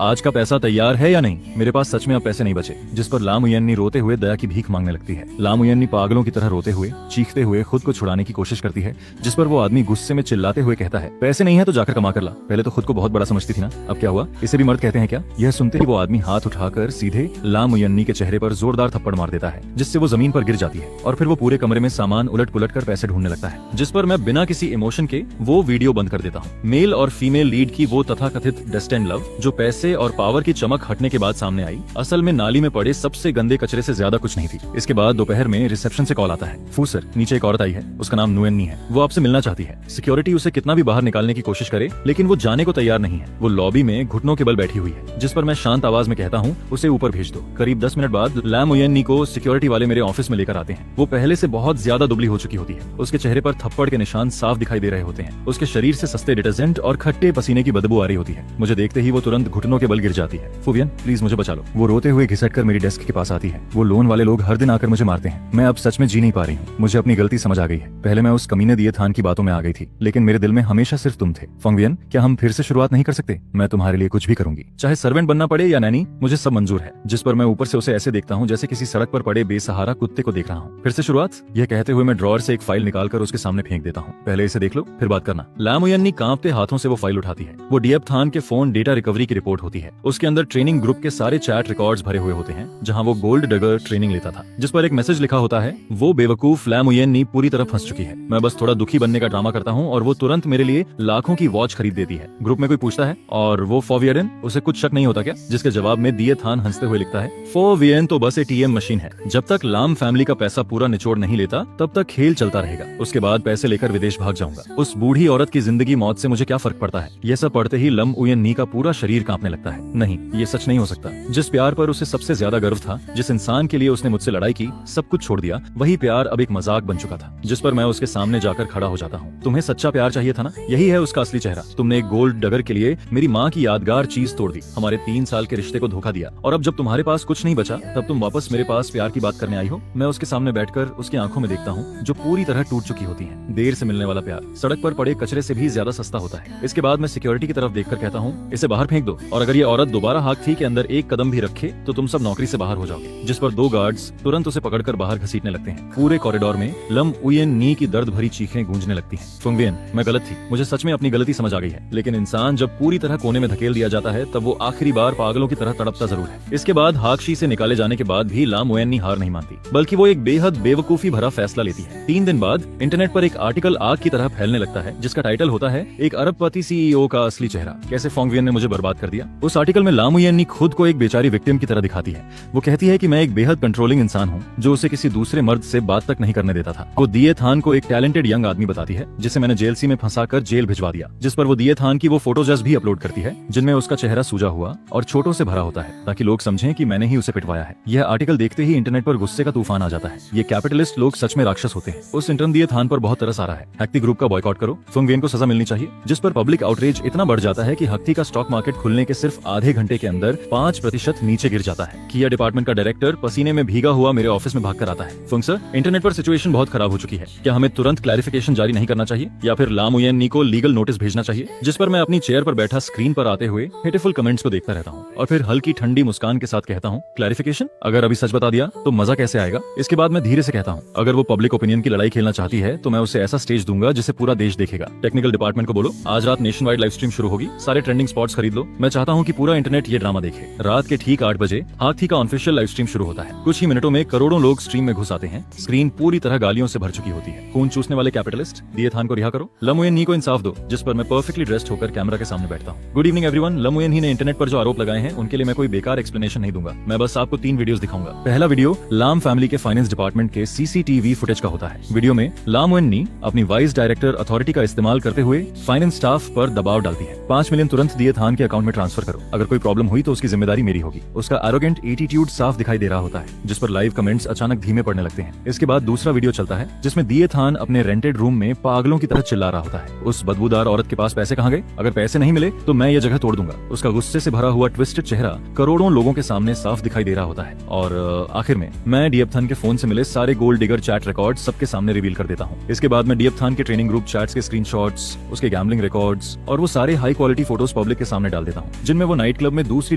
आज का पैसा तैयार है या नहीं? मेरे पास सच में अब पैसे नहीं बचे। जिस पर लाम उयेनी रोते हुए दया की भीख मांगने लगती है। लाम उयेनी पागलों की तरह रोते हुए चीखते हुए खुद को छुड़ाने की कोशिश करती है, जिस पर वो आदमी गुस्से में चिल्लाते हुए कहता है, पैसे नहीं है तो जाकर कमा कर ला। पहले तो खुद को बहुत बड़ा समझती थी ना, अब क्या हुआ? इसे भी मर्द कहते हैं क्या? यह सुनते ही वो आदमी हाथ उठाकर सीधे लाम उयेनी के चेहरे पर जोरदार थप्पड़ मार देता है, जिससे वो जमीन पर गिर जाती है। और फिर वो पूरे कमरे में सामान उलट पुलट कर पैसे ढूंढने लगता है, जिस पर मैं बिना किसी इमोशन के वो वीडियो बंद कर देता हूँ। मेल और फीमेल लीड की वो तथाकथित डेस्टिन्ड लव जो पैसे और पावर की चमक हटने के बाद सामने आई, असल में नाली में पड़े सबसे गंदे कचरे से ज्यादा कुछ नहीं थी। इसके बाद दोपहर में रिसेप्शन से कॉल आता है, फू सर, नीचे एक औरत आई है, उसका नाम नुएन्नी है, वो आपसे मिलना चाहती है। सिक्योरिटी उसे कितना भी बाहर निकालने की कोशिश करे, लेकिन वो जाने को तैयार नहीं है। वो लॉबी में घुटनों के बल बैठी हुई है, जिस पर मैं शांत आवाज में कहता हूँ, उसे ऊपर भेज दो। करीब 10 मिनट बाद लाम उयेनी को सिक्योरिटी वाले मेरे ऑफिस में लेकर आते हैं। वो पहले से बहुत ज्यादा दुबली हो चुकी होती है, उसके चेहरे पर थप्पड़ के निशान साफ दिखाई दे रहे होते हैं। उसके शरीर से सस्ते डिटर्जेंट और खट्टे पसीने की बदबू आ रही होती है। मुझे देखते ही वो तुरंत घुटनों के बल गिर जाती है। फुवियन, प्लीज मुझे बचा लो। वो रोते हुए घिसट कर मेरी डेस्क के पास आती है। वो लोन वाले लोग हर दिन आकर मुझे मारते हैं। मैं अब सच में जी नहीं पा रही हूँ। मुझे अपनी गलती समझ आ गई है। पहले मैं उस कमीने दिए थान की बातों में आ गई थी, लेकिन मेरे दिल में हमेशा सिर्फ तुम थे। फंगवियन, क्या हम फिर से शुरुआत नहीं कर सकते? मैं तुम्हारे लिए कुछ भी करूंगी, चाहे सर्वेंट बनना पड़े या नैनी, मुझे सब मंजूर है। जिस पर मैं ऊपर से उसे ऐसे देखता हूँ जैसे किसी सड़क पर पड़े बेसहारा कुत्ते को देख रहा हूँ। फिर से शुरुआत? यह कहते हुए मैं ड्रॉअर से एक फाइल निकालकर उसके सामने फेंक देता हूँ। पहले इसे देख लो, फिर बात करना। लाम उयेनी कांपते हाथों से वो फाइल उठाती है। वो डीएफ थान के फोन डेटा रिकवरी की रिपोर्ट होती है। उसके अंदर ट्रेनिंग ग्रुप के सारे चैट रिकॉर्ड्स भरे हुए होते हैं, जहां वो गोल्ड डगर ट्रेनिंग लेता था, जिस पर एक मैसेज लिखा होता है, वो बेवकूफ लाम उयेनी पूरी तरह फंस चुकी है। मैं बस थोड़ा दुखी बनने का ड्रामा करता हूँ और वो तुरंत मेरे लिए लाखों की वॉच खरीद देती है। ग्रुप में कोई पूछता है, और वो फॉवियन, उसे कुछ शक नहीं होता क्या? जिसके जवाब में दिए थान हंसते हुए लिखता है, फॉवियन तो बस एटीएम मशीन है। जब तक लाम फैमिली का पैसा पूरा निचोड़ नहीं लेता, तब तक खेल चलता रहेगा। उसके बाद पैसे लेकर विदेश भाग जाऊंगा। उस बूढ़ी औरत की जिंदगी मौत से मुझे क्या फर्क पड़ता है? यह सब पढ़ते ही लाम उयेनी का पूरा शरीर कांपने लगता है। नहीं, ये सच नहीं हो सकता। जिस प्यार पर उसे सबसे ज्यादा गर्व था, जिस इंसान के लिए उसने मुझसे लड़ाई की, सब कुछ छोड़ दिया, वही प्यार अब एक मजाक बन चुका था, जिस पर मैं उसके सामने जाकर खड़ा हो जाता हूँ। तुम्हें सच्चा प्यार चाहिए था ना? यही है उसका असली चेहरा। तुमने एक गोल्ड डगर के लिए मेरी माँ की यादगार चीज तोड़ दी, हमारे 3 साल के रिश्ते को धोखा दिया, और अब जब तुम्हारे पास कुछ नहीं बचा, तब तुम वापस मेरे पास प्यार की बात करने आई हो। मैं उसके सामने बैठकर उसकी आंखों में देखता हूँ, जो पूरी तरह टूट चुकी होती हैं। देर से मिलने वाला प्यार सड़क पर पड़े कचरे से भी ज्यादा सस्ता होता है। इसके बाद मैं सिक्योरिटी की तरफ देखकर कहता हूँ, इसे बाहर फेंक दो, और अगर ये औरत दोबारा हाक थी के अंदर एक कदम भी रखे तो तुम सब नौकरी से बाहर हो जाओगे। जिस पर 2 गार्ड्स तुरंत उसे पकड़कर बाहर घसीटने लगते हैं। पूरे कॉरिडोर में लाम उयेनी की दर्द भरी चीखें गूंजने लगती हैं। फंगवियन, मैं गलत थी, मुझे सच में अपनी गलती समझ आ गई है, लेकिन इंसान जब पूरी तरह कोने में धकेल दिया जाता है, तब वो आखिरी बार पागलों की तरह तड़पता जरूर है। इसके बाद हाकशी से निकाले जाने के बाद भी लाम उयेनी हार नहीं मानती, बल्कि वो एक बेहद बेवकूफी भरा फैसला लेती है। 3 दिन बाद इंटरनेट पर एक आर्टिकल आग की तरह फैलने लगता है, जिसका टाइटल होता है, एक अरबपति सीईओ का असली चेहरा, कैसे फंगवियन ने मुझे बर्बाद कर दिया। उस आर्टिकल में लाम उयेनी खुद को एक बेचारी विक्टिम की तरह दिखाती है। वो कहती है कि मैं एक बेहद कंट्रोलिंग इंसान हूँ, जो उसे किसी दूसरे मर्द से बात तक नहीं करने देता था। वो दिए थान को एक टैलेंटेड यंग आदमी बताती है, जिसे मैंने जेलसी में फंसाकर जेल भिजवा दिया। जिस पर वो दिए थान की वो फोटोज भी अपलोड करती है, जिनमें उसका चेहरा सूजा हुआ और छोटों से भरा होता है, ताकि लोग समझें कि मैंने ही उसे पिटवाया है। यह आर्टिकल देखते ही इंटरनेट पर गुस्से का तूफान आ जाता है। ये कैपिटलिस्ट लोग सच में राक्षस होते हैं। उस इंटर्न दिए थान पर बहुत तरस आ रहा है। हक्ती ग्रुप का बॉयकॉट करो, फंगवियन को सजा मिलनी चाहिए। जिस पर पब्लिक आउटरीच इतना बढ़ जाता है कि हक्ती का स्टॉक मार्केट खुलने के सिर्फ आधे घंटे के अंदर 5% नीचे गिर जाता है। किया डिपार्टमेंट का डायरेक्टर पसीने में भीगा हुआ मेरे ऑफिस में भागकर आता है। फंग सर, इंटरनेट पर सिचुएशन बहुत खराब हो चुकी है, क्या हमें तुरंत क्लैरिफिकेशन जारी नहीं करना चाहिए, या फिर लाम उयेनी को लीगल नोटिस भेजना चाहिए? जिस पर मैं अपनी चेयर पर बैठा स्क्रीन पर आते हुए हेटिफुल कमेंट्स को देखता रहता हूँ, और फिर हल्की ठंडी मुस्कान के साथ कहता हूँ, क्लैरिफिकेशन? अगर अभी सच बता दिया तो मजा कैसे आएगा? इसके बाद मैं धीरे से कहता हूँ, अगर वो पब्लिक ओपिनियन की लड़ाई खेलना चाहती है, तो मैं उसे ऐसा स्टेज दूंगा जिसे पूरा देश देखेगा। टेक्निकल डिपार्टमेंट को बोलो, आज रात नेशन वाइड लाइव स्ट्रीम शुरू होगी, सारे ट्रेंडिंग स्पॉट्स खरीद लो। मैं चाहता हूँ कि पूरा इंटरनेट ये ड्रामा देखे। रात के ठीक 8 बजे हाथी का ऑफिशियल लाइव स्ट्रीम शुरू होता है। कुछ ही मिनटों में करोड़ों लोग स्ट्रीम में घुस आते हैं। स्क्रीन पूरी तरह गालियों से भर चुकी होती है। खून चूसने वाले कैपिटलिस्ट, दिए थान को रिहा करो, लाम उयेनी को इंसाफ दो। जिस पर मैं परफेक्टली ड्रेस्ड होकर कैमरा के सामने बैठता हूँ। Good evening everyone. लाम उयेनी ने इंटरनेट पर जो आरोप लगाए हैं, उनके लिए मैं कोई बेकार एक्सप्लेनेशन नहीं दूंगा। मैं बस आपको 3 वीडियोस दिखाऊंगा। पहला वीडियो लाम फैमिली के फाइनेंस डिपार्टमेंट के सीसीटीवी सीसीटीवी फुटेज का होता है। वीडियो में लाम उयन नी अपनी वाइस डायरेक्टर अथॉरिटी का इस्तेमाल करते हुए फाइनेंस स्टाफ पर दबाव डालती है। 5 मिलियन तुरंत दिए थान के अकाउंट में ट्रांसफर करो, अगर कोई प्रॉब्लम हुई तो उसकी जिम्मेदारी मेरी होगी। उसका एरोगेंट एटीट्यूड साफ दिखाई दे रहा होता है, जिस पर लाइव कमेंट्स अचानक धीमे पड़ने लगते हैं। इसके बाद दूसरा वीडियो चलता है जिसमें दिए थान अपने रेंटेड रूम में पागलों की तरह चिल्ला रहा होता है। उस बदबूदार औरत के पास पैसे कहाँ गए? अगर पैसे नहीं मिले तो मैं ये जगह तोड़ दूंगा। उसका गुस्से से भरा हुआ ट्विस्टेड चेहरा करोड़ों लोगों के सामने साफ दिखाई दे रहा होता है। और आखिर में मैं डियपथान के फोन से मिले सारे गोल्ड डिगर चैट रिकॉर्ड सबके सामने रिवील कर देता हूँ। इसके बाद मैं डियपथान के ट्रेनिंग ग्रुप चैट्स के स्क्रीनशॉट्स, उसके गैम्बलिंग रिकॉर्ड्स और वो सारे हाई क्वालिटी फोटोज पब्लिक के सामने डाल देता हूँ, जिनमें वो नाइट क्लब में दूसरी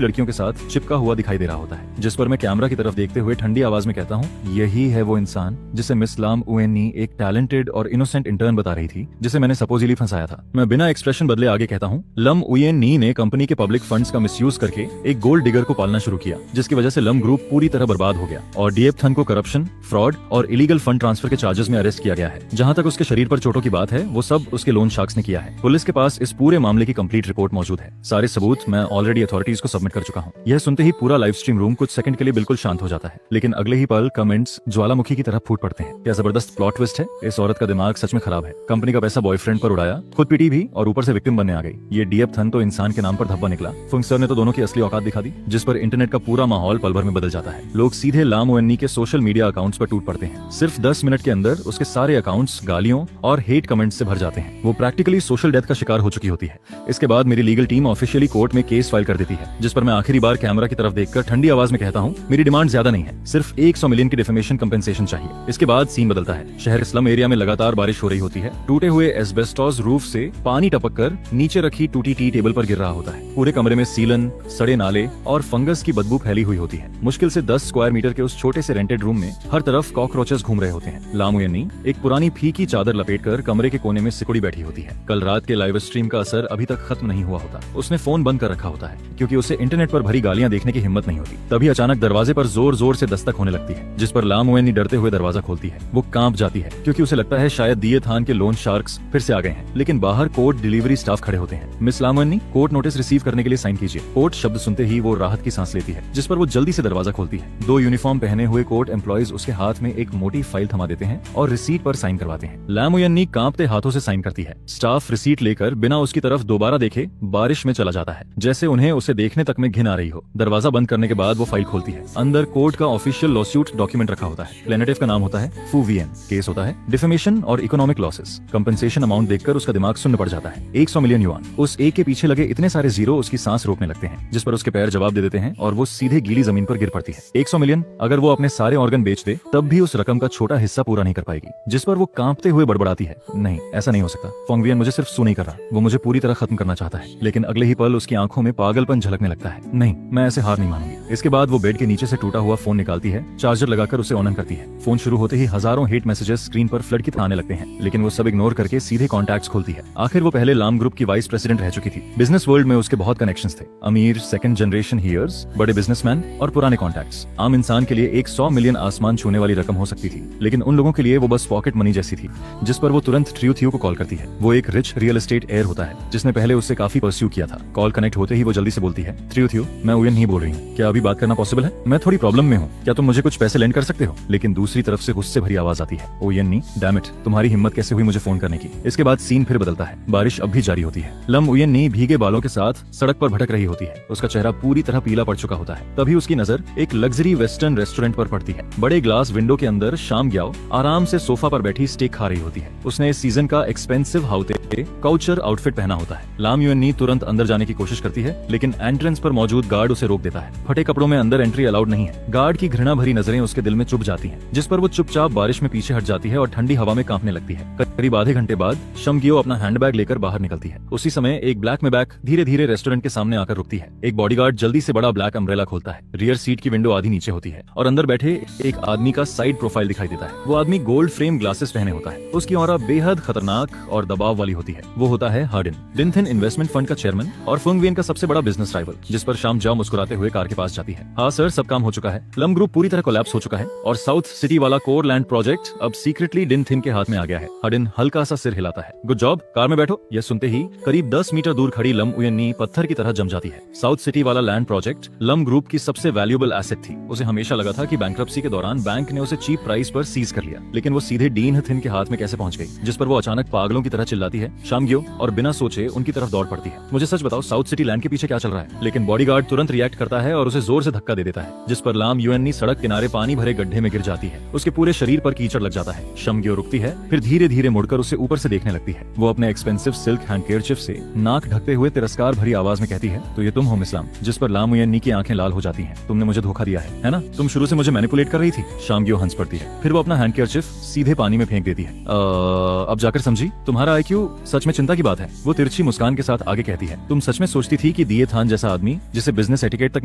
लड़कियों के साथ चिपका हुआ दिखाई दे रहा होता है। जिस पर मैं कैमरा की तरफ देखते हुए ठंडी आवाज में कहता हूँ, यही है वो इंसान जिसे मिस लाम उयन नी एक टैलेंटेड और इनोसेंट इंटर्न बता रही थी, जिसे मैंने सपोजिली फंसाया था। मैं बिना एक्सप्रेशन बदले आगे कहता हूँ, लम उयन नी ने कंपनी के पब्लिक फंड्स का मिसयूज करके एक गोल्ड डिगर को पालना शुरू किया, जिसकी वजह से लम ग्रुप पूरी तरह बर्बाद हो गया और डियपथान को करप्शन, फ्रॉड और इलीगल फंड ट्रांसफर के चार्जेस में अरेस्ट किया गया है। जहां तक उसके शरीर पर चोटों की बात है, वो सब उसके लोन शार्क्स ने किया है। पुलिस के पास इस पूरे मामले की कंप्लीट रिपोर्ट मौजूद है। सारे सबूत मैं ऑलरेडी अथॉरिटीज को सबमिट कर चुका हूँ। यह सुनते ही पूरा लाइव स्ट्रीम रूम कुछ सेकंड के लिए बिल्कुल शांत हो जाता है, लेकिन अगले ही पल कमेंट्स ज्वालामुखी की तरह फूट पड़ते हैं। क्या जबरदस्त प्लॉट ट्विस्ट है। इस औरत का दिमाग सच में खराब है। कंपनी का पैसा बॉयफ्रेंड पर उड़ाया, खुद पिटी भी और ऊपर से विक्टिम बनने आ गई। ये डियपथन तो इंसान के नाम पर धब्बा निकला। फुंग सर ने तो दोनों की असली औकात दिखा दी, जिस पर इंटरनेट का पूरा माहौल पल भर में बदल जाता है। लोग सीधे लाम उयन नी के सोशल मीडिया अकाउंट्स पर टूट पड़ते हैं। सिर्फ 10 मिनट के अंदर उसके सारे अकाउंट्स गालियों और हेट कमेंट्स से भर जाते हैं। वो प्रैक्टिकली सोशल डेथ का शिकार हो चुकी होती है। इसके बाद मेरी लीगल टीम ऑफिशियली कोर्ट में केस फाइल कर देती है, जिस पर मैं आखिरी बार कैमरा की तरफ देखकर ठंडी आवाज में कहता हूँ, मेरी डिमांड ज्यादा नहीं है, सिर्फ 100 मिलियन की डिफेमेशन कंपेंसेशन चाहिए। इसके बाद सीन बदलता है। शहर स्लम एरिया में लगातार बारिश हो रही होती है। टूटे हुए एस्बेस्टोस रूफ से पानी टपक कर नीचे रखी टूटी टी टेबल पर गिर रहा होता है। पूरे कमरे में सीलन, सड़े नाले और फंगस की बदबू फैली हुई होती है। मुश्किल से 10 स्क्वायर मीटर के उस छोटे से रेंटेड रूम में हर तरफ कॉकरोचेस घूम रहे होते हैं। लाम उयन नी एक पुरानी फीकी चादर लपेटकर कमरे के कोने में सिकुड़ी बैठी होती है। कल रात के लाइव स्ट्रीम का असर अभी तक खत्म नहीं हुआ होता। उसने फोन बंद कर रखा होता है, क्योंकि उसे इंटरनेट पर भरी गालियां देखने की हिम्मत नहीं होती। तभी अचानक दरवाजे पर जोर जोर से दस्तक होने लगती है, जिस पर लाम उयन नी डरते हुए दरवाजा खोलती है। वो कांप जाती है, क्योंकि उसे लगता है शायद दिए थान के लोन शार्क्स फिर से आ गए हैं। लेकिन बाहर कोर्ट डिलीवरी स्टाफ खड़े होते हैं। मिस लाम उयन नी, कोर्ट नोटिस रिसीव करने के लिए साइन कीजिए। कोर्ट शब्द सुनते ही वो राहत की सांस लेती है, जिस पर वो जल्दी से दरवाजा खोलती है। 2 यूनिफॉर्म पहने हुए कोर्ट एम्प्लॉइज उसके हाथ में एक मोटी फाइल थमा देते हैं और रिसीट पर साइन करवाते हैं। लाम उयन नी कांपते हाथों से साइन करती है। स्टाफ रिसीट लेकर बिना उसकी तरफ दोबारा देखे बारिश में चला जाता है, जैसे उन्हें उसे देखने तक में घिन आ रही हो। दरवाजा बंद करने के बाद वो फाइल खोलती है। अंदर कोर्ट का ऑफिशियल लॉसूट डॉक्यूमेंट रखा होता है। प्लेनेटिव का नाम होता है फू वीएन। केस होता है डिफेमेशन और इकोनॉमिक लॉसेस। कंपनसेशन अमाउंट देखकर उसका दिमाग सुन्न पड़ जाता है। 100 मिलियन युआन। उस एक के पीछे लगे इतने सारे जीरो उसकी सांस रोकने लगते हैं, जिस पर उसके पैर जवाब दे देते हैं और वो सीधे गीली जमीन पर गिर पड़ती है। 100 मिलियन, अगर वो अपने सारे ऑर्गन बेच दे तब भी उस रकम का छोटा हिस्सा पूरा नहीं कर पाएगी। जिस पर वो कांपते हुए बड़बड़ाती है, नहीं ऐसा नहीं हो सकता। फोंग वियन मुझे सिर्फ सू नहीं कर रहा, वो मुझे पूरी तरह खत्म करना चाहता है। लेकिन अगले ही पल उसकी आंखों में पागलपन झलकने लगता है। नहीं, मैं ऐसे हार नहीं मानूंगी। इसके बाद वो बेड के नीचे से टूटा हुआ फोन निकालती है, चार्जर लगाकर उसे ऑन करती है। फोन शुरू होते ही हजारों हेट मैसेजेस स्क्रीन पर फ्लड की तरह आने लगते हैं, लेकिन वो सब इग्नोर करके सीधे कॉन्टैक्ट्स खोलती है। आखिर वो पहले लाम ग्रुप की वाइस प्रेसिडेंट रह चुकी थी। बिजनेस वर्ल्ड में उसके बहुत कनेक्शंस थे। अमीर सेकंड जनरेशन हीयर्स, बड़े बिजनेसमैन और पुराने कॉन्टैक्ट्स। आम इंसान के लिए एक 100 मिलियन आसमान छूने वाली रकम हो सकती थी, लेकिन उन लोगों के लिए वो बस पॉकेट मनी जैसी थी, जिस पर वो तुरंत ट्रियो थियो को कॉल करती है। वो एक रिच रियल एस्टेट एयर होता है, जिसने पहले उससे काफी परस्यू किया था। कॉल कनेक्ट होते ही वो जल्दी से बोलती है, ट्रियो थियो, मैं उयन नहीं बोल रही हूँ, क्या अभी बात करना पॉसिबल है? मैं थोड़ी प्रॉब्लम में हूँ, क्या तुम मुझे कुछ पैसे लेंड कर सकते हो? लेकिन दूसरी तरफ से गुस्से भरी आवाज आती है, उयन नी, डैम इट, तुम्हारी हिम्मत कैसे हुई मुझे फोन करने की? इसके बाद सीन फिर बदलता है। बारिश अब भी जारी होती है। लम उयन नी भीगे बालों के साथ सड़क पर भटक रही होती है। उसका चेहरा पूरी तरह पीला पड़ चुका होता है। तभी उसकी नजर एक लग्जरी वेस्टर्न रेस्टोरेंट पर पड़ती है। बड़े ग्लास विंडो के अंदर शाम ग्याओ आराम से सोफा पर बैठी स्टेक खा रही होती है। उसने इस सीजन का एक्सपेंसिव हाउते काउचर आउटफिट पहना होता है। लाम उयन नी तुरंत अंदर जाने की कोशिश करती है, लेकिन एंट्रेंस पर मौजूद गार्ड उसे रोक देता है। फटे कपड़ों में अंदर एंट्री अलाउड नहीं है। गार्ड की घृणा भरी नजरें उसके दिल में चुभ जाती हैं, जिस पर वो चुपचाप बारिश में पीछे हट जाती है और ठंडी हवा में कांपने लगती है। करीब आधे घंटे बाद शमगियो अपना हैंडबैग लेकर बाहर निकलती है। उसी समय एक ब्लैक में बैग धीरे धीरे रेस्टोरेंट के सामने आकर रुकती है। एक बॉडीगार्ड जल्दी से बड़ा ब्लैक अम्ब्रेला खोलता है। रियर सीट की विंडो आधी नीचे होती है और अंदर बैठे एक आदमी का साइड प्रोफाइल दिखाई देता है। वो आदमी गोल्ड फ्रेम ग्लासेस पहने होता है। उसकी ऑरा बेहद खतरनाक और दबाव वाली होती है। वो होता है हार्डिन, डिनथिन इन्वेस्टमेंट फंड का चेयरमैन और फुंग वियन का सबसे बड़ा बिजनेस राइवल, जिस पर शाम जाओ मुस्कुराते हुए कार के पास जाती है। हाँ सर, सब काम हो चुका है। लम ग्रुप पूरी तरह कोलैप्स हो चुका है और साउथ सिटी वाला कोर लैंड प्रोजेक्ट अब सीक्रेटली डिनथिन के हाथ में आ गया है। हार्डिन हल्का सा सिर हिलाता है। गुड जॉब, कार में बैठो। यह सुनते ही करीब 10 मीटर दूर खड़ी लम उयन नी पत्थर की तरह जम जाती है। साउथ सिटी वाला लैंड प्रोजेक्ट लम ग्रुप की सबसे वैल्यूएबल एसेट थी। उसे हमेशा लगा था कि बैंक्रप्सी के दौरान बैंक ने उसे चीप प्राइस पर सीज कर लिया। लेकिन वो सीधे डीन थिन के हाथ में कैसे पहुंच गई, जिस पर वो अचानक पागलों की तरह चिल्लाती है शामगियो और बिना सोचे उनकी तरफ दौड़ पड़ती है। मुझे सच बताओ साउथ सिटी लैंड के पीछे क्या चल रहा है? लेकिन बॉडीगार्ड तुरंत रिएक्ट करता है और उसे जोर से धक्का दे देता है, जिस पर लाम युएननी सड़क किनारे पानी भरे गड्ढे में गिर जाती है। उसके पूरे शरीर पर कीचड़ लग जाता है। शामगियो रुकती है, फिर धीरे धीरे मुड़कर उसे ऊपर से देखने लगती है। वो अपने एक्सपेंसिव सिल्क हैंडकेरचिफ से नाक ढकते हुए तिरस्कार भरी आवाज में कहती है, तो ये तुम हो मिस लाम? जिस पर लाम युएननी की आंखें लाल हो जाती हैं। तुमने मुझे धोखा दिया है ना? तुम शुरू से मुझे मैनिपुलेट कर रही थी। शामगियो हंस पड़ती है, फिर वो अपना हैंडकेरचिफ सीधे पानी में फेंक देती है। अब जाकर समझी, तुम्हारा आईक्यू सच में चिंता की बात है। वो तिरछी मुस्कान के साथ आगे कहती है, तुम सच में सोचती थी कि दिए थान जैसा आदमी जिसे बिजनेस एटिकेट तक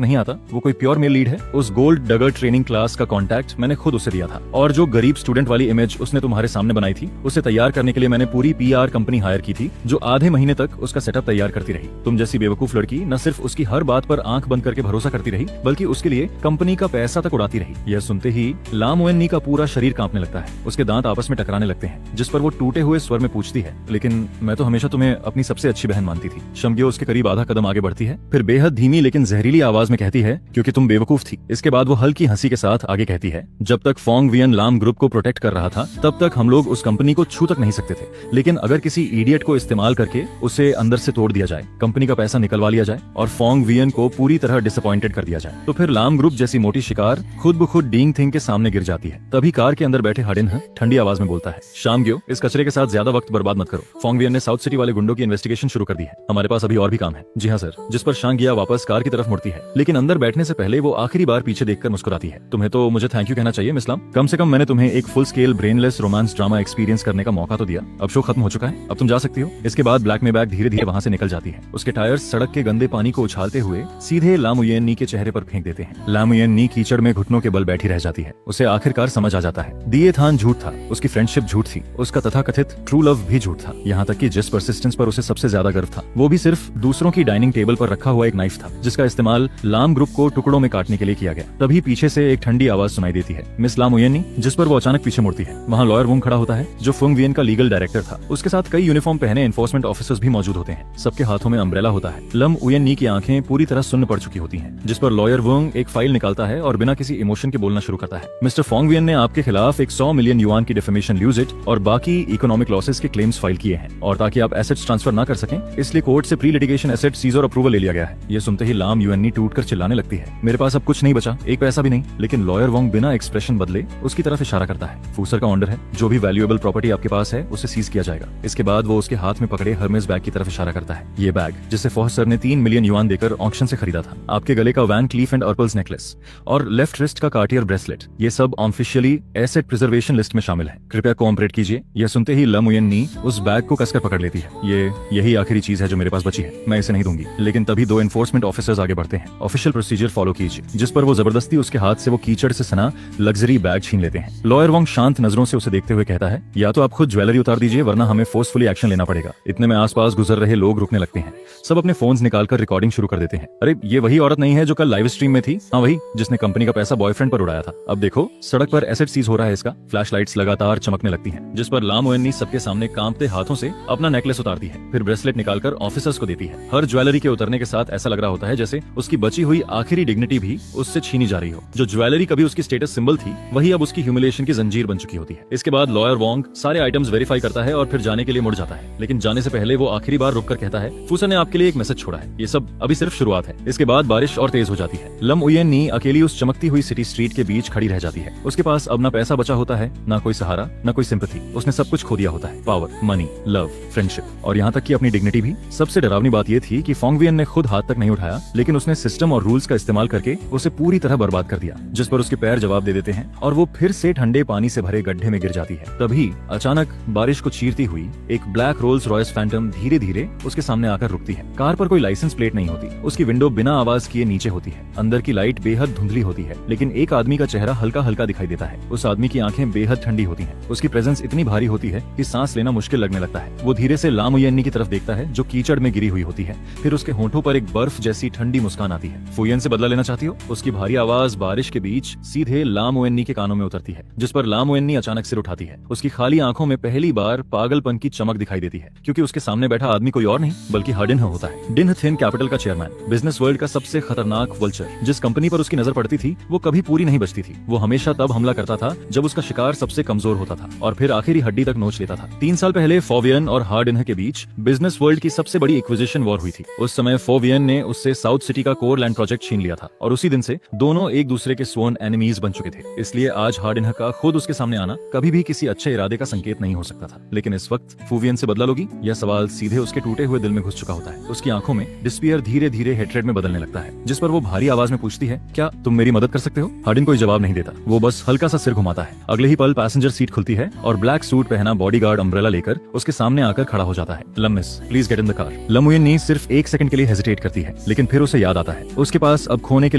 नहीं आता वो कोई प्योर मेल लीड है? उस गोल्ड डगर ट्रेनिंग क्लास का कॉन्टैक्ट मैंने खुद उसे दिया था, और जो गरीब स्टूडेंट वाली इमेज उसने तुम्हारे सामने बनाई थी उसे तैयार करने के लिए मैंने पूरी PR कंपनी हायर की थी, जो आधे महीने तक उसका सेटअप तैयार करती रही। तुम जैसी बेवकूफ लड़की न सिर्फ उसकी हर बात पर आंख बंद करके भरोसा करती रही, बल्कि उसके लिए कंपनी का पैसा तक उड़ाती रही। यह सुनते ही लाम युएननी का पूरा शरीर कांपने लगता है। उसके दांत आपस में टकराने लगते हैं, जिस पर वो टूटे हुए स्वर में पूछती है, लेकिन मैं तो हमेशा तुम्हें अपनी सबसे अच्छी बहन मानती थी। शामगियो उसके करीब आधा कदम आगे बढ़ती है, फिर बेहद धीमी लेकिन जहरीली आवाज में कहती है, क्योंकि तुम बेवकूफ थी। इसके बाद वो हल्की हंसी के साथ आगे कहती है, जब तक फोंग वियन लाम ग्रुप को प्रोटेक्ट कर रहा था तब तक हम लोग उस कंपनी को छू तक नहीं सकते थे, लेकिन अगर किसी इडियट को इस्तेमाल करके उसे अंदर से तोड़ दिया जाए, कंपनी का पैसा निकलवा लिया जाए और फोंग वियन को पूरी तरह डिसअपॉइंटेड कर दिया जाए, तो फिर लाम ग्रुप जैसी मोटी शिकार खुद ब खुद डींग थिंग के सामने गिर जाती है। तभी कार के अंदर बैठे हडिन ठंडी आवाज में बोलता है, शामगियो इस कचरे के साथ ज्यादा वक्त बर्बाद मत करो। फोंग वियन ने साउथ सिटी वाले गुंडों की इन्वेस्टिगेशन शुरू कर दी है, हमारे पास अभी और भी काम है। जी हाँ सर। जिस पर शांगिया वापस कार की तरफ मुड़ती है, लेकिन अंदर बैठने से पहले वो आखिरी बार पीछे देखकर मुस्कुराती है। तुम्हें तो मुझे थैंक यू कहना चाहिए मिस लाम, कम से कम मैंने तुम्हें एक full scale brainless romance drama experience करने का मौका तो दिया। अब शो खत्म हो चुका है, अब तुम जा सकती हो। इसके बाद ब्लैक में बैग धीरे धीरे वहाँ से निकल जाती है। उसके टायर्स सड़क के गंदे पानी को उछालते हुए सीधे लाम युएननी के चेहरे पर फेंक देते हैं। लाम युएननी कीचड़ में घुटनों के बल बैठी रह जाती है। उसे आखिरकार समझ आ जाता है, दिए थान झूठ था, उसकी फ्रेंडशिप झूठ थी, उसका तथाकथित ट्रू लव भी झूठ था। यहाँ तक कि जिस परसिस्टेंस पर उसे सबसे ज्यादा गर्व था वो भी सिर्फ दूसरों की डाइनिंग टेबल पर रखा हुआ एक नाइफ था, जिसका इस्तेमाल लाम ग्रुप को टुकड़ों में काटने के लिए किया गया। तभी पीछे से एक ठंडी आवाज सुनाई देती है, मिस लाम युएननी। जिस पर वो अचानक पीछे मुड़ती है। वहाँ लॉयर वुंग खड़ा होता है, जो फुंग वियन का लीगल डायरेक्टर था। उसके साथ कई यूनिफॉर्म पहने एनफोर्समेंट ऑफिसर्स भी मौजूद होते हैं। सबके हाथों में अम्ब्रेला होता है। लम युएननी की आंखें पूरी तरह सुन्न पड़ चुकी होती हैं, जिस पर लॉयर वुंग एक फाइल निकालता है और बिना किसी इमोशन के बोलना शुरू करता है, मिस्टर फोंग वियन ने आपके खिलाफ एक 100 मिलियन युआन की डिफेमेशन ल्यूजिट और बाकी इकोनॉमिक लॉसेस के क्लेम्स फाइल किए हैं, और ताकि आप एसेट्स ट्रांसफर ना कर सकें इसलिए कोर्ट से प्री लिटिगेशन एसेट सीज और अप्रूवल ले लिया गया है। ये सुनते ही लाम युएननी टूटकर चिल्लाने लगती है, मेरे पास अब कुछ नहीं बचा, एक पैसा भी नहीं। लेकिन लॉयर वोंग बिना एक्सप्रेशन बदले उसकी तरफ इशारा करता है, फूसर का ऑर्डर है, जो भी वैल्यूएबल प्रॉपर्टी आपके पास है उसे सीज किया जाएगा। इसके बाद वो उसके हाथ में पकड़े हर्मेस बैग की तरफ इशारा करता है। ये बैग जिसे फॉह सर ने 3 मिलियन युआन देकर ऑक्शन से खरीदा था, आपके गले का वैन क्लीफ एंड अर्पल्स नेकलेस और लेफ्ट रिस्ट का कार्टियर ब्रेसलेट, ये सब ऑफिशियली एसेट प्रिजर्वेशन लिस्ट में शामिल है। कृपया कोऑपरेट कीजिए। यह सुनते ही लम युएननी उस बैग को कसकर पकड़ लेती है। यही आखिरी चीज है जो मेरे पास बची है, मैं इसे नहीं दूंगी। लेकिन तभी 2 एनफोर्समेंट ऑफिसर्स आगे बढ़ते हैं। ऑफिशियल प्रोसीजर फॉलो कीजिए, जिस पर वो जबरदस्ती उसके हाथ से वो कीचड़ से सना लग्जरी बैग छीन लेते हैं। लॉयर वोंग शांत नजरों से उसे देखते हुए कहता है, या तो आप खुद ज्वेलरी उतार दीजिए वरना हमें फोर्सफुली एक्शन लेना पड़ेगा। इतने में आसपास गुजर रहे लोग रुकने लगते हैं। सब अपने फोन्स निकालकर रिकॉर्डिंग शुरू कर देते हैं। अरे ये वही औरत नहीं है जो कल लाइव स्ट्रीम में थी? हाँ वही, जिसने कंपनी का पैसा बॉयफ्रेंड पर उड़ाया था। अब देखो सड़क पर एसेट सीज हो रहा है इसका। फ्लैशलाइट्स लगातार चमकने लगती हैं, जिस पर लाम युएननी सबके सामने कांपते हाथों से अपना नेकलेस उतारती है, फिर ब्रेसलेट निकालकर ऑफिसर्स को देती है। हर ज्वेलरी के उतरने के साथ ऐसा लग रहा होता है जैसे उसकी बची हुई आखिरी डिग्निटी भी उससे छीनी जा रही हो। जो ज्वेलरी कभी उसकी स्टेटस सिंबल थी वही अब उसकी ह्यूमिलिएशन की जंजीर बन चुकी होती है। इसके बाद लॉयर वोंग सारे आइटम्स वेरीफाई करता है और फिर जाने के लिए मुड़ जाता है, लेकिन जाने से पहले वो आखिरी बार रुककर कहता है, फूसर ने आपके लिए एक मैसेज छोड़ा है, ये सब अभी सिर्फ शुरुआत है। इसके बाद बारिश और तेज हो जाती है। लम युएननी अकेली उस चमकती हुई सिटी स्ट्रीट के बीच खड़ी रह जाती है। उसके पास अब ना पैसा बचा होता है, ना कोई सहारा, ना कोई सिंपैथी। उसने सब कुछ खो दिया होता है, पावर, मनी, लव, फ्रेंडशिप और यहाँ तक कि अपनी डिग्निटी भी। सबसे डरावनी बात यह थी कि फोंग वियन ने खुद हाथ तक नहीं उठाया, लेकिन उसने सिस्टम और रूल्स का इस्तेमाल करके उसे पूरी तरह बर्बाद कर दिया, जिस पर उसके पैर जवाब दे देते हैं और वो फिर से ठंडे पानी से भरे गड्ढे में गिर जाती है। तभी अचानक बारिश को चीरती हुई एक ब्लैक रोल्स रॉयस फैंटम धीरे धीरे उसके सामने आकर रुकती है। कार पर कोई लाइसेंस प्लेट नहीं होती, उसकी विंडो बिना आवाज किए नीचे होती है। अंदर की लाइट बेहद धुंधली होती है, लेकिन एक आदमी का चेहरा हल्का हल्का दिखाई देता है। उस आदमी की आंखें बेहद ठंडी होती हैं। उसकी प्रेजेंस इतनी भारी होती है कि सांस लेना मुश्किल लगने लगता है। वो धीरे से लाम युएननी की तरफ देखता है जो कीचड़ में गिरी हुई होती है, फिर उसके होंठों पर एक बर्फ जैसी ठंडी मुस्कान आती है। फुयन से बदला लेना चाहती हो? उसकी भारी आवाज बारिश के बीच सीधे लाम युएननी के कानों में उतरती है, जिस पर लाम युएननी अचानक सिर उठाती है। उसकी खाली आंखों में पहली बार पागलपन की चमक दिखाई देती है, क्योंकि उसके सामने बैठा आदमी कोई और नहीं बल्कि हडिन होता है। डिन थिन कैपिटल का चेयरमैन, बिजनेस वर्ल्ड का सबसे खतरनाक वल्चर। जिस कंपनी पर उसकी नजर पड़ती थी वो कभी पूरी नहीं बचती थी। वो हमेशा तब हमला करता था था जब उसका शिकार सबसे कमजोर होता था और फिर आखिरी हड्डी तक नोच लेता था। 3 साल पहले फोवियन और हार्डिनह के बीच बिजनेस वर्ल्ड की सबसे बड़ी एक्विजिशन वॉर हुई थी। उस समय फोवियन ने उससे साउथ सिटी का कोर लैंड प्रोजेक्ट छीन लिया था और उसी दिन से दोनों एक दूसरे के स्वॉन एनिमीज बन चुके थे। इसलिए आज हार्डिनह का खुद उसके सामने आना कभी भी किसी अच्छे इरादे का संकेत नहीं हो सकता था। लेकिन इस वक्त फोवियन से बदला लोगी? यह सवाल सीधे उसके टूटे हुए दिल में घुस चुका होता है। उसकी आंखों में डिस्पियर धीरे धीरे हेट्रेड में बदलने लगता है, जिस पर वो भारी आवाज में पूछती है, क्या तुम मेरी मदद कर सकते हो? हार्डिन कोई जवाब नहीं देता, वो बस हल्का सा सिर घुमाता है। अगले ही पल पैसेंजर सीट खुलती है और ब्लैक सूट पहना बॉडीगार्ड अम्ब्रेला लेकर उसके सामने आकर खड़ा हो जाता है। Lam miss, please get in the car. Lam Uyen Nhi सिर्फ 1 सेकंड के लिए हेजिटेट करती है, लेकिन फिर उसे याद आता है उसके पास अब खोने के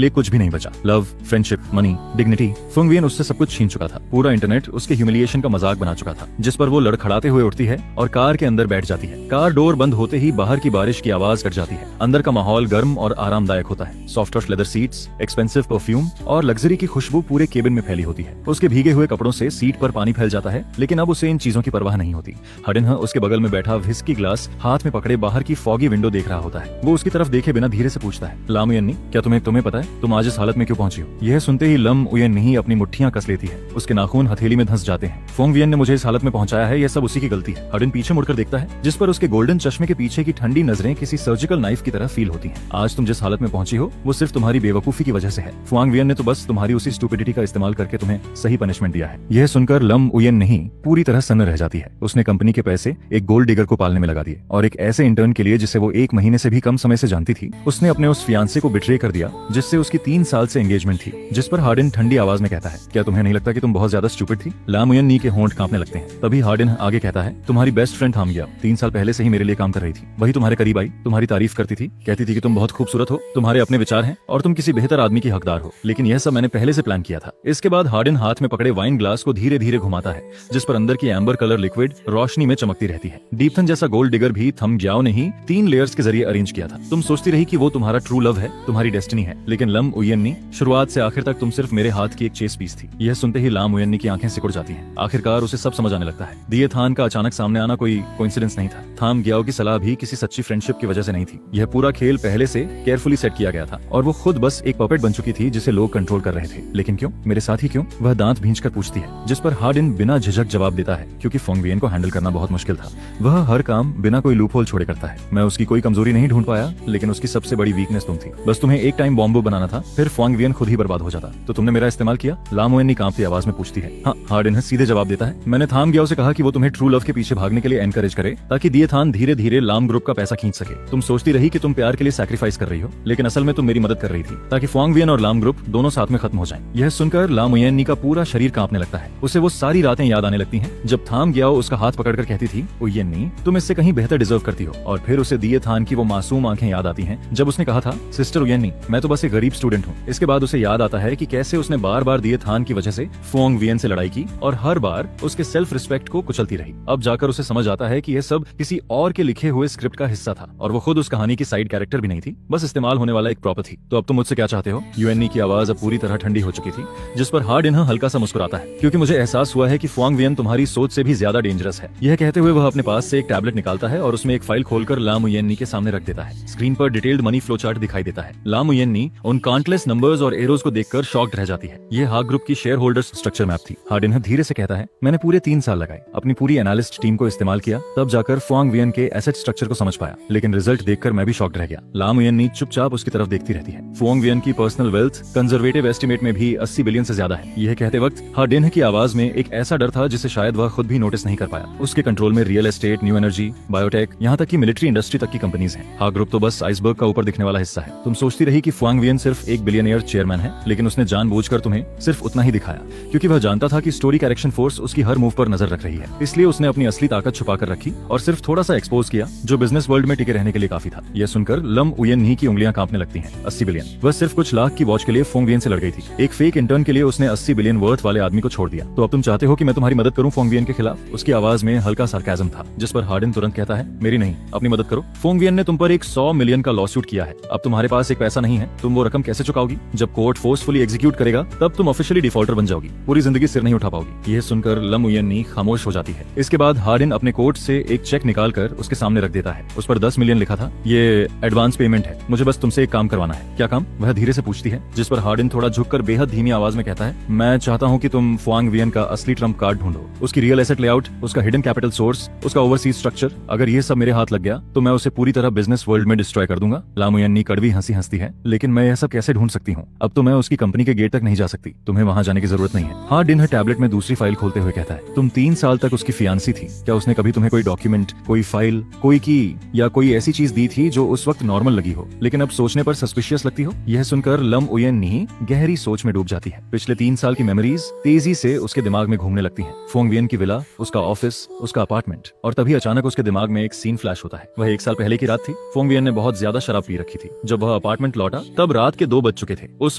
लिए कुछ भी नहीं बचा। Love, friendship, money, dignity. Phung Vien उससे सब कुछ छीन चुका था। पूरा इंटरनेट उसके ह्यूमिलिएशन का मजाक बना चुका था, जिस पर वो लड़खड़ाते हुए उठती है और कार के अंदर बैठ जाती है। कार डोर बंद होते ही बाहर की बारिश की आवाज कट जाती है। अंदर का माहौल गर्म और आरामदायक होता है। Soft touch leather seats, expensive perfume और लग्जरी की खुशबू पूरे केबिन में फैली होती है। उसके भीगे हुए कपड़ों से सीट पर पानी फैल जाता है, लेकिन अब उसे इन चीजों की परवाह नहीं होती। हार्डिनह उसके बगल में बैठा व्हिस्की ग्लास हाथ में पकड़े बाहर की फॉगी विंडो देख रहा होता है। वो उसकी तरफ देखे बिना धीरे से पूछता है, लाम उयन नी, क्या तुम्हें पता है तुम आज इस हालत में क्यों पहुंची हो? यह सुनते ही लम उयन नी अपनी मुट्ठियां कस लेती है। उसके नाखून हथेली में धंस जाते हैं। फोंग वियन ने मुझे इस हालत में पहुंचाया है, यह सब उसी की गलती है। हार्डिन पीछे मुड़कर देखता है, जिस पर उसके गोल्डन चश्मे के पीछे की ठंडी नजरें किसी सर्जिकल नाइफ की तरह फील होती हैं। आज तुम जिस हालत में पहुंची हो वो सिर्फ तुम्हारी बेवकूफी की वजह से है। फुआंग वियन ने तो बस तुम्हारी उसी स्टूपिडिटी का इस्तेमाल करके तुम्हें सही पनिशमेंट दिया है। यह सुनकर लम उयन नहीं पूरी तरह सन्न रह जाती है। उसने कंपनी के पैसे एक गोल्ड डिगर को पालने में लगा दिए और एक ऐसे इंटर्न के लिए जिसे वो 1 महीने से भी कम समय से जानती थी, उसने अपने उस फियांसे को बिट्रे कर दिया जिससे उसकी 3 साल से एंगेजमेंट थी। जिस पर हार्डिन ठंडी आवाज में कहता है, क्या तुम्हें नहीं लगता कि तुम बहुत ज्यादा स्टूपिड थी? लाम उयन नी के होंठ कांपने लगते हैं। तभी हार्डिन आगे कहता है, तुम्हारी बेस्ट फ्रेंड थाम गया 3 साल पहले से ही मेरे लिए काम कर रही थी। वही तुम्हारे करीब आई, तुम्हारी तारीफ करती थी, कहती थी कि तुम बहुत खूबसूरत हो, तुम्हारे अपने विचार हैं और तुम किसी बेहतर आदमी की हकदार हो। लेकिन यह सब मैंने पहले से प्लान किया था। इसके बाद हार्डिन हाथ में पकड़े वाइन ग्लास को धीरे धीरे घुमाता है, जिस पर अंदर की एम्बर कलर लिक्विड रोशनी में चमकती रहती है। डीपथन जैसा गोल्ड डिगर भी थम ग्याओ ने ही 3 लेयर्स के जरिए अरेंज किया था। तुम सोचती रही कि वो तुम्हारा ट्रू लव है, तुम्हारी डेस्टिनी है, लेकिन लम उयन नी, शुरुआत से आखिर तक तुम सिर्फ मेरे हाथ की एक चेस पीस थी। यह सुनते ही लाम उयन नी की आंखें सिकुड़ जाती हैं। आखिरकार उसे सब समझ आने लगता है। दिए थान का अचानक सामने आना कोई कोइंसिडेंस नहीं था। थाम ग्याओ की सलाह भी किसी सच्ची फ्रेंडशिप की वजह से नहीं थी। यह पूरा खेल पहले से केयरफुली सेट किया गया था और वो खुद बस एक पपेट बन चुकी थी जिसे लोग कंट्रोल कर रहे थे। लेकिन क्यों? मेरे साथ ही क्यों? वह दांत भींचकर पूछती है, जिस पर हार्डिन बिना झिझक जवाब देता है, क्योंकि फोंग वियन को हैंडल करना बहुत मुश्किल था। वह हर काम बिना कोई लूपहोल छोड़े करता है। मैं उसकी कोई कमजोरी नहीं ढूंढ पाया, लेकिन उसकी सबसे बड़ी वीकनेस तुम थी। बस तुम्हें एक टाइम बॉम्ब बनाना था, फिर फोंग वियन खुद ही बर्बाद हो जाता। तो तुमने मेरा इस्तेमाल किया? लाम उयन नी कांपती आवाज में पूछती है। हाँ, हार्डिन सीधे जवाब देता है, मैंने थाम ग्याओ से कहा कि वो तुम्हें ट्रू लव के पीछे भागने के लिए एनकरेज करे, ताकि दिए थान धीरे धीरे लाम ग्रुप का पैसा खींच सके। तुम सोचती रही कि तुम प्यार के लिए सैक्रिफाइस कर रही हो, लेकिन असल में तुम मेरी मदद कर रही थी, ताकि फोंग वियन और लाम ग्रुप दोनों साथ में खत्म हो जाएं। यह सुनकर लाम उयन नी का पूरा शरीर कांपने लगता है। उसे वो सारी रातें याद आने लगती हैं जब थाम ग्याओ उसका हाथ पकड़कर कहती थी, उयन नी, तुम इससे कहीं बेहतर डिजर्व करती हो। और फिर उसे दिए थान की वो मासूम आंखें याद आती हैं जब उसने कहा था, सिस्टर उयन नी, मैं तो बस एक गरीब स्टूडेंट हूँ। इसके बाद उसे याद आता है कि कैसे उसने बार बार दिए थान की वजह से फोंग वियन से लड़ाई की और हर बार उसके सेल्फ रिस्पेक्ट को कुचलती रही। अब जाकर उसे समझ आता है कि यह सब किसी और के लिखे हुए स्क्रिप्ट का हिस्सा था और वो खुद उस कहानी की साइड कैरेक्टर भी नहीं थी, बस इस्तेमाल होने वाला एक प्रॉपर थी। तो अब तुम मुझसे क्या चाहते हो? यूएनई की आवाज अब पूरी तरह ठंडी हो चुकी थी, जिस पर हार्डिन हल्का सा मुस्कुराता है, क्योंकि मुझे एहसास हुआ है कि फोंग वियन तुम्हारी सोच से भी ज्यादा डेंजरस है। यह कहते हुए वह अपने पास से एक टैबलेट निकालता है और उसमें एक फाइल खोलकर लाम उयन नी के सामने रख देता है। स्क्रीन पर डिटेल्ड मनी फ्लो चार्ट दिखाई देता है। लाम उयन नी उन काउंटलेस नंबर्स और एरोज को देखकर शॉक्ड रह जाती है। यह हाग ग्रुप की शेयर होल्डर्स स्ट्रक्चर मैप थी। हार्डिन धीरे से कहता है, मैंने पूरे 3 साल लगाए, अपनी पूरी एनालिस्ट टीम को इस्तेमाल किया, तब जाकर फोंग वियन के एसेट स्ट्रक्चर को समझ पाया, लेकिन रिजल्ट देखकर मैं भी शॉक्ड रह गया। लाम उयन नी चुपचाप उसकी तरफ देखती रहती है। फोंग वियन की पर्सनल वेल्थ कंजर्वेटिव एस्टिमेट में भी 80 बिलियन से ज्यादा है। यह कहते वक्त हार्डिन की आवाज में एक ऐसा डर था जिसे शायद वह खुद भी नोटिस नहीं कर पाया। उसके कंट्रोल में real estate, new energy, biotech, यहाँ तक कि मिलिट्री इंडस्ट्री तक की कंपनीज हैं। हाग ग्रुप तो बस आइसबर्ग का ऊपर दिखने वाला हिस्सा है। तुम सोचती रही कि फोंग वियन सिर्फ एक बिलियनियर चेयरमैन है, लेकिन उसने जानबूझकर तुम्हें सिर्फ उतना ही दिखाया, क्योंकि वह जानता था कि स्टोरी करेक्शन फोर्स उसकी हर मूव पर नजर रख रही है। इसलिए उसने अपनी असली ताकत छुपा कर रखी और सिर्फ थोड़ा सा एक्सपोज किया, जो बिजनेस वर्ल्ड में टिके रहने के लिए काफी था। यह सुनकर लम उयन नी की उंगलियां कांपने लगती हैं। 80 बिलियन, वह सिर्फ कुछ लाख की वॉच के लिए फोंग वियन से लड़ गई थी। एक फेक इंटर्न के लिए उसने 80 बिलियन वर्थ वाले आदमी को छोड़ दिया। तो अब तुम चाहते हो कि मैं तुम्हारी मदद करूं फोंग वियन के खिलाफ? उसकी आवाज में हल्का सार्काज्म था, जिस पर हार्डिन तुरंत कहता है, मेरी नहीं, अपनी मदद करो। फोंग वियन ने तुम पर एक 100 मिलियन का लॉसूट किया है। अब तुम्हारे पास एक पैसा नहीं है, तुम वो रकम कैसे चुकाओगी? जब कोर्ट फोर्सफुली एग्जीक्यूट करेगा तब तुम ऑफिशियली डिफॉल्टर बन जाओगी, पूरी जिंदगी सिर नहीं उठा पाओगी। यह सुनकर लम उयन नी खामोश हो जाती है। इसके बाद हार्डिन अपने कोट से एक चेक निकालकर उसके सामने रख देता है। उस पर 10 मिलियन लिखा था। ये एडवांस पेमेंट है, मुझे बस तुमसे एक काम करवाना है। क्या काम? वह धीरे से पूछती है, जिस पर हार्डिन थोड़ा झुककर बेहद धीमी आवाज में कहता है, मैं चाहता हूँ कि तुम फुआंग वियन का असली ट्रम्प कार्ड ढूंढो, उसकी रियल एसेट लेआउट, उसका हिडन कैपिटल सोर्स, उसका ओवरसीज स्ट्रक्चर। अगर ये सब मेरे हाथ लग गया तो मैं उसे पूरी तरह बिजनेस वर्ल्ड में डिस्ट्रॉय कर दूंगा। लामुयन्नी कड़वी हंसी हंसती है, लेकिन मैं यह सब कैसे ढूंढ सकती हूँ? अब तो मैं उसकी कंपनी के गेट तक नहीं जा सकती, तुम्हें वहां जाने की जरूरत नहीं है। हाँ, डिन टैबलेट में दूसरी फाइल खोलते हुए कहता है, तुम 3 साल तक उसकी फियांसी थी, क्या उसने कभी तुम्हें कोई डॉक्यूमेंट, कोई फाइल, कोई की या कोई ऐसी चीज दी थी जो उस वक्त नॉर्मल लगी हो लेकिन अब सोचने पर सस्पिशियस लगती हो? यह सुनकर लम उयन्नी गहरी सोच में डूब जाती है। पिछले 3 साल की मेमोरीज तेजी से उसके दिमाग में घूमने लगती हैं। फुआंग वियन की विला, उसका ऑफिस, उसका अपार्टमेंट, और तभी अचानक उसके दिमाग में एक सीन फ्लैश होता है। वह 1 साल पहले की रात थी। फुआंग वियन ने बहुत ज्यादा शराब पी रखी थी। जब वह अपार्टमेंट लौटा तब रात के 2 बज चुके थे। उस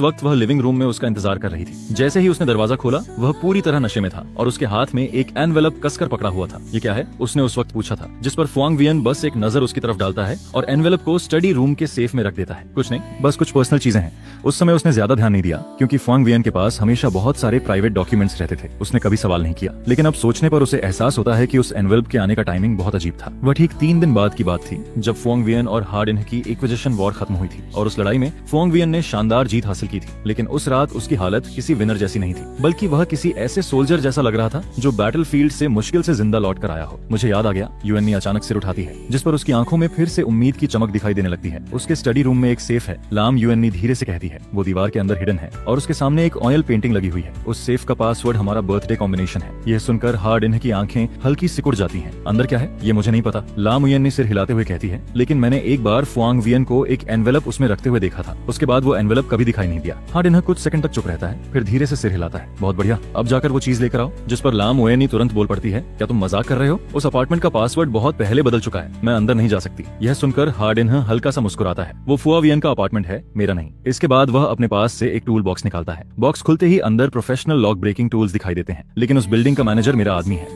वक्त वह लिविंग रूम में उसका इंतजार कर रही थी। जैसे ही उसने दरवाजा खोला वह पूरी तरह नशे में था और उसके हाथ में एक एनवेलप कसकर पकड़ा हुआ था। ये क्या है? उसने उस वक्त पूछा था, जिस पर फुआंग वियन बस एक नजर उसकी तरफ डालता है और एनवेलप को स्टडी रूम के सेफ में रख देता है। कुछ नहीं, बस कुछ पर्सनल चीजें हैं। उस समय उसने ज्यादा ध्यान नहीं दिया क्योंकि फुआंग वियन के पास हमेशा बहुत सारे प्राइवेट डॉक्यूमेंट्स रहते थे। उसने कभी सवाल नहीं किया, लेकिन अब सोचने पर उसे एहसास होता है कि उस एनवेलप के आने का टाइमिंग बहुत अजीब था। वह ठीक 3 दिन बाद की बात थी जब फुआंग वियन और हार्डिन की एक्विजिशन वॉर खत्म हुई थी और उस लड़ाई में फुआंग वियन ने शानदार जीत हासिल की थी। लेकिन उस रात उसकी हालत किसी विनर जैसी नहीं थी, बल्कि वह किसी ऐसे सोल्जर जैसा लग रहा था जो बैटलफील्ड से मुश्किल से जिंदा लौट कर आया हो। मुझे याद आ गया, यूएननी अचानक सिर उठाती है, जिस पर उसकी आंखों में फिर से उम्मीद की चमक दिखाई देने लगती है। उसके स्टडी रूम में एक सेफ है। लाम यूएननी धीरे से कहती है, वो दीवार के अंदर हिडन है और उसके सामने एक ऑयल पेंटिंग लगी हुई है। उस सेफ का पासवर्ड हमारा बर्थडे कॉम्बिनेशन है। यह सुनकर हार्डिन की आंखें हल्की सिकुड़ जाती हैं। अंदर क्या है ये मुझे नहीं पता, लाम यूएननी सिर हिलाते हुए कहती है, लेकिन मैंने एक बार फुआंग वियन को एक एनवेलप उसमें रखते हुए देखा था। उसके बाद वो एनवेलप कभी दिखाई नहीं दिया। हार्डिन कुछ सेकंड तक चुप रहता है, फिर धीरे से सिर हिलाता है। बहुत बढ़िया, अब जाकर वो चीज लेकर आओ। जिस पर लाम यूएननी तुरंत बोल पड़ती है, क्या तुम मजाक कर रहे हो? उस अपार्टमेंट का पासवर्ड बहुत पहले बदल चुका है, मैं अंदर नहीं जा सकती। यह सुनकर हार्डिन हल्का सा मुस्कुराता है। वो फुआ वियन का अपार्टमेंट है, मेरा नहीं। इसके बाद वह अपने पास से एक टूल बॉक्स निकालता है। बॉक्स खुलते ही अंदर प्रोफेशनल लॉक ब्रेकिंग टूल्स दिखाई देते हैं, लेकिन उस बिल्डिंग का मैनेजर मेरा आदमी है।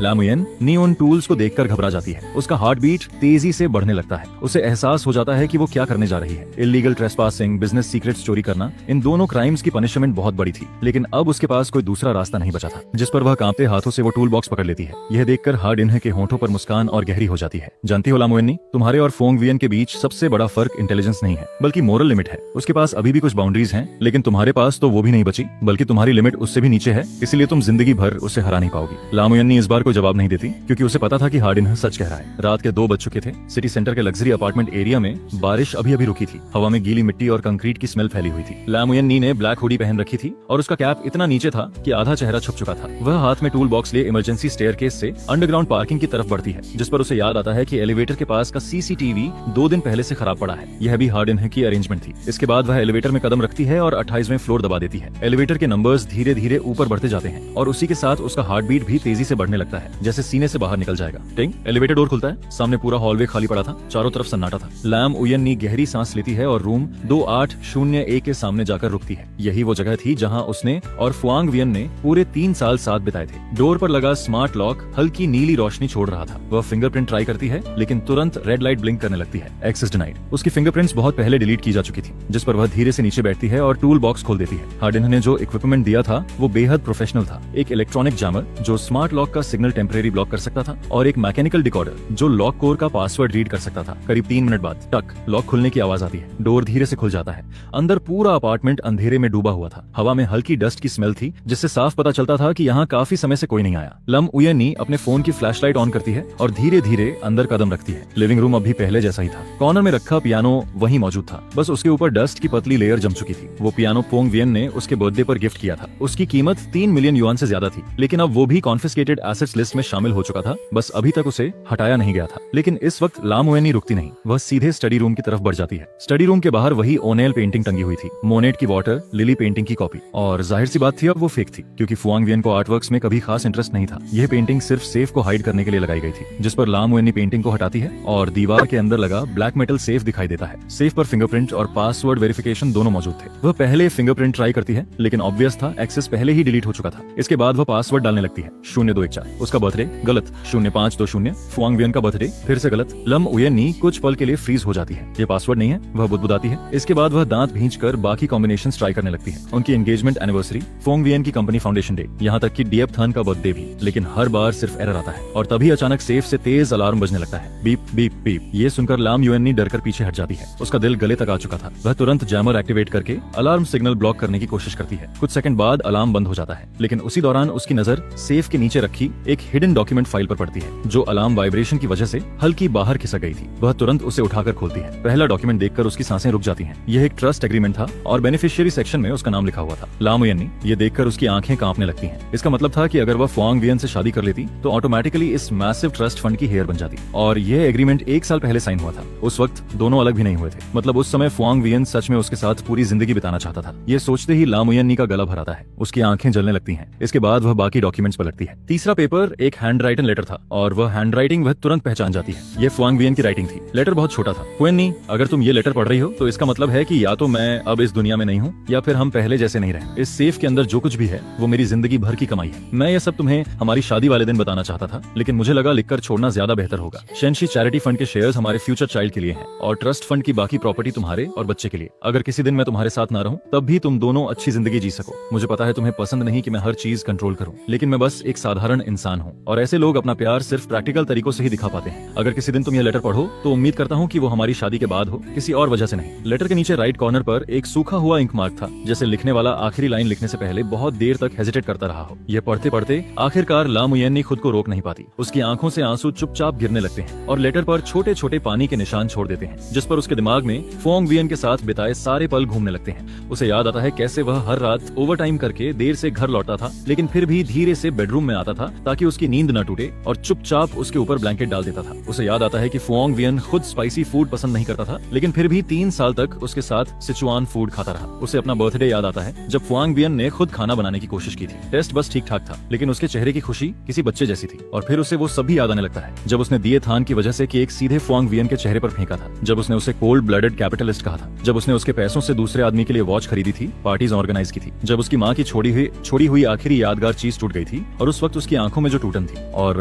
लामुयन उन टूल्स को देखकर घबरा जाती है। उसका हार्ट बीट तेजी से बढ़ने लगता है। उसे एहसास हो जाता है कि वो क्या करने जा रही है। इलीगल ट्रेसपासिंग, बिजनेस सीक्रेट्स चोरी करना, इन दोनों क्राइम्स की पनिशमेंट बहुत बड़ी थी, लेकिन अब उसके पास कोई दूसरा रास्ता नहीं बचा था। जिस पर वह कांपते हाथों से वो टूल बॉक्स पकड़ लेती है। यह देखकर हार्डिन के होंठों पर मुस्कान और गहरी हो जाती है। जानती हो लामुयन्नी, तुम्हारे और फुआंग वियन के बीच सबसे बड़ा फर्क इंटेलिजेंस नहीं है, बल्कि मोरल लिमिट है। उसके पास अभी भी कुछ बाउंड्रीज हैं, लेकिन तुम्हारे पास तो वो भी नहीं बची, बल्कि तुम्हारी लिमिट उससे भी नीचे है। इसलिए तुम जिंदगी भर उसे हरा नहीं पाओगी। लामुयन्नी इस बार कोई जवाब नहीं देती, क्योंकि उसे पता था कि हार्डिन सच कह रहा है। रात के 2 बज चुके थे। सिटी सेंटर के लग्जरी अपार्टमेंट एरिया में बारिश अभी अभी रुकी थी। हवा में गीली मिट्टी और कंक्रीट की स्मेल फैली हुई थी। लामुयन्नी ने ब्लैक हुडी पहन रखी थी और उसका कैप इतना नीचे था कि आधा चेहरा छुप चुका था। वह हाथ में टूल बॉक्स लिए इमरजेंसी स्टेयरकेस से अंडरग्राउंड पार्किंग की तरफ बढ़ती है, जिस पर उसे याद आता है कि एलिवेटर के पास का सीसीटीवी 2 दिन पहले से खराब पड़ा है। यह भी हार्डिन की अरेंजमेंट थी। इसके बाद वह एलिवेटर में कदम रखती है और 28वें फ्लोर दबा देती है। एलिवेटर के नंबर्स धीरे धीरे ऊपर बढ़ते जाते हैं और उसी के साथ उसका हार्ट बीट भी तेजी से बढ़ने लगता है, जैसे सीने से बाहर निकल जाएगा। टिंग, एलिवेटर डोर खुलता है। सामने पूरा हॉलवे खाली पड़ा था, चारों तरफ सन्नाटा था। लाम उयन्नी गहरी सांस लेती है और रूम 2801 के सामने जाकर रुकती है। यही वो जगह थी जहां उसने और फुआंग वियन ने पूरे 3 साल साथ बिताए थे। डोर पर लगा स्मार्ट लॉक हल्की नीली रोशनी छोड़ रहा था। वह फिंगरप्रिंट ट्राई करती है, लेकिन तुरंत रेड लाइट ब्लिंक करने लगती है। Access denied. उसकी फिंगरप्रिंट्स बहुत पहले डिलीट की जा चुकी थी, जिस पर वह धीरे से नीचे बैठती है और टूल बॉक्स खोल देती है। हार्डिन ने जो इक्विपमेंट दिया था वो बेहद प्रोफेशनल था। एक इलेक्ट्रॉनिक जैमर जो स्मार्ट लॉक का सिग्नल टेम्परेरी ब्लॉक कर सकता था और एक मैकेनिकल डिकोडर जो लॉक कोर का पासवर्ड रीड कर सकता था। करीब 3 मिनट बाद टक, लॉक खुलने की आवाज आती है। डोर धीरे से खुल जाता है। अंदर पूरा अपार्टमेंट अंधेरे में डूबा हुआ था। हवा में हल्की डस्ट की स्मेल थी, जिससे साफ पता चलता था कि यहाँ काफी समय से कोई नहीं आया। लम उयन्नी अपने फोन की फ्लैशलाइट ऑन करती है और धीरे धीरे अंदर कदम रखती है। लिविंग रूम अभी पहले जैसा ही था। कॉर्नर में रखा पियानो वहीं मौजूद था, बस उसके ऊपर डस्ट की पतली लेयर जम चुकी थी। वो पियानो फुआंग वियन ने उसके बर्थडे पर गिफ्ट किया था। उसकी कीमत 3 मिलियन युआन से ज्यादा थी, लेकिन अब वो भी कॉन्फिस्केटेड एसेट्स लिस्ट में शामिल हो चुका था। बस अभी तक उसे हटाया नहीं गया था। लेकिन इस वक्त लामुयन्नी रुकती नहीं। वह सीधे स्टडी रूम की तरफ बढ़ जाती है। स्टडी रूम के बाहर वही ओनेल पेंटिंग टंगी हुई थी, मोनेट की वाटर लिली पेंटिंग की कॉपी। और जाहिर सी बात थी अब वो फेक थी, क्योंकि फुआंग वियन को आर्टवर्क्स में कभी खास इंटरेस्ट नहीं था। यह पेंटिंग सिर्फ सेफ को हाइड करने के लिए लगाई गई थी। जिस पर लामुयन्नी पेंटिंग को हटाती है और दीवार के अंदर लगा ब्लैक मेटल सेफ दिखाई देता है। सेफ पर फिंगरप्रिंट और पासवर्ड वेरिफिकेशन दोनों मौजूद थे। वह पहले फिंगरप्रिंट ट्राई करती है, लेकिन ऑब्वियस था एक्सेस पहले ही डिलीट हो चुका था। इसके बाद वह पासवर्ड डालने लगती है, 0214। उसका बर्थडे गलत 0520। फुआंग वियन का बर्थडे फिर से गलत। लम उयन नी कुछ पल के लिए फ्रीज हो जाती है। ये पासवर्ड नहीं है, वह बुदबुदाती है। इसके बाद वह दांत भींचकर बाकी कॉम्बिनेशन ट्राई करने लगती है। उनकी एंगेजमेंट एनिवर्सरी, फुआंग वियन की कंपनी फाउंडेशन डे, यहाँ तक कि डीएफ थन का बर्थडे भी। लेकिन हर बार सिर्फ एरर आता है और तभी अचानक सेफ से तेज अलार्म बजने लगता है, बीप बीप बीप। ये सुनकर लाम युएन नी डरकर पीछे हट जाती है। उसका दिल गले तक आ चुका था। वह तुरंत जैमर एक्टिवेट करके अलार्म सिग्नल ब्लॉक करने की कोशिश करती है। कुछ सेकंड बाद अलार्म बंद हो जाता है, लेकिन उसी दौरान उसकी नजर सेफ के नीचे रखी एक हिडन डॉक्यूमेंट फाइल पर पड़ती है, जो अलार्म वाइब्रेशन की वजह से हल्की बाहर खिसक गई थी। वह तुरंत उसे उठाकर खोलती है। पहला डॉक्यूमेंट देखकर उसकी सांसें रुक जाती हैं। यह एक ट्रस्ट एग्रीमेंट था और बेनिफिशियरी सेक्शन में उसका नाम लिखा हुआ था, लाम युएन नी। ये देखकर उसकी आंखें कांपने लगती हैं। इसका मतलब था कि अगर वह फुआंग वियन से शादी कर लेती तो ऑटोमेटिकली इस मैसिव ट्रस्ट फंड की हेयर बन जाती। और यह एग्रीमेंट 1 साल पहले साइन हुआ था। उस वक्त दोनों अलग भी नहीं हुए थे। मतलब उस समय फुआंग वियन सच में उसके साथ पूरी जिंदगी बिताना चाहता था। ये सोचते ही लाम युएन नी का गला भर आता है। उसकी आंखें जलने लगती हैं। इसके बाद वह बाकी डॉक्यूमेंट्स पलटती है। तीसरा पेपर एक हैंड राइटन लेटर था और वह हैंड राइटिंग वह तुरंत पहचान जाती है। ये फुआंग वियन की राइटिंग थी। लेटर बहुत छोटा था। हुएन नी, अगर तुम ये लेटर पढ़ रही हो तो इसका मतलब है कि या तो मैं अब इस दुनिया में नहीं हूँ या फिर हम पहले जैसे नहीं रहे। इस सेफ के अंदर जो कुछ भी है वो मेरी जिंदगी भर की कमाई है। मैं ये सब तुम्हें हमारी शादी वाले दिन बताना चाहता था, लेकिन मुझे लगा लिखकर छोड़ना ज्यादा बेहतर होगा। शेनशी चैरिटी फंड के शेयर्स हमारे फ्यूचर चाइल्ड के लिए हैं और ट्रस्ट फंड की बाकी प्रॉपर्टी तुम्हारे और बच्चे के लिए। अगर किसी दिन मैं तुम्हारे साथ ना रहूं तब भी तुम दोनों अच्छी जिंदगी जी सको। मुझे पता है तुम्हें पसंद नहीं कि मैं हर चीज कंट्रोल करूं, लेकिन मैं बस एक साधारण इंसान हूं और ऐसे लोग अपना प्यार सिर्फ प्रैक्टिकल तरीकों से ही दिखा पाते हैं। अगर किसी दिन तुम ये लेटर पढ़ो तो उम्मीद करता हूँ कि वो हमारी शादी के बाद हो, किसी और वजह से नहीं। लेटर के नीचे राइट कॉर्नर पर एक सूखा हुआ इंक मार्क था, जैसे लिखने वाला आखिरी लाइन लिखने से पहले बहुत देर तक हेजिटेट करता रहा हो। यह पढ़ते पढ़ते आखिरकार लाम युएन नी खुद को रोक नहीं पाती। उसकी आंखों से आंसू चुपचाप गिरने लगते हैं और लेटर पर छोटे छोटे पानी के निशान छोड़ देते हैं, जिस पर उसके दिमाग में फुआंग वियन के साथ बिताए सारे पल घूमने लगते हैं। उसे याद आता है कैसे वह हर रात ओवर टाइम करके देर से घर लौटता था, लेकिन फिर भी धीरे से बेडरूम में आता था ताकि उसकी नींद न टूटे और चुपचाप उसके ऊपर ब्लैंकेट डाल देता था। उसे याद आता है कि फुआंग वियन खुद स्पाइसी फूड पसंद नहीं करता था, लेकिन फिर भी 3 साल तक उसके साथ सिचुआन फूड खाता रहा। उसे अपना बर्थडे याद आता है जब फुआंग वियन ने खुद खाना बनाने की कोशिश की थी। टेस्ट बस ठीक ठाक था, लेकिन उसके चेहरे की खुशी किसी बच्चे जैसी थी। और फिर उसे वो सभी याद आने लगता है जब उसने दिए थान की वजह से केक सीधे फुआंग वियन के चेहरे पर फेंका था, जब उसने उसे कोल्ड ब्लडेड कैपिटलिस्ट कहा था, जब उसने उसके पैसों से दूसरे आदमी के लिए वॉच खरीदी थी, पार्टीज ऑर्गेनाइज की थी, जब उसकी माँ की छोड़ी हुई आखिरी यादगार चीज टूट गई थी और उस वक्त उसकी आंखों में जो टूटन थी। और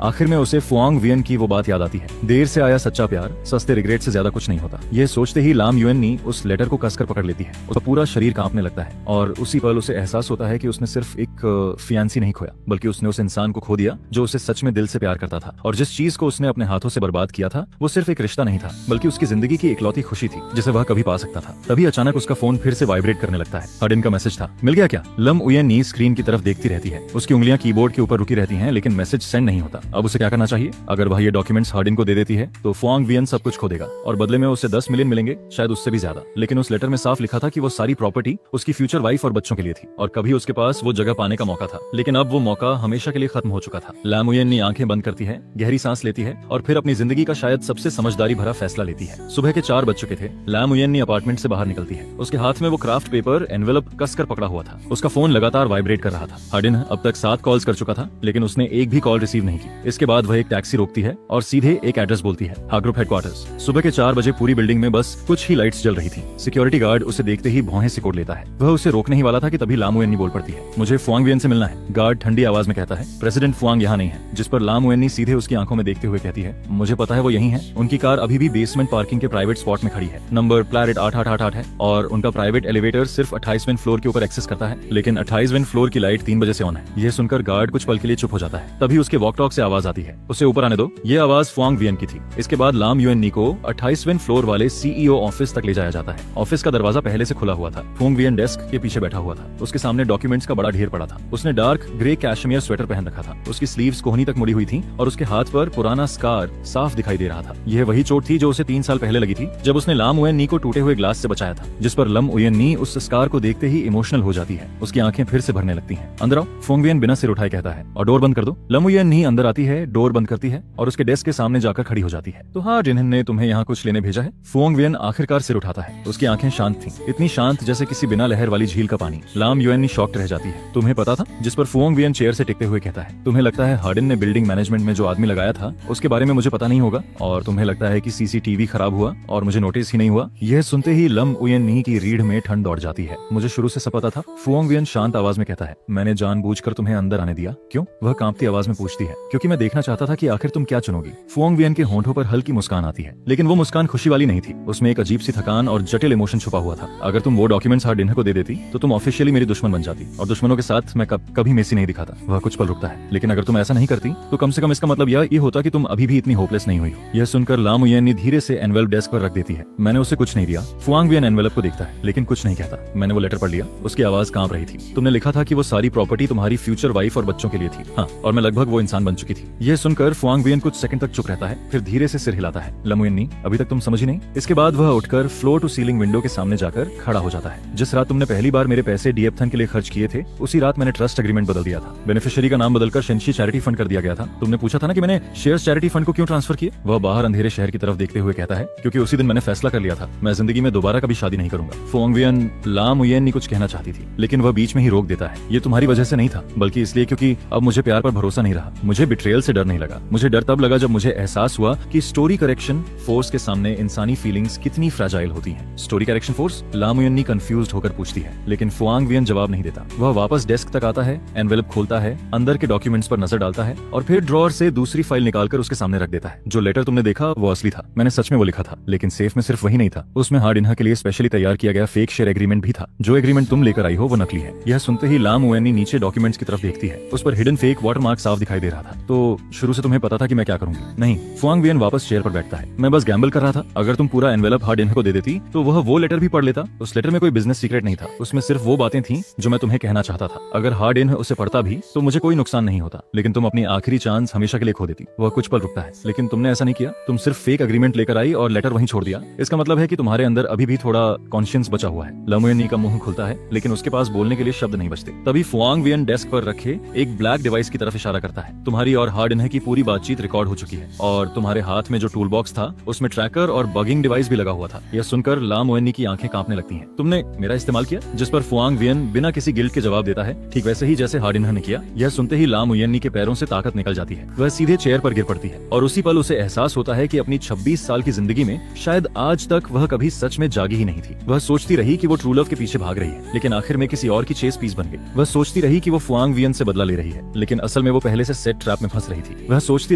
आखिर में उसे फुआंग वियन की वो बात याद आती है, देर से आया सच्चा प्यार सस्ते रिग्रेट से ज्यादा कुछ नहीं होता। ये सोचते ही लाम युएन नी उस लेटर को कसकर पकड़ लेती है। उसका पूरा शरीर कांपने लगता है और उसी पल उसे एहसास होता है कि उसने सिर्फ एक फियांसी नहीं खोया, बल्कि उसने उस इंसान को खो दिया जो उसे सच में दिल से प्यार करता था। और जिस चीज को उसने अपने हाथों से बर्बाद किया था वो सिर्फ एक रिश्ता नहीं था, बल्कि उसकी जिंदगी की इकलौती खुशी थी जिसे वह कभी पा सकता था। तभी अचानक उसका फोन फिर से वाइब्रेट करने लगता है। हार्डिन का मैसेज था। मिल गया क्या? लम उयन नी स्क्रीन की तरफ देखती रहती है। उसकी उंगलियां कीबोर्ड के ऊपर रुकी रहती हैं, लेकिन मैसेज सेंड नहीं होता। अब उसे क्या करना चाहिए? अगर वह ये डॉक्यूमेंट्स हार्डिन को दे देती है तो फुआंग वियन सब कुछ खो देगा और बदले में उसे 10 मिलियन मिलेंगे, शायद उससे भी ज्यादा। लेकिन उस लेटर में साफ लिखा था कि वो सारी प्रॉपर्टी उसकी फ्यूचर वाइफ और बच्चों के लिए थी और कभी उसके पास वो जगह पाने का मौका था, लेकिन अब वो मौका हमेशा के लिए खत्म हो चुका था। लाम उयन नी आंखें बंद करती है, गहरी सांस लेती है और फिर अपनी जिंदगी का शायद सबसे समझदारी भरा फैसला लेती है। सुबह के 4 बज चुके थे। लाम उयन नी अपार्टमेंट से बाहर निकलती है। उसके हाथ में वो क्राफ्ट पेपर एनवेलप कसकर पकड़ा हुआ था। उसका फोन लगातार वाइब्रेट कर रहा था। हार्डिन अब तक 7 कॉल्स कर चुका था, लेकिन उसने एक भी कॉल रिसीव नहीं की। इसके बाद वह एक टैक्सी रोकती है और सीधे एक एड्रेस बोलती है, हाग्रुप हेडक्वार्टर्स। सुबह के 4 बजे पूरी बिल्डिंग में बस कुछ ही लाइट्स जल रही थी। सिक्योरिटी गार्ड उसे देखते ही भौहें सिकोड़ लेता है। वह उसे रोकने ही वाला था कि तभी लाम उयन नी बोल पड़ती है, मुझे फुआंग वियन से मिलना है। गार्ड ठंडी आवाज में कहता है, प्रेसिडेंट फुआंग यहाँ नहीं है। जिस पर लाम उयन नी सीधे उसकी आंखों में देखते हुए कहती है, मुझे पता है वो यहीं है। उनकी कार अभी भी बेसमेंट पार्किंग के प्राइवेट स्पॉट में खड़ी है। नंबर प्लेट 8888 है और उनका प्राइवेट एलिवेटर सिर्फ 28वें फ्लोर के ऊपर एक्सेस करता है, लेकिन 28वें फ्लोर की लाइट 3 बजे से ऑन है। यह सुनकर गार्ड कुछ पल के लिए चुप हो जाता है। तभी उसके वॉक टॉक से आवाज आती है, उसे ऊपर आने दो। ये आवाज फुआंग वियन की थी। इसके बाद लाम युएन नी को 28वें फ्लोर वाले सीईओ ऑफिस तक ले जाया जाता है। ऑफिस का दरवाजा पहले से खुला हुआ था। फुआंग वियन डेस्क के पीछे बैठा हुआ था। उसके सामने डॉक्यूमेंट्स का बड़ा ढेर पड़ा था। उसने डार्क ग्रे कैशमेयर स्वेटर पहन रखा था। उसकी स्लीव्स कोहनी तक मुड़ी हुई थी और उसके हाथ पर पुराना स्कार साफ दिखाई दे रहा था। यह वही चोट थी जो उसे 3 साल पहले लगी थी जब उसने लाम उयन नी को टूटे हुए ग्लास से बचाया था, जिस पर लम उयन नी उस स्कार को देखते ही इमोशनल हो जाती है। उसकी आंखें फिर से भरने लगती हैं। अंदर आओ, फुआंग वियन बिना सिर उठाए कहता है, और डोर बंद कर दो। लम उयन नी अंदर आती है, डोर बंद करती है और उसके डेस्क के सामने जाकर खड़ी हो जाती है। तो हाँ, जिन्होंने तुम्हें यहाँ कुछ लेने भेजा है। फुआंग वियन आखिरकार सिर उठाता है। उसकी आंखें शांत थीं, इतनी शांत जैसे किसी बिना लहर वाली झील का पानी। लाम युएन नी शॉक्ड रह जाती है। तुम्हें पता था? जिस पर फुआंग वियन चेयर से टिकते हुए कहता है, तुम्हें लगता है हार्डिन ने बिल्डिंग मैनेजमेंट में जो आदमी लगाया था उसके बारे में मुझे पता नहीं होगा, और तुम्हें लगता है कि सीसीटीवी खराब हुआ और मुझे नोटिस ही नहीं हुआ। यह सुनते ही लम उयन नी की रीढ़ में ठंड दौड़ जाती है। मुझे शुरू से सब पता था, फुआंग वियन शांत आवाज में कहता है। मैंने जानबूझकर तुम्हें अंदर आने दिया। क्यों? क्यों? वह कांपती आवाज में पूछती है। क्योंकि मैं देखना चाहता था कि आखिर तुम क्या चुनोगी। फुआंग वियन के होंठों पर हल्की मुस्कान आती है, लेकिन वो मुस्कान खुशी वाली नहीं थी। उसमें एक अजीब सी थकान और जटिल इमोशन छुपा हुआ था। अगर तुम वो डॉक्यूमेंट्स हार्ड डिनर को दे देती तो तुम ऑफिशियली मेरी दुश्मन बन जाती, और दुश्मनों के साथ मैं कभी मेसी नहीं दिखाता। वह कुछ पल रुकता है। लेकिन अगर तुम ऐसा नहीं करती तो कम से कम इसका मतलब यह होता कि तुम अभी भी इतनी होपलेस नहीं हुई हो। यह सुनकर लाम उयेन धीरे से एनवेलप डेस्क पर रख देती है। मैंने उसे कुछ नहीं दिया। फुआंग वियन एनवेलप को देखता है, लेकिन कुछ नहीं कहता। मैंने वो लेटर पढ़ लिया। उसकी आवाज कांप रही थी। तुमने लिखा था कि वो सारी प्रॉपर्टी तुम्हारी फ्यूचर वाइफ और बच्चों के लिए थी। हाँ, और मैं लगभग वो इंसान बन चुकी थी। यह सुनकर फुआंग वियन कुछ सेकंड तक चुप रहता है, फिर धीरे से सिर हिलाता है। लमुयन्नी, अभी तक तुम समझी नहीं? इसके बाद वह उठकर फ्लोर टू सीलिंग विंडो के सामने जाकर खड़ा हो जाता है। जिस रात तुमने पहली बार मेरे पैसे डीएफथन के लिए खर्च किए थे, उसी रात मैंने ट्रस्ट एग्रीमेंट बदल दिया था। बेनिफिशियरी का नाम बदलकर शेंशी चैरिटी फंड कर दिया गया था। तुमने पूछा था ना कि मैंने शेयर्स चैरिटी फंड को क्यों ट्रांसफर किए? वह बाहर अंधेरे शहर की तरफ देखते हुए कहता है, क्योंकि उसी दिन मैंने फैसला कर लिया था, मैं जिंदगी में दोबारा कभी शादी नहीं करूंगा। फुआंग वियन लाम उयेन कुछ कहना चाहती थी, लेकिन वह बीच में ही रोक देता है। ये तुम्हारी वजह से नहीं था, बल्कि इसलिए क्योंकि अब मुझे प्यार पर भरोसा नहीं रहा। मुझे बिट्रेयल से डर नहीं लगा। मुझे डर तब लगा जब मुझे एहसास हुआ कि स्टोरी करेक्शन फोर्स के सामने इंसानी फीलिंग्स कितनी फ्रैजाइल होती हैं। Story correction force? लाम उयेन कंफ्यूज्ड होकर पूछती है, लेकिन फुआंग वियन जवाब नहीं देता। वह वापस डेस्क तक आता है, एनवेलप खोलता है, अंदर के डॉक्यूमेंट्स पर नजर डालता है और फिर ड्रॉअर से दूसरी फाइल निकालकर उसके सामने रख देता है। जो लेटर तुमने देखा वो असली था। मैंने सच में वो लिखा था, लेकिन सेफ में सिर्फ वही नहीं था। उसमें हार्ड इनहा के लिए स्पेशली तैयार किया गया फेक शेयर एग्रीमेंट भी था। जो एग्रीमेंट तुम लेकर आई हो वो नकली है। यह सुनते ही लाम उयेन नीचे डॉक्यूमेंट्स की तरफ देखती है। उस पर हिडन फेक वाटरमार्क साफ दिखाई दे रहा था। तो शुरू से तुम्हें पता था कि मैं क्या करूंगी? नहीं। फुआंग वियन वापस चेयर पर बैठता है। मैं बस गैम्बल कर रहा था। अगर तुम पूरा एनवेलप हार्ड इनहा को दे देती तो वह वो लेटर भी पढ़ लेता। उस लेटर में कोई बिजनेस सीक्रेट नहीं था। उसमें सिर्फ वो बातें थी जो मैं तुम्हें कहना चाहता था। अगर हार्ड इनहा उसे पढ़ता भी तो मुझे कोई नुकसान नहीं होता, लेकिन तुम अपनी आखिरी चांस हमेशा के लिए खो देती। वह कुछ पल रुकता है, लेकिन तुमने ऐसा नहीं किया। तुम सिर्फ फेक एग्रीमेंट लेकर आई और लेटर वहीं छोड़ दिया। इसका मतलब है कि तुम्हारे अंदर अभी भी थोड़ा कॉन्शियंस बचा हुआ है। लमुयनी का मुंह खुलता है, लेकिन उसके पास बोलने के लिए शब्द नहीं बचते। तभी फुआंग वियन डेस्क पर रखे एक ब्लैक डिवाइस की तरफ इशारा करता है। तुम्हारी और हार्ड इनहा की पूरी बातचीत रिकॉर्ड हो चुकी है, और तुम्हारे हाथ में जो टूल बॉक्स था उसमें ट्रैकर और बगिंग डिवाइस भी लगा हुआ था। यह सुनकर लाम उयेन की आंखें कांपने लगती हैं। तुमने मेरा इस्तेमाल किया? जिस पर फुआंग वियन बिना किसी गिल्ट के जवाब देता है, ठीक वैसे ही जैसे हार्ड इनहा ने किया। यह सुनते ही लाम उयेन के पैरों से ताकत निकल जाती है। वह सीधे चेयर पर गिर पड़ती है, और उसी पल उसे एहसास होता है कि अपनी 26 साल की जिंदगी में शायद आज तक वह कभी सच में जागी ही नहीं थी। वह सोचती रही कि वो ट्रू लव के पीछे भाग रही है, लेकिन आखिर में किसी और की चेस पीस बन गई। वह सोचती रही कि वो फुआंग वियन से बदला ले रही है, लेकिन असल में वो पहले से सेट ट्रैप में फंस रही थी। वह सोचती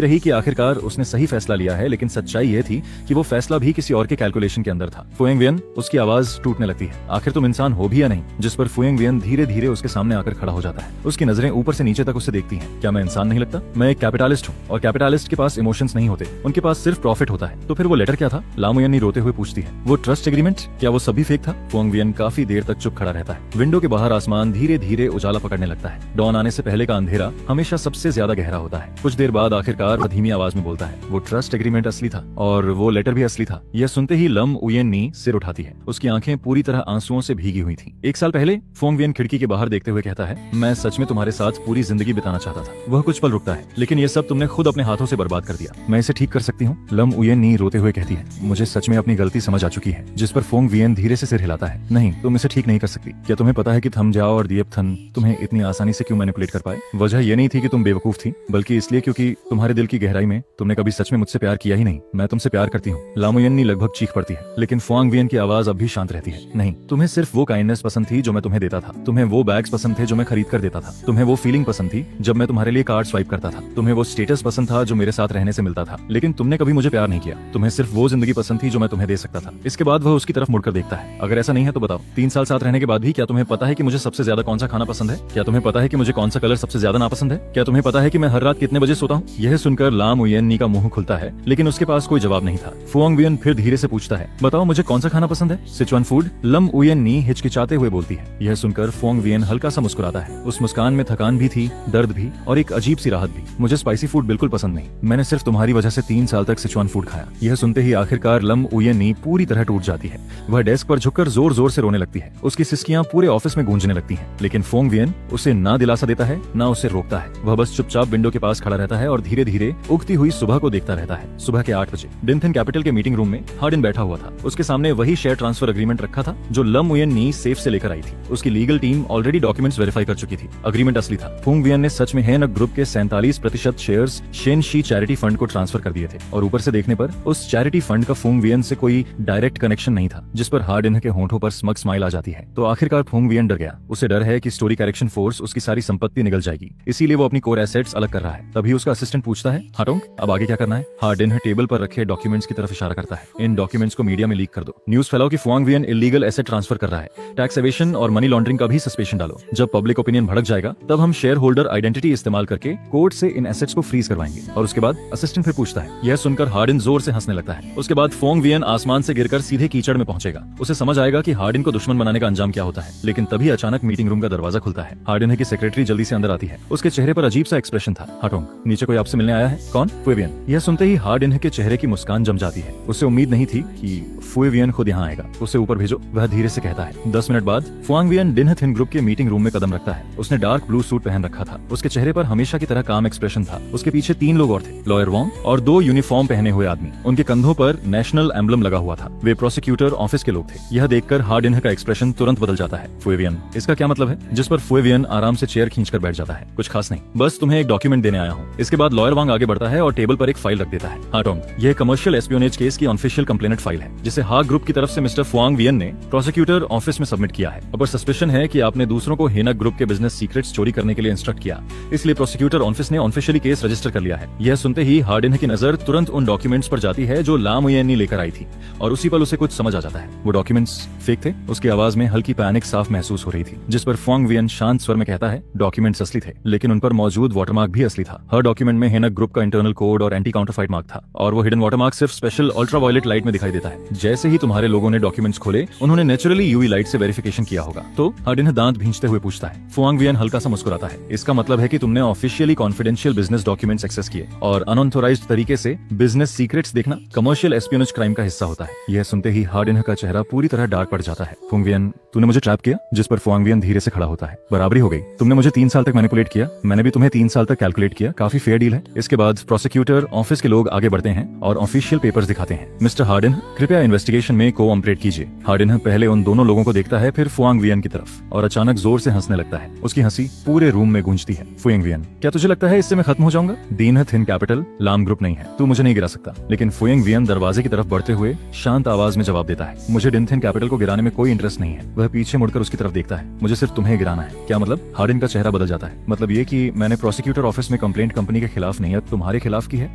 रही कि आखिरकार उसने सही फैसला लिया है, लेकिन सच्चाई यह थी कि वो फैसला भी किसी और के कैलकुलेशन के अंदर था। फुआंग वियन, उसकी आवाज टूटने लगती है। आखिर तुम इंसान हो भी या नहीं? जिस पर फुआंग वियन धीरे धीरे उसके सामने आकर खड़ा हो जाता है। उसकी नजरें ऊपर से नीचे तक उसे देखती हैं। क्या मैं इंसान नहीं लगता? मैं एक कैपिटलिस्ट हूँ, और कैपिटलिस्ट के पास इमोशंस नहीं होते, उनके पास सिर्फ प्रॉफिट होता है। तो फिर वो लेटर क्या था? लाम उयेन रोते हुए पूछती है। वो ट्रस्ट एग्रीमेंट, क्या वो सभी फेक था? फुआंग वियन काफी देर तक चुप खड़ा रहता है। विंडो के बाहर आसमान धीरे धीरे उजाला पकड़ने लगता है। डॉन आने से पहले का अंधेरा हमेशा सबसे ज्यादा गहरा होता है। कुछ देर बाद आखिरकार वह धीमी आवाज में बोलता है, वो ट्रस्ट एग्रीमेंट असली था, और वो लेटर भी असली था। यह सुनते ही लम उयेन सिर उठाती है। उसकी आंखें पूरी तरह आंसुओं से भीगी हुई थी। 1 साल पहले फुआंग वियन खिड़की के बाहर देखते हुए कहता है, मैं सच में तुम्हारे साथ पूरी जिंदगी बिताना चाहता था। वह कुछ पल रुकता है, लेकिन ये सब तुमने खुद अपने हाथों से बर्बाद कर दिया। मैं इसे ठीक कर सकती हूँ? लम उयेन रोते हुए कहती है, मुझे सच में अपनी गलती समझ आ चुकी है। जिस पर फुआंग वियन धीरे से सिर हिलाता है। नहीं, तुम इसे ठीक नहीं कर सकती। क्या तुम्हें पता है कि थम जाओ और दिएपथन तुम्हें इतनी आसानी से क्यों मैनिपुलेट कर पाए? वजह यह नहीं थी कि तुम बेवकूफ थी, बल्कि इसलिए क्योंकि तुम्हारे दिल की गहराई में तुमने कभी सच में मुझसे प्यार किया ही नहीं। मैं तुमसे प्यार करती हूँ। लाम उयेन लगभग चीख पड़ती है, लेकिन फुआंग वियन की आवाज अब भी शांत रहती है। नहीं, तुम्हें सिर्फ वो काइंडनेस पसंद थी जो मैं तुम्हें देता था। तुम्हें वो बैग्स पसंद थे जो मैं खरीद कर देता था। तुम्हें वो फीलिंग पसंद थी जब मैं तुम्हारे लिए कार्ड स्वाइप करता था। तुम्हें वो स्टेटस पसंद था जो मेरे साथ रहने से मिलता था, लेकिन तुमने कभी मुझे प्यार नहीं किया। तुम्हें सिर्फ वो जिंदगी पसंद थी जो मैं तुम्हें दे सकता था। इसके बाद वह उसकी तरफ मुड़कर देखता है। अगर ऐसा नहीं है तो बताओ, 3 साल साथ रहने के बाद भी क्या तुम्हें पता है कि मुझे सबसे ज्यादा कौन सा खाना पसंद है? क्या तुम्हें पता है कि मुझे कौन सा कलर सबसे ज्यादा नापसंद है? क्या तुम्हें पता है कि मैं हर रात कितने बजे सोता हूँ? यह सुनकर लाम उयेन का मुंह खुलता है, लेकिन उसके पास कोई जवाब नहीं था। फुआंग वियन फिर धीरे से पूछता है, बताओ मुझे कौन सा खाना पसंद है? Sichuan food? लम उयेन हिचकिचाते हुए बोलती है। यह सुनकर फुआंग वियन हल्का सा मुस्कुराता है। उस मुस्कान में थकान भी थी, दर्द भी, और एक अजीब सी राहत भी। मुझे स्पाइसी फूड बिल्कुल पसंद नहीं। मैंने सिर्फ तुम्हारी वजह से 3 साल तक सिचुआन फूड खाया। यह सुनते ही आखिरकार लम उयेन पूरी तरह टूट जाती है। वह डेस्क पर झुककर जोर जोर से रोने लगती है। उसकी सिसकियां पूरे ऑफिस में गूंजने लगती हैं, लेकिन फुआंग वियन उसे ना दिलासा देता है, ना उसे रोकता है। वह बस चुपचाप विंडो के पास खड़ा रहता है और धीरे धीरे उगती हुई सुबह को देखता रहता है। सुबह के 8 बजे डिनथिन कैपिटल के मीटिंग रूम में हार्डिन बैठा हुआ था। उसके सामने वही शेयर ट्रांसफर एग्रीमेंट रखा था जो लम उयेन सेफ से लेकर आई थी। उसकी legal team already documents verify कर चुकी थी। अग्रीमेंट असली था। फुआंग वियन ने सच में हेनक ग्रुप के 47% शेयर्स शेनशी चैरिटी फंड को ट्रांसफर कर दिए थे, और ऊपर से देखने पर उस चैरिटी फंड का फुआंग वियन से कोई डायरेक्ट कनेक्शन नहीं था, जिस पर हार्डिन के होंठों पर स्मग स्माइल आ जाती है। तो आखिरकार फुआंग वियन डर गया। उसे डर है कि स्टोरी करेक्शन फोर्स उसकी सारी संपत्ति निगल जाएगी, इसीलिए वो अपनी कोर एसेट्स अलग कर रहा है। तभी उसका असिस्टेंट पूछता है, हाँ टोंग, अब आगे क्या करना है? हार्डिन टेबल पर रखे डॉक्यूमेंट्स की तरफ इशारा करता है। इन डॉक्यूमेंट्स को मीडिया में लीक कर दो। न्यूज फैलाओ कि फुआंग वियन इलीगल एसेट ट्रांसफर कर रहा है। टैक्स एवेशन और मनी लॉन्ड्रिंग का भी सस्पेशन डालो। जब पब्लिक ओपिनियन भड़क जाएगा तब हम शेयर होल्डर आइडेंटिटी इस्तेमाल करके कोर्ट से इन एसेट्स को फ्रीज करवाएंगे। और उसके बाद असिस्टेंट फिर पूछता है। यह सुनकर हार्डिन जोर से हंसने लगता है। उसके बाद फुआंग वियन आसमान से गिरकर सीधे कीचड़ में पहुंचेगा। उसे समझ आएगा कि हार्डिन को दुश्मन बनाने का अंजाम क्या होता है। लेकिन तभी अचानक मीटिंग रूम का दरवाजा खुलता है। हार्डिन की सेक्रेटरी जल्दी से अंदर आती है। उसके चेहरे पर अजीब सा एक्सप्रेशन था। हाटोंग, नीचे कोई आपसे मिलने आया है? कौन? फुएवियन। यह सुनते ही हार्डिन के चेहरे की मुस्कान जम जाती है। उसे उम्मीद नहीं थी कि फुएवियन खुद यहाँ आएगा। उसे ऊपर भेजो, वह धीरे से कहता है। 10 मिनट बाद फुआंग वियन डिन्ह थिन ग्रुप के मीटिंग रूम में कदम रखता है। उसने डार्क ब्लू सूट पहन रखा था। उसके चेहरे पर हमेशा की तरह काम एक्सप्रेशन था। उसके पीछे 3 लोग और थे, लॉयर वोंग और 2 यूनिफॉर्म पहने हुए आदमी। उनके कंधों पर नेशनल एम्बलम लगा हुआ था। वे प्रोसिक्यूटर ऑफिस के लोग थे। यह देखकर हार्डिन का एक्सप्रेशन तुरंत बदल जाता है। फुएवियन, इसका क्या मतलब है? जिस पर फुएवियन आराम से चेयर खींचकर बैठ जाता है। कुछ खास नहीं, बस तुम्हें एक डॉक्यूमेंट देने आया हूँ। इसके बाद लॉयर वांग आगे बढ़ता है और टेबल पर एक फाइल रख देता है। हाटोंग, यह कमर्शियल एस्पियोनेज केस की ऑफिशियल कंप्लेनेट फाइल है, जिसे हाग ग्रुप की तरफ से मिस्टर फुआंग वियन ने प्रोसिक्यूटर ऑफिस में सबमिट किया है। अब सस्पेशन है कि आपने दूसरों को हेनक ग्रुप के बिजनेस सीक्रेट्स चोरी करने के लिए इंस्ट्रक्ट किया, इसलिए प्रोसिक्यूटर ऑफिस ने ऑफिशियली केस रजिस्टर कर लिया है। यह सुनते ही हार्डिन की नजर तुरंत उन डॉक्यूमेंट्स पर जाती है जो ला मुयेनी लेकर आई थी, और उसी पल उसे कुछ समझ आ जाता है। वो डॉक्यूमेंट्स फेक थे। उसकी आवाज में हल्की पैनिक साफ महसूस हो रही थी, जिस पर फुआंग वियन शांत स्वर में कहता है, डॉक्यूमेंट्स असली थे, लेकिन उन पर मौजूद वाटरमार्क भी असली था। हर डॉक्यूमेंट में हेनक ग्रुप का इंटरनल कोड और एंटी काउंटरफाइट मार्क था, और वो हिडन वाटरमार्क सिर्फ स्पेशल अल्ट्रावायलेट लाइट में दिखाई देता है। जैसे ही तुम्हारे लोगों ने डॉक्यूमेंट्स खोले, उन्होंने नेचुरली यूवी लाइट से वेरिफिकेशन किया होगा। तो हार्डिन दांत भींचते हुए पूछता है। फुआंग वियन हल्का सा मुस्कुराता है। इसका मतलब है कि तुमने officially confidential business documents access किए, और अनऑथोराइज्ड तरीके से बिजनेस सीक्रेट्स देखना कमर्शियल एस्पियोनेज क्राइम का हिस्सा होता है। यह सुनते ही हार्डिन का चेहरा पूरी तरह डार्क पड़ जाता है। फुआंग वियन, तूने मुझे ट्रैप किया? जिस पर फुआंग वियन धीरे से खड़ा होता है। बराबरी हो गई। तुमने मुझे 3 साल तक मैनिपुलेट किया, मैंने भी तुम्हें 3 साल तक कैलकुलेट किया। काफी फेयर डील है। इसके बाद प्रोसिक्यूटर ऑफिस के लोग आगे बढ़ते हैं और ऑफिशियल पेपर्स दिखाते हैं। मिस्टर हार्डिन, कृपया इन्वेस्टिगेशन में कोऑपरेट कीजिए। हार्डिन पहले उन दोनों लोगों को देखता है, फिर फुआंग वियन की तरफ, और अचानक जोर से हंसने लगता है। उसकी हंसी पूरे रूम में गूंजती है। फुआंग वियन, क्या तुझे लगता है इससे मैं खत्म हो जाऊंगा? दीन थिन कैपिटल लाम ग्रुप नहीं है, तू मुझे नहीं गिरा सकता। लेकिन फुआंग वियन दरवाजे की तरफ बढ़ते हुए शांत आवाज में जवाब देता है, मुझे डिन थिन कैपिटल को गिराने में कोई इंटरेस्ट नहीं है। वह पीछे मुड़कर उसकी तरफ देखता है। मुझे सिर्फ तुम्हें गिराना है। क्या मतलब? हार्डिन का चेहरा बदल जाता है। मतलब ये कि मैंने प्रोसिक्यूटर ऑफिस में कंप्लेंट कंपनी के खिलाफ नहीं है, तुम्हारे खिलाफ की है।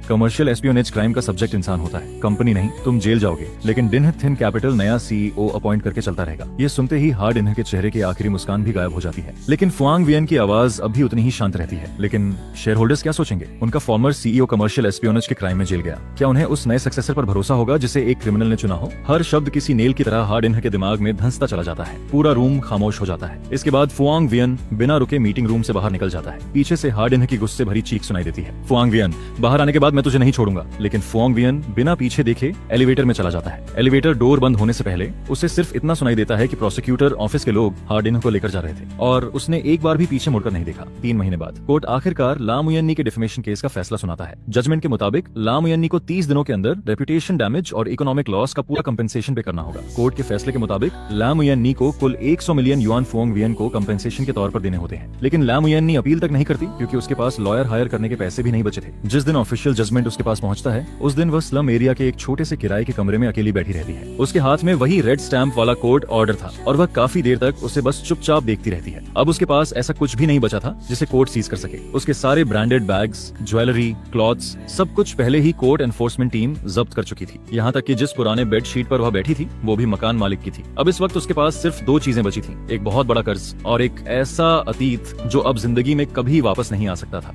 कमर्शियल एस्पियोनेज क्राइम का सब्जेक्ट इंसान होता है, कंपनी नहीं। तुम जेल जाओगे, लेकिन डिन थिन कैपिटल नया सीईओ अपॉइंट करके चलता रहेगा। ये सुनते ही हार्डिन के चेहरे की आखिरी मुस्कान भी गायब हो जाती है। लेकिन फुआंग वियन की आवाज अब भी उतनी ही शांत रहती है। लेकिन शेयर होल्डर्स क्या सोचेंगे? उनका फॉर्मर सीईओ कमर्शियल एस्पियोनेज के क्राइम में जेल गया। क्या उन्हें उस नए सक्सेसर पर भरोसा होगा जिसे एक क्रिमिनल ने चुना हो? हर शब्द किसी नेल की तरह हार्डिन के दिमाग में धंसता चला जाता है। पूरा रूम खामोश हो जाता है। इसके बाद फुआंग वियन बिना रुके मीटिंग रूम से बाहर निकल जाता है। पीछे से हार्डिन की गुस्से भरी चीख सुनाई देती है। फुआंग वियन, बाहर आने के बाद मैं तुझे नहीं छोड़ूंगा। लेकिन फुआंग वियन बिना पीछे देखे एलिवेटर में चला जाता है। एलिवेटर डोर बंद होने से पहले उसे सिर्फ इतना सुनाई देता है कि प्रोसिक्यूटर ऑफिस के लोग हार्डिन को लेकर जा रहे थे, और उसने एक बार भी पीछे मुड़कर नहीं देखा। 3 महीने बाद कोर्ट आखिरकार ला मुयन्नी के डिफेमेशन केस का फैसला सुनाता है। जजमेंट के मुताबिक ला मुयन्नी को 30 दिनों के अंदर रेपुटेशन डैमेज और इकोनॉमिक लॉस का पूरा कंपेंसेशन पे करना होगा। कोर्ट के फैसले के मुताबिक ला मुयन्नी को कुल 100 मिलियन युआन फुआंग वियन को कंपेंसेशन के तौर पर देने होते हैं। लेकिन ला मुयन्नी अपील तक नहीं करती, क्योंकि उसके पास लॉयर हायर करने के पैसे भी नहीं बचे थे। जिस दिन ऑफिशियल जजमेंट उसके पास पहुंचता है, उस दिन वह स्लम एरिया के एक छोटे से किराए के कमरे में अकेली बैठी रहती है। उसके हाथ में वही रेड स्टैंप वाला कोर्ट ऑर्डर था, और वह काफी देर तक उसे बस चुपचाप देखती रहती है। अब उसके पास ऐसा कुछ भी नहीं बचा था जिसे कोर्ट सीज कर सके। उसके सारे ब्रांडेड बैग्स, ज्वेलरी, क्लॉथ्स, सब कुछ पहले ही कोर्ट एनफोर्समेंट टीम जब्त कर चुकी थी। यहाँ तक कि जिस पुराने बेडशीट पर वह बैठी थी, वो भी मकान मालिक की थी। अब इस वक्त उसके पास सिर्फ 2 चीजें बची थी, एक बहुत बड़ा कर्ज और एक ऐसा अतीत जो अब जिंदगी में कभी वापस नहीं आ सकता था।